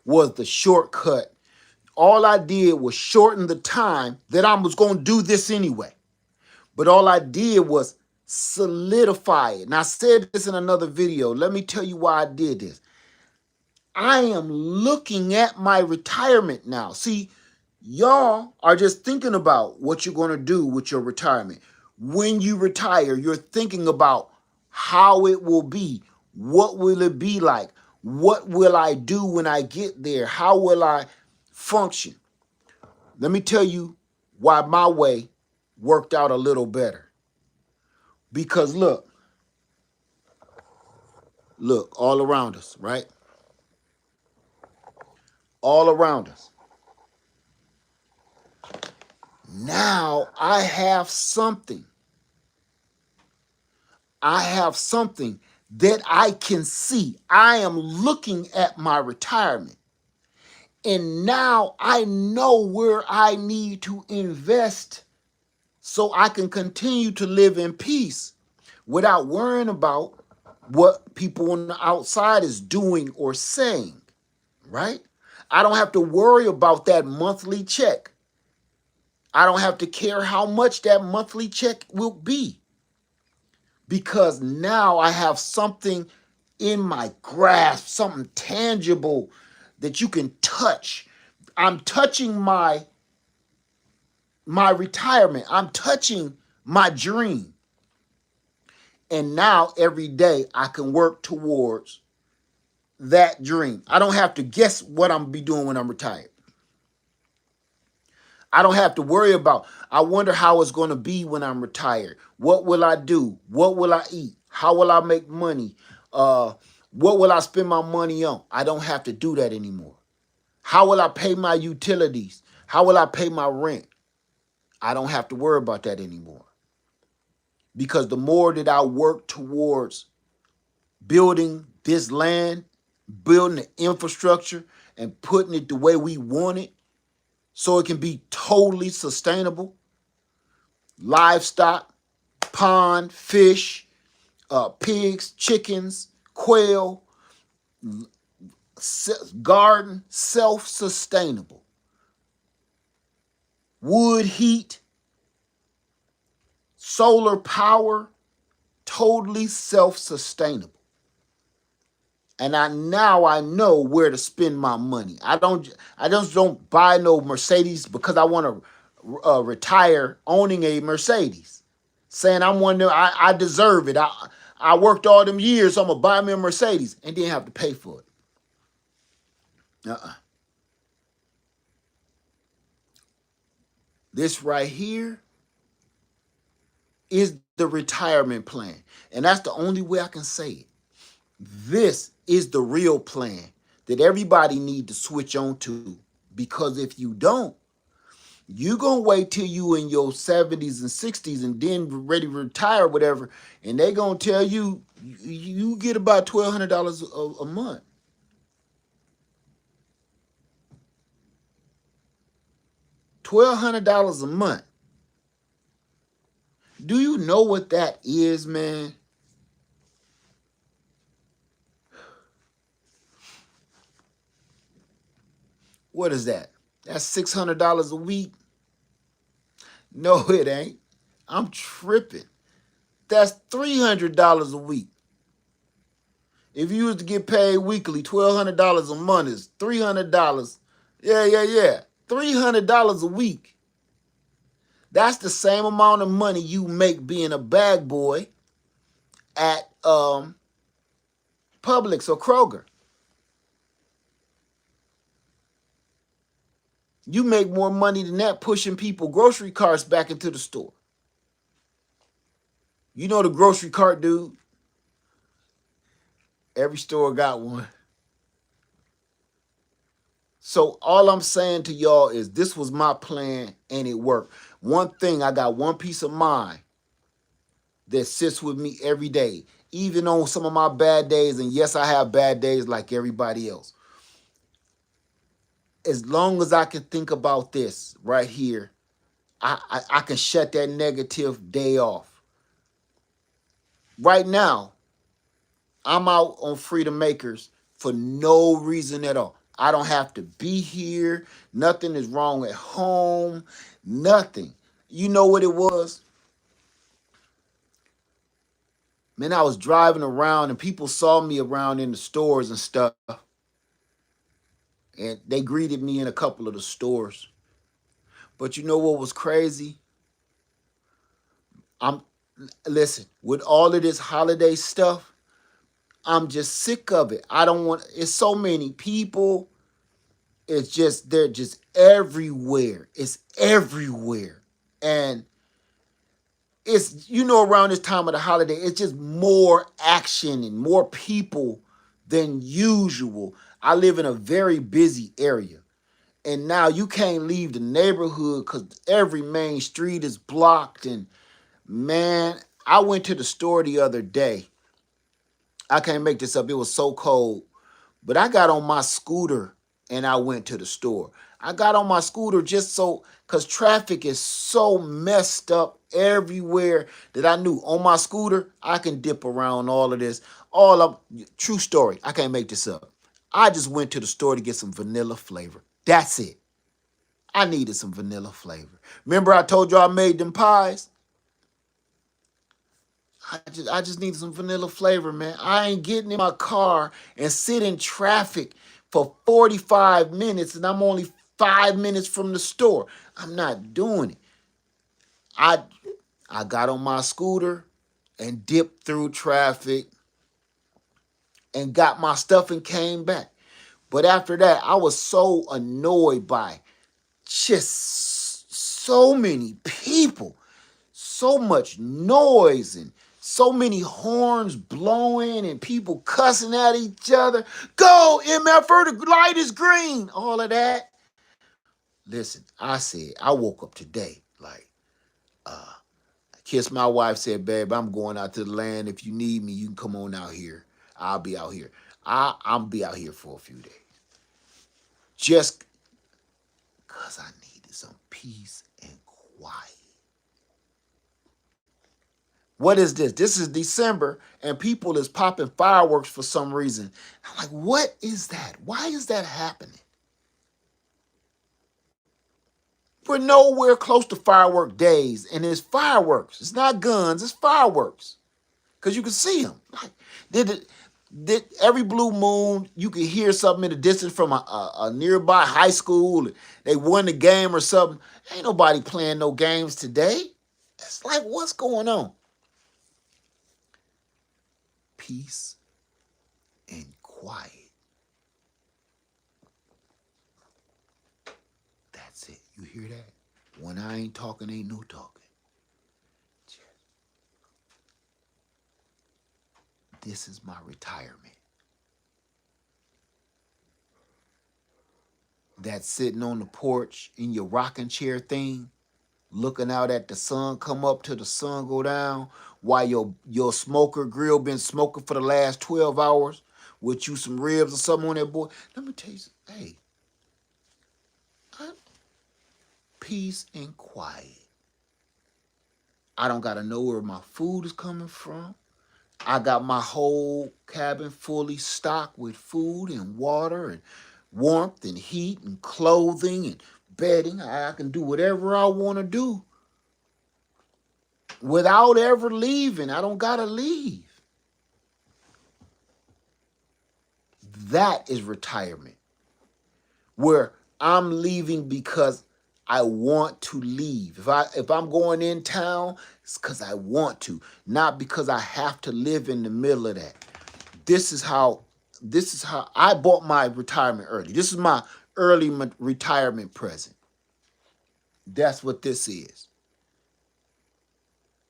was the shortcut. All I did was shorten the time that I was going to do this anyway. But all I did was solidify it. And I said this in another video. Let me tell you why I did this. I am looking at my retirement now. See, y'all are just thinking about what you're going to do with your retirement. When you retire, you're thinking about how it will be. What will it be like? What will I do when I get there? How will I function? Let me tell you why my way worked out a little better. Because look all around us, right? All around us. Now I have something. I have something that I can see. I am looking at my retirement. And now I know where I need to invest so I can continue to live in peace without worrying about what people on the outside is doing or saying, right? I don't have to worry about that monthly check. I don't have to care how much that monthly check will be because now I have something in my grasp, something tangible that you can touch. I'm touching my retirement. I'm touching my dream. And now every day I can work towards that dream. I don't have to guess what I'm going to be doing when I'm retired. I don't have to worry about, I wonder how it's going to be when I'm retired. What will I do? What will I eat? How will I make money? Uh, what will I spend my money on? I don't have to do that anymore. How will I pay my utilities? How will I pay my rent? I don't have to worry about that anymore. Because the more that I work towards building this land, building the infrastructure, and putting it the way we want it so it can be totally sustainable, livestock, pond, fish, pigs, chickens, quail, garden, self-sustainable. Wood heat, solar power, totally self-sustainable. And I know where to spend my money. I just don't buy no Mercedes because I want to retire owning a Mercedes, saying I deserve it. I worked all them years, so I'm gonna buy me a Mercedes and then have to pay for it. This right here is the retirement plan, and that's the only way I can say it. This is the real plan that everybody need to switch on to, because if you don't, you gonna wait till you in your 70s and 60s and then ready to retire, whatever, and they gonna tell you you get about $1,200 a month. $1,200 a month. Do you know what that is, man? What is that? That's $600 a week? No, it ain't. I'm tripping. That's $300 a week. If you was to get paid weekly, $1,200 a month is $300. Yeah. $300 a week. That's the same amount of money you make being a bag boy at Publix or Kroger. You make more money than that pushing people grocery carts back into the store. You know the grocery cart dude? Every store got one. So all I'm saying to y'all is this was my plan and it worked. One thing, I got one peace of mind that sits with me every day, even on some of my bad days. And yes, I have bad days like everybody else. As long as I can think about this right here, I can shut that negative day off. Right now, I'm out on Freedom Makers for no reason at all. I don't have to be here. Nothing is wrong at home. Nothing. You know what it was? Man, I was driving around and people saw me around in the stores and stuff. And they greeted me in a couple of the stores. But you know what was crazy? Listen, with all of this holiday stuff, I'm just sick of it. I don't want, it's so many people. It's just, they're just everywhere. It's everywhere. And it's, around this time of the holiday, it's just more action and more people than usual. I live in a very busy area. And now you can't leave the neighborhood because every main street is blocked. And man, I went to the store the other day. I can't make this up. It was so cold. But I got on my scooter and I went to the store. I got on my scooter just so, because traffic is so messed up everywhere that I knew on my scooter, I can dip around all of this. True story. I can't make this up. I just went to the store to get some vanilla flavor. That's it. I needed some vanilla flavor. Remember I told you I made them pies? I just need some vanilla flavor, man. I ain't getting in my car and sit in traffic for 45 minutes and I'm only 5 minutes from the store. I'm not doing it. I got on my scooter and dipped through traffic and got my stuff and came back. But after that, I was so annoyed by just so many people, so much noise, and so many horns blowing and people cussing at each other. Go, MFR, the light is green. All of that. Listen, I woke up today like, I kissed my wife, said, babe, I'm going out to the land. If you need me, you can come on out here. I'll be out here. I'll be out here for a few days. Just because I needed some peace and quiet. What is this? This is December, and people is popping fireworks for some reason. I'm like, what is that? Why is that happening? We're nowhere close to firework days, and it's fireworks. It's not guns, it's fireworks. Because you can see them. Like, did every blue moon, you could hear something in the distance from a nearby high school. They won the game or something. Ain't nobody playing no games today. It's like, what's going on? Peace and quiet. That's it. You hear that? When I ain't talking, ain't no talking. This is my retirement. That sitting on the porch in your rocking chair thing, looking out at the sun come up till the sun go down, while your smoker grill been smoking for the last 12 hours with you some ribs or something on that board. Let me tell you something. Hey, peace and quiet. I don't got to know where my food is coming from. I got my whole cabin fully stocked with food and water and warmth and heat and clothing and bedding. I can do whatever I want to do without ever leaving. I don't got to leave. That is retirement, where I'm leaving because I want to leave. If I'm going in town, it's because I want to, not because I have to live in the middle of that. This is how I bought my retirement early. This is my early retirement present. That's what this is.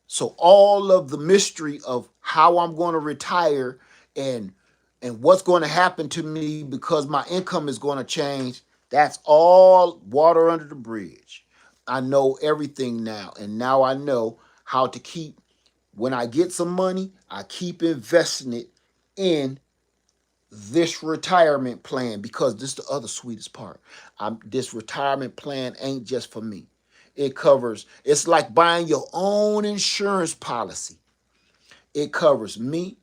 So all of the mystery of how I'm going to retire and what's going to happen to me because my income is going to change, that's all water under the bridge. I know everything now, and now I know how to keep, when I get some money, I keep investing it in this retirement plan, because this is the other sweetest part. This retirement plan ain't just for me. It's like buying your own insurance policy. It covers me.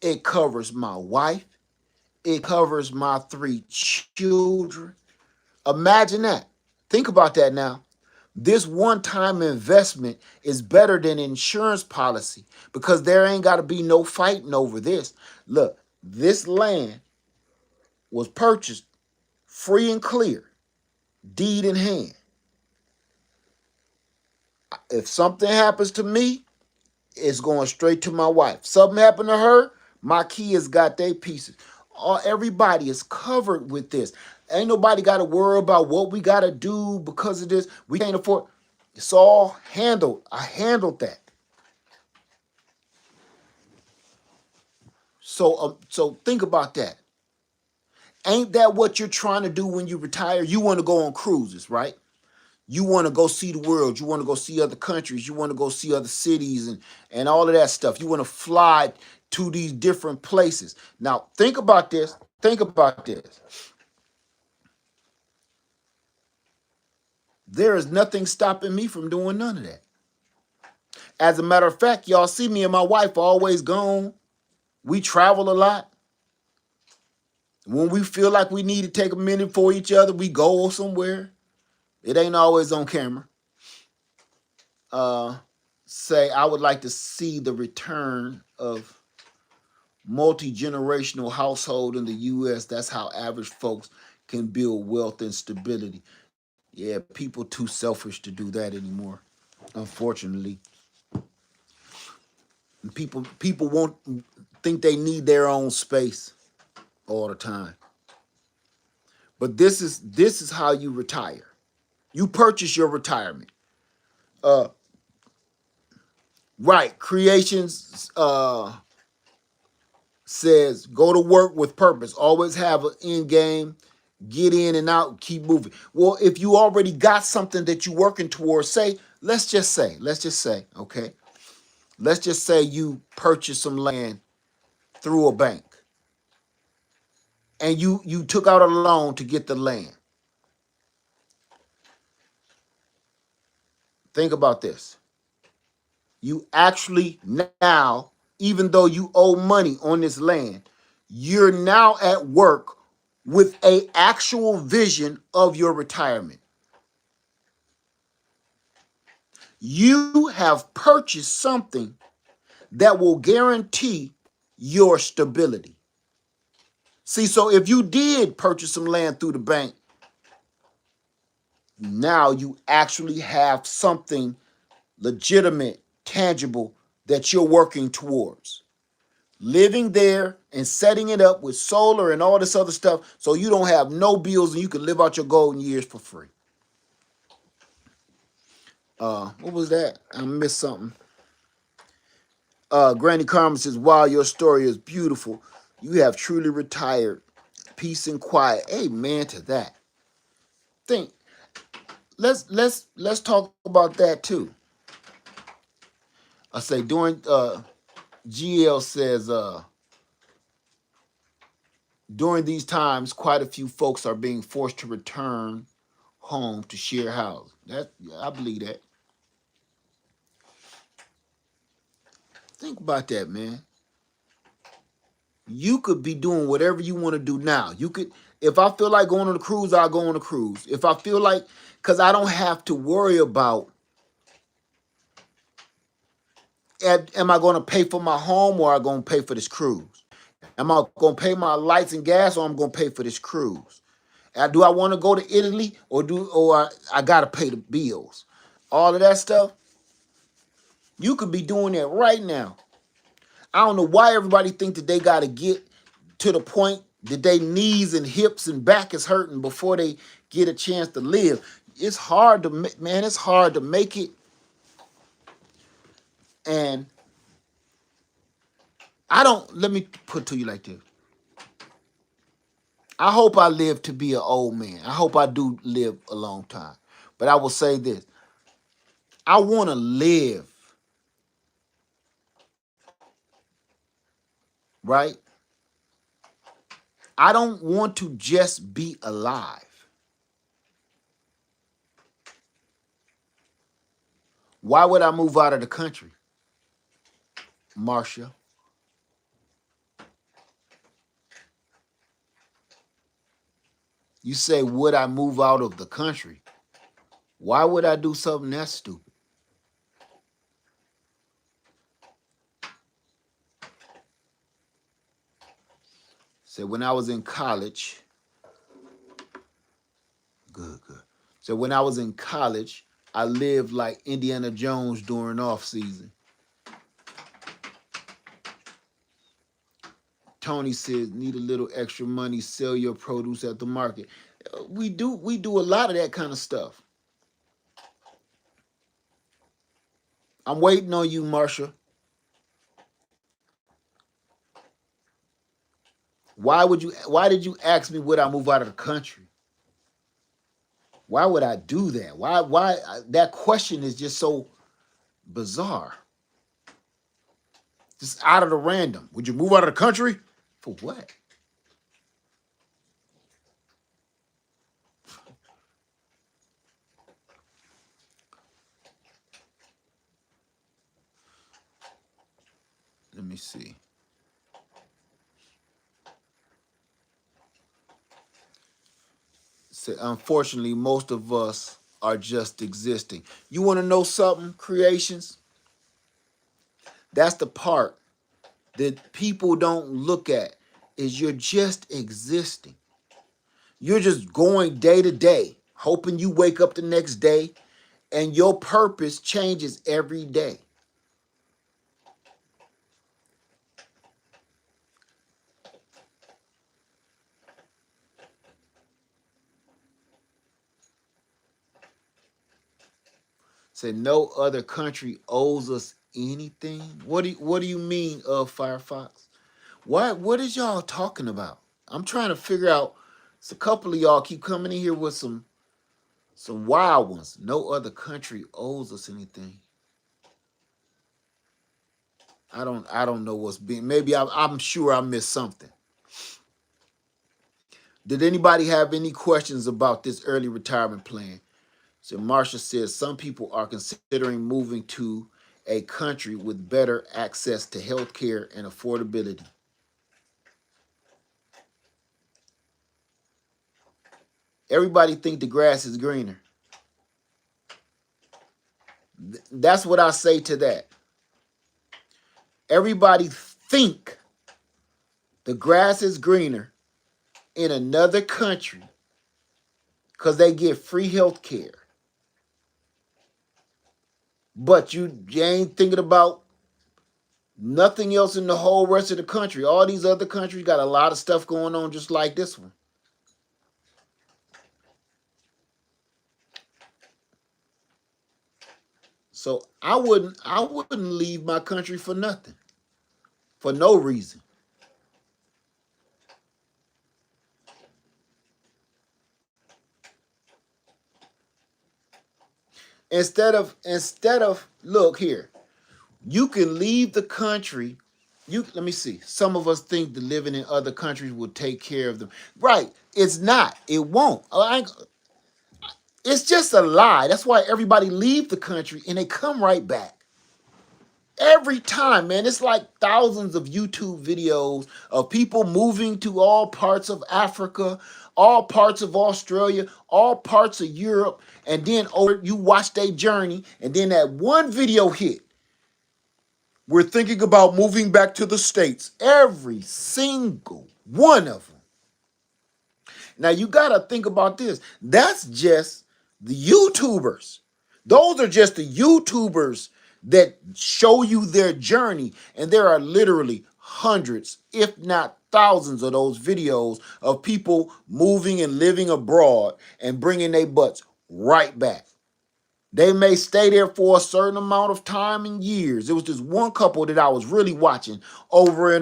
It covers my wife. It covers my 3 children. Imagine that. Think about that now. This one-time investment is better than insurance policy, because there ain't got to be no fighting over this. Look, this land was purchased free and clear, deed in hand. If something happens to me, it's going straight to my wife. Something happened to her, my kids got their pieces. Everybody is covered with this. Ain't nobody got to worry about what we got to do because of this. We can't afford. It's all handled. I handled that. So think about that. Ain't that what you're trying to do when you retire? You want to go on cruises, right? You want to go see the world. You want to go see other countries. You want to go see other cities and all of that stuff. You want to fly to these different places. Now, think about this. Think about this. There is nothing stopping me from doing none of that. As a matter of fact, y'all see me and my wife always gone. We travel a lot. When we feel like we need to take a minute for each other, we go somewhere. It ain't always on camera. Say, I would like to see the return of multi-generational household in the U.S. That's how average folks can build wealth and stability. Yeah, people too selfish to do that anymore, unfortunately. People won't think they need their own space all the time. But this is how you retire. You purchase your retirement. Uh, right. Creations says go to work with purpose. Always have an end game. Get in and out. Keep moving. Well, if you already got something that you're working towards, say, okay, let's just say you purchased some land through a bank, and you took out a loan to get the land. Think about this. You actually now, even though you owe money on this land, you're now at work with a actual vision of your retirement. You have purchased something that will guarantee your stability. See, so if you did purchase some land through the bank, now you actually have something legitimate, tangible that you're working towards. Living there and setting it up with solar and all this other stuff so you don't have no bills and you can live out your golden years for free. What was that? I missed something. Granny Carmen says, "Wow, your story is beautiful. You have truly retired. Peace and quiet." Amen to that. Think. Let's talk about that too. I say during GL says during these times, quite a few folks are being forced to return home to share house. That I believe that. Think about that, man. You could be doing whatever you want to do now. You could, if I feel like going on a cruise, I'll go on a cruise. If I feel like, because I don't have to worry about, am I going to pay for my home or am I going to pay for this cruise? Am I going to pay my lights and gas or I'm going to pay for this cruise? Do I want to go to Italy or I got to pay the bills? All of that stuff, you could be doing that right now. I don't know why everybody think that they got to get to the point that their knees and hips and back is hurting before they get a chance to live. It's hard to, man, it's hard to make it. And let me put it to you like this. I hope I live to be an old man. I hope I do live a long time. But I will say this. I want to live, right? I don't want to just be alive. Why would I move out of the country, Marcia? You say, would I move out of the country? Why would I do something that stupid? So when I was in college, good. So when I was in college, I lived like Indiana Jones during off season. Tony says, need a little extra money, sell your produce at the market. We do a lot of that kind of stuff. I'm waiting on you, Marsha. Why did you ask me would I move out of the country? Why would I do that? Why that question is just so bizarre. Just out of the random. Would you move out of the country? For what? Let me see. So unfortunately, most of us are just existing. You want to know something, creations? That's the part that people don't look at is you're just existing. You're just going day to day, hoping you wake up the next day and your purpose changes every day. Said no other country owes us anything. What do you mean, Firefox? What is y'all talking about? I'm trying to figure out. It's a couple of y'all keep coming in here with some wild ones. No other country owes us anything. I don't know what's being. Maybe I'm sure I missed something. Did anybody have any questions about this early retirement plan? So Marsha says some people are considering moving to a country with better access to health care and affordability. Everybody think the grass is greener. That's what I say to that. Everybody think the grass is greener in another country because they get free health care. But you ain't thinking about nothing else in the whole rest of the country. All these other countries got a lot of stuff going on just like this one. So I wouldn't leave my country for nothing. For no reason. Instead of look here, you can leave the country. You let me see. Some of us think that living in other countries will take care of them. Right. It's not. It won't. It's just a lie. That's why everybody leave the country and they come right back. Every time, man, it's like thousands of YouTube videos of people moving to all parts of Africa, all parts of Australia, all parts of Europe, and then you watch their journey, and then that one video hit. We're thinking about moving back to the States. Every single one of them. Now you gotta think about this. That's just the YouTubers. Those are just the YouTubers that show you their journey. And there are literally hundreds, if not thousands, of those videos of people moving and living abroad and bringing their butts right back. They may stay there for a certain amount of time and years. There was this one couple that I was really watching over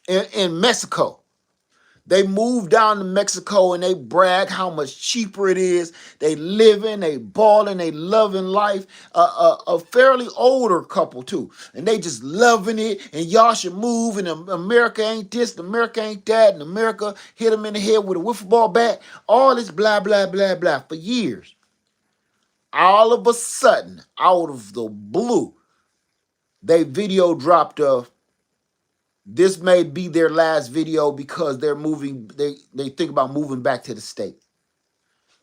in Mexico. They moved down to Mexico and they brag how much cheaper it is. They living, they balling, they loving life. A fairly older couple too, and they just loving it. And y'all should move. And America ain't this, and America ain't that, and America hit them in the head with a wiffle ball bat. All this blah blah blah blah for years. All of a sudden, out of the blue, they video dropped of this may be their last video because they're moving. They think about moving back to the States.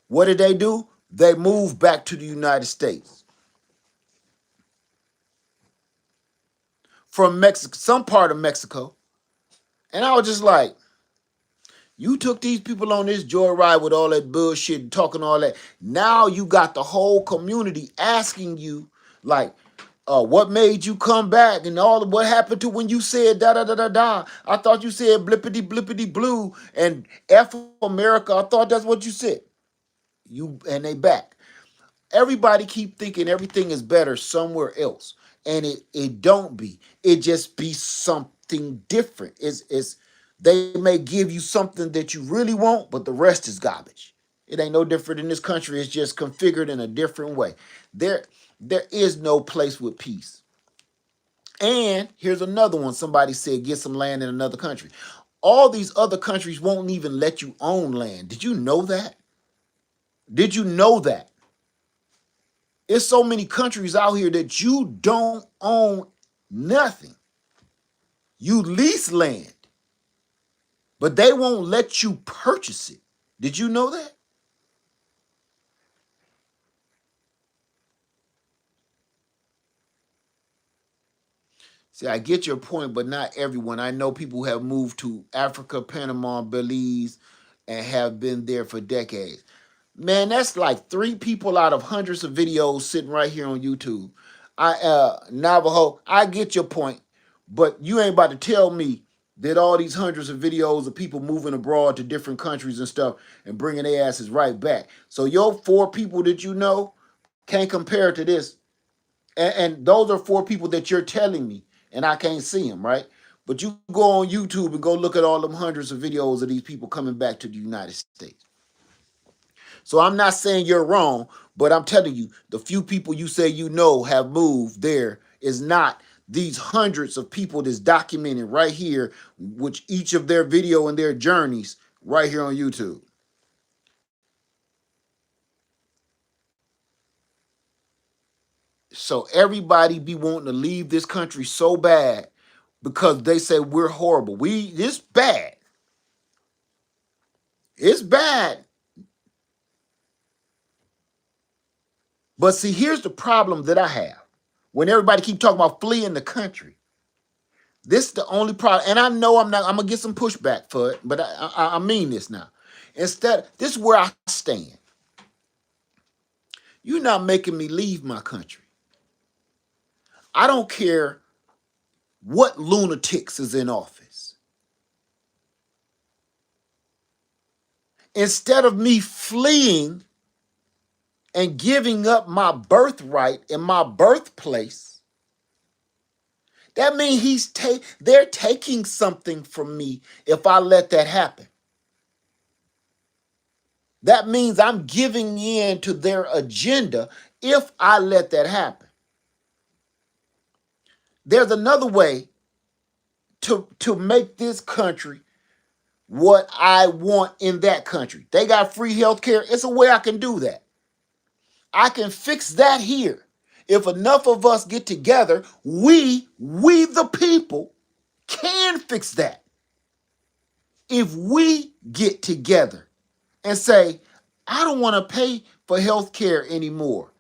What did they do? They moved back to the United States from Mexico, some part of Mexico. And I was just like, you took these people on this joyride with all that bullshit and talking all that. Now you got the whole community asking you, like, what made you come back and all of what happened to when you said da da da da da. I thought you said blippity blippity blue and F America. I thought that's what you said. You and they back. Everybody keep thinking everything is better somewhere else, and it don't be. It just be something different. It's they may give you something that you really want, but the rest is garbage. It ain't no different in this country. It's just configured in a different way. There is no place with peace. And here's another one. Somebody said get some land in another country. All these other countries won't even let you own land. Did you know that? Did you know that? It's so many countries out here that you don't own nothing. You lease land, but they won't let you purchase it. Did you know that? See, I get your point, but not everyone. I know people who have moved to Africa, Panama, Belize, and have been there for decades. Man, that's like 3 people out of hundreds of videos sitting right here on YouTube. Navajo, I get your point, but you ain't about to tell me that all these hundreds of videos of people moving abroad to different countries and stuff and bringing their asses right back. So your 4 people that you know Can't compare it to this. And those are 4 people that you're telling me, and I can't see them, right? But you go on YouTube and go look at all them hundreds of videos of these people coming back to the United States. So I'm not saying you're wrong, but I'm telling you, the few people you say you know have moved there is not these hundreds of people that's documented right here, which each of their video and their journeys right here on YouTube. So everybody be wanting to leave this country so bad because they say we're horrible. It's bad. It's bad. But see, here's the problem that I have. When everybody keep talking about fleeing the country, this is the only problem. And I know I'm gonna get some pushback for it, but I mean this now. Instead, this is where I stand. You're not making me leave my country. I don't care what lunatics is in office. Instead of me fleeing and giving up my birthright and my birthplace, that means they're taking something from me if I let that happen. That means I'm giving in to their agenda if I let that happen. There's another way to make this country what I want in that country. They got free health care. It's a way I can do that. I can fix that here. If enough of us get together, we the people, can fix that. If we get together and say, I don't want to pay for health care anymore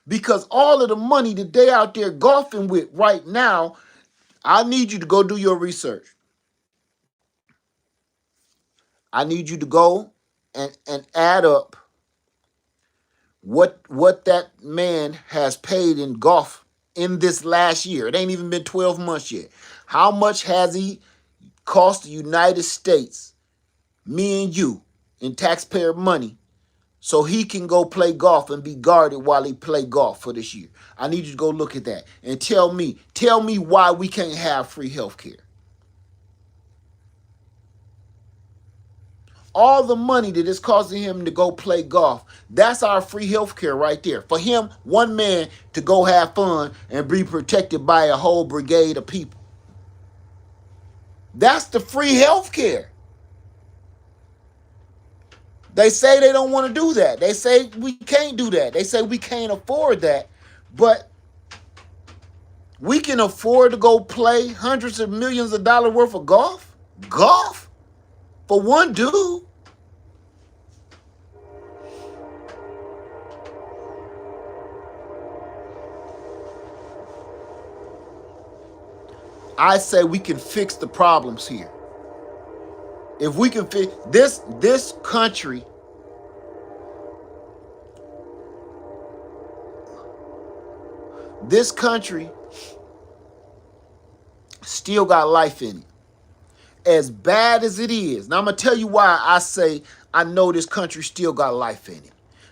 because all of the money that they out there golfing with right now, I need you to go do your research. I need you to go and add up what that man has paid in golf in this last year. It ain't even been 12 months yet. How much has he cost the United States, me and you, in taxpayer money, so he can go play golf and be guarded while he play golf for this year? I need you to go look at that and tell me why we can't have free health care. All the money that is costing him to go play golf, that's our free health care right there. For him, one man to go have fun and be protected by a whole brigade of people. That's the free health care. They say they don't want to do that. They say we can't do that. They say we can't afford that. But we can afford to go play hundreds of millions of dollars worth of golf? Golf? For one dude? I say we can fix the problems here. If we can fix this country, still got life in it. As bad as it is. Now I'm gonna tell you why I say I know this country still got life in it.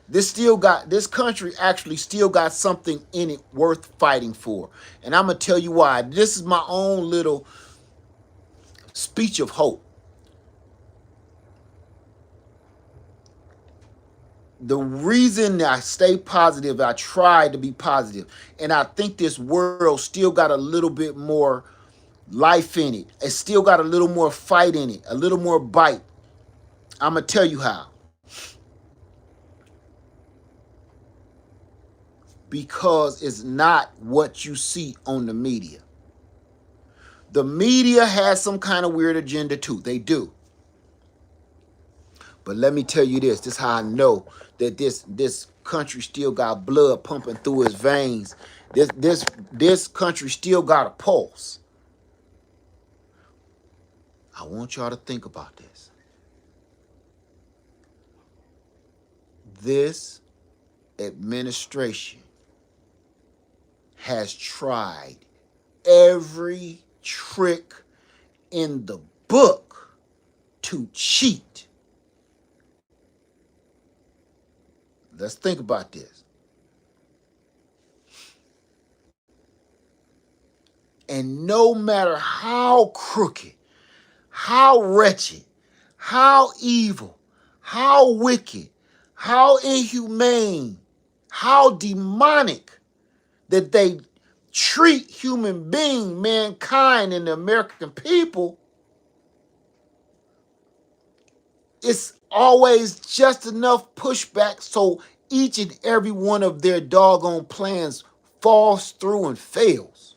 This country actually still got something in it worth fighting for. And I'm gonna tell you why. This is my own little speech of hope. The reason I stay positive, I try to be positive, and I think this world still got a little bit more life in it. It still got a little more fight in it, a little more bite. I'm gonna tell you how. Because it's not what you see on the media. The media has some kind of weird agenda too. They do. But let me tell you this. This is how I know that this country still got blood pumping through its veins. This country still got a pulse. I want y'all to think about this. This administration has tried every trick in the book to cheat. Let's think about this. And no matter how crooked, how wretched, how evil, how wicked, how inhumane, how demonic that they treat human being, mankind, and the American people, it's always just enough pushback so each and every one of their doggone plans falls through and fails.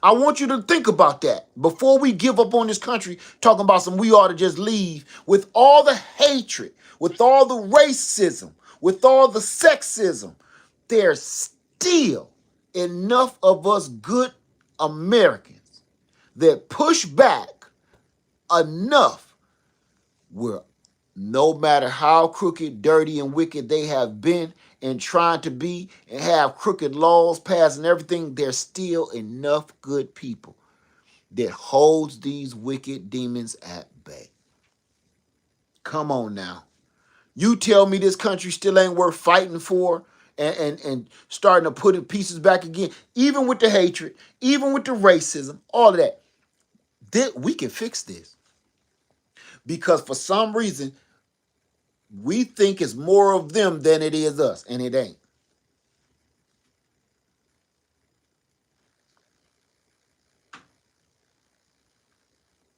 I want you to think about that before we give up on this country, talking about some we ought to just leave. With all the hatred, with all the racism, with all the sexism, there's still enough of us good Americans that push back enough where no matter how crooked, dirty, and wicked they have been and trying to be and have crooked laws passed and everything, there's still enough good people that holds these wicked demons at bay. Come on now. You tell me this country still ain't worth fighting for and starting to put it pieces back again, even with the hatred, even with the racism, all of that. We can fix this. Because for some reason, we think it's more of them than it is us, and it ain't.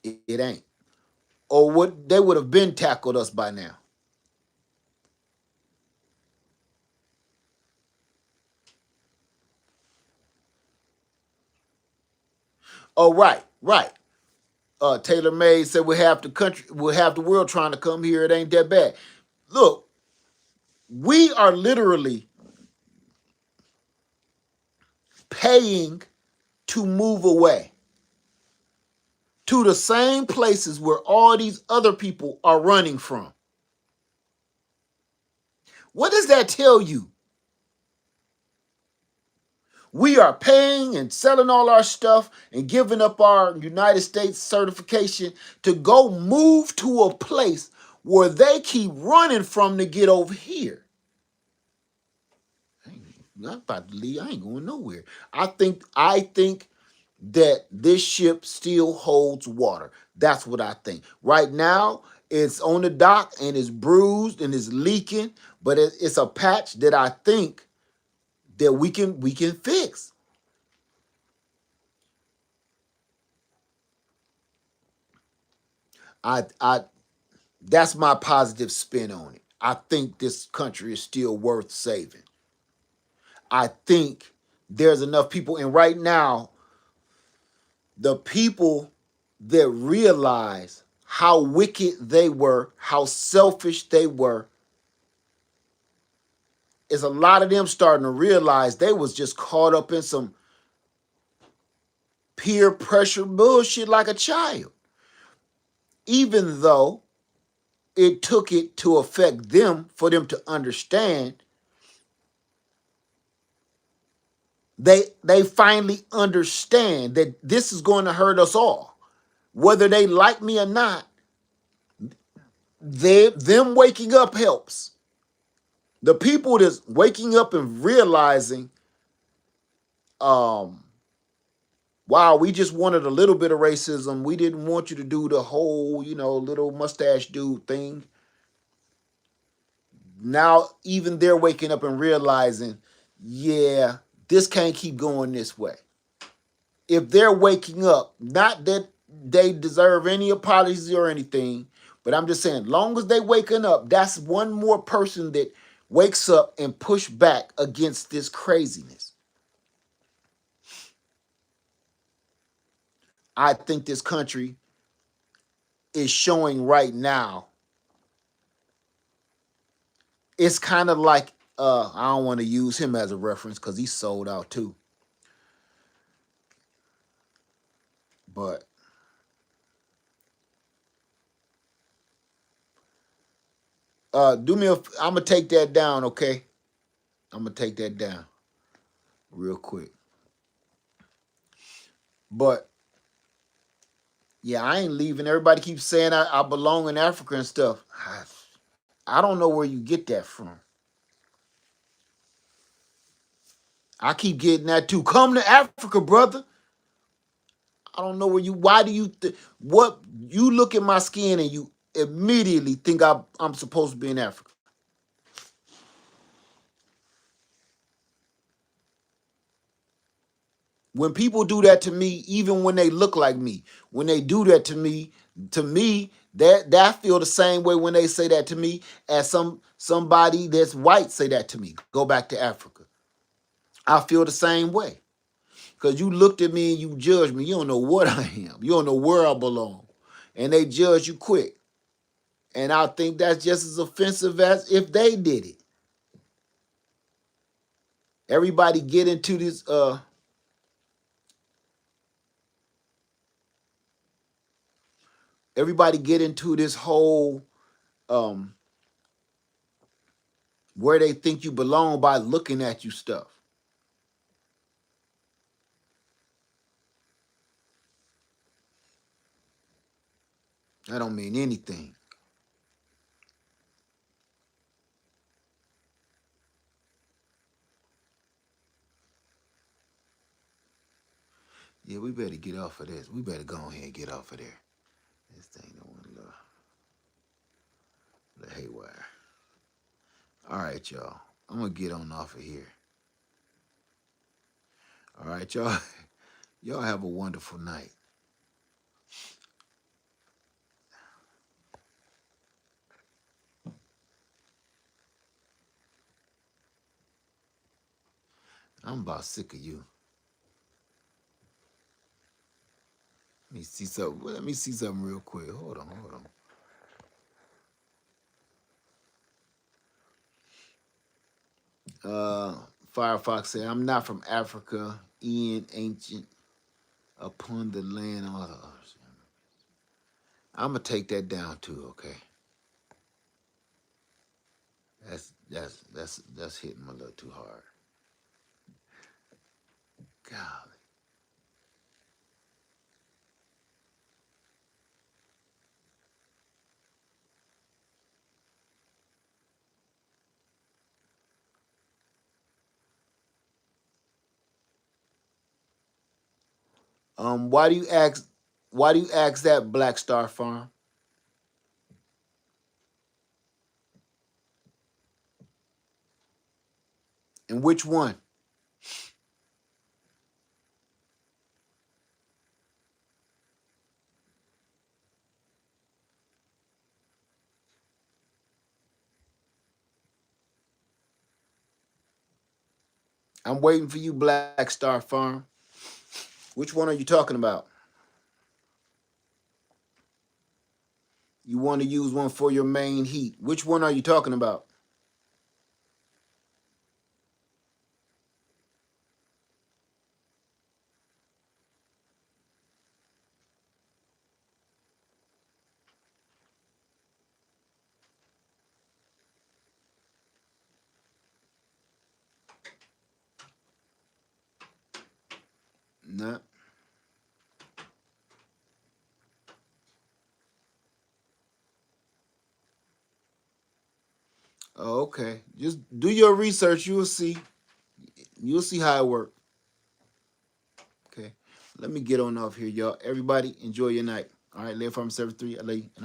It ain't. Or what they would have been tackled us by now. Oh, right. Taylor May said we'll have the world trying to come here. It ain't that bad. Look, we are literally paying to move away to the same places where all these other people are running from. What does that tell you? We are paying and selling all our stuff and giving up our United States certification to go move to a place where they keep running from to get over here. I'm not about to leave. I ain't going nowhere. I think that this ship still holds water. That's what I think. Right now, it's on the dock and it's bruised and it's leaking, but it's a patch that I think that we can fix. I That's my positive spin on it. I think this country is still worth saving. I think there's enough people, and right now, the people that realize how wicked they were, how selfish they were, is a lot of them starting to realize they was just caught up in some peer pressure bullshit like a child. Even though it took it to affect them for them to understand, they finally understand that this is going to hurt us all. Whether they like me or not, them waking up helps. The people that's waking up and realizing, wow, we just wanted a little bit of racism. We didn't want you to do the whole, little mustache dude thing. Now, even they're waking up and realizing, yeah, this can't keep going this way. If they're waking up, not that they deserve any apologies or anything, but I'm just saying, long as they waking up, that's one more person that wakes up and push back against this craziness. I think this country is showing right now. It's kind of like, I don't want to use him as a reference because he's sold out too. But I'm gonna take that down, okay? I'm gonna take that down real quick. But yeah, I ain't leaving. Everybody keeps saying I belong in Africa and stuff. I don't know where you get that from. I keep getting that too. Come to Africa, brother. I don't know where you. Why do you? What you look at my skin and you immediately think I'm supposed to be in Africa? When people do that to me, even when they look like me, when they do that to me, that I feel the same way when they say that to me as somebody that's white say that to me. Go back to Africa. I feel the same way. Because you looked at me and you judged me. You don't know what I am. You don't know where I belong. And they judge you quick. And I think that's just as offensive as if they did it. Everybody get into this everybody get into this whole um where they think you belong by looking at you stuff. That don't mean anything. Yeah, we better get off of this. We better go ahead and get off of there. This thing don't want to look haywire. All right, y'all. I'm gonna get on off of here. All right, y'all. Y'all have a wonderful night. I'm about sick of you. Let me see something. Let me see something real quick. Hold on, hold on. Firefox said, "I'm not from Africa. Ian ancient upon the land of others." I'm gonna take that down too. Okay, that's hitting me a little too hard. God. Why do you ask? Why do you ask that, Black Star Farm? And which one? I'm waiting for you, Black Star Farm. Which one are you talking about? You want to use one for your main heat. Which one are you talking about? Nah. Oh, okay. Just do your research. You'll see. You'll see how it works. Okay. Let me get on off here, y'all. Everybody, enjoy your night. All right, Live Farm 73. I love you. And I'm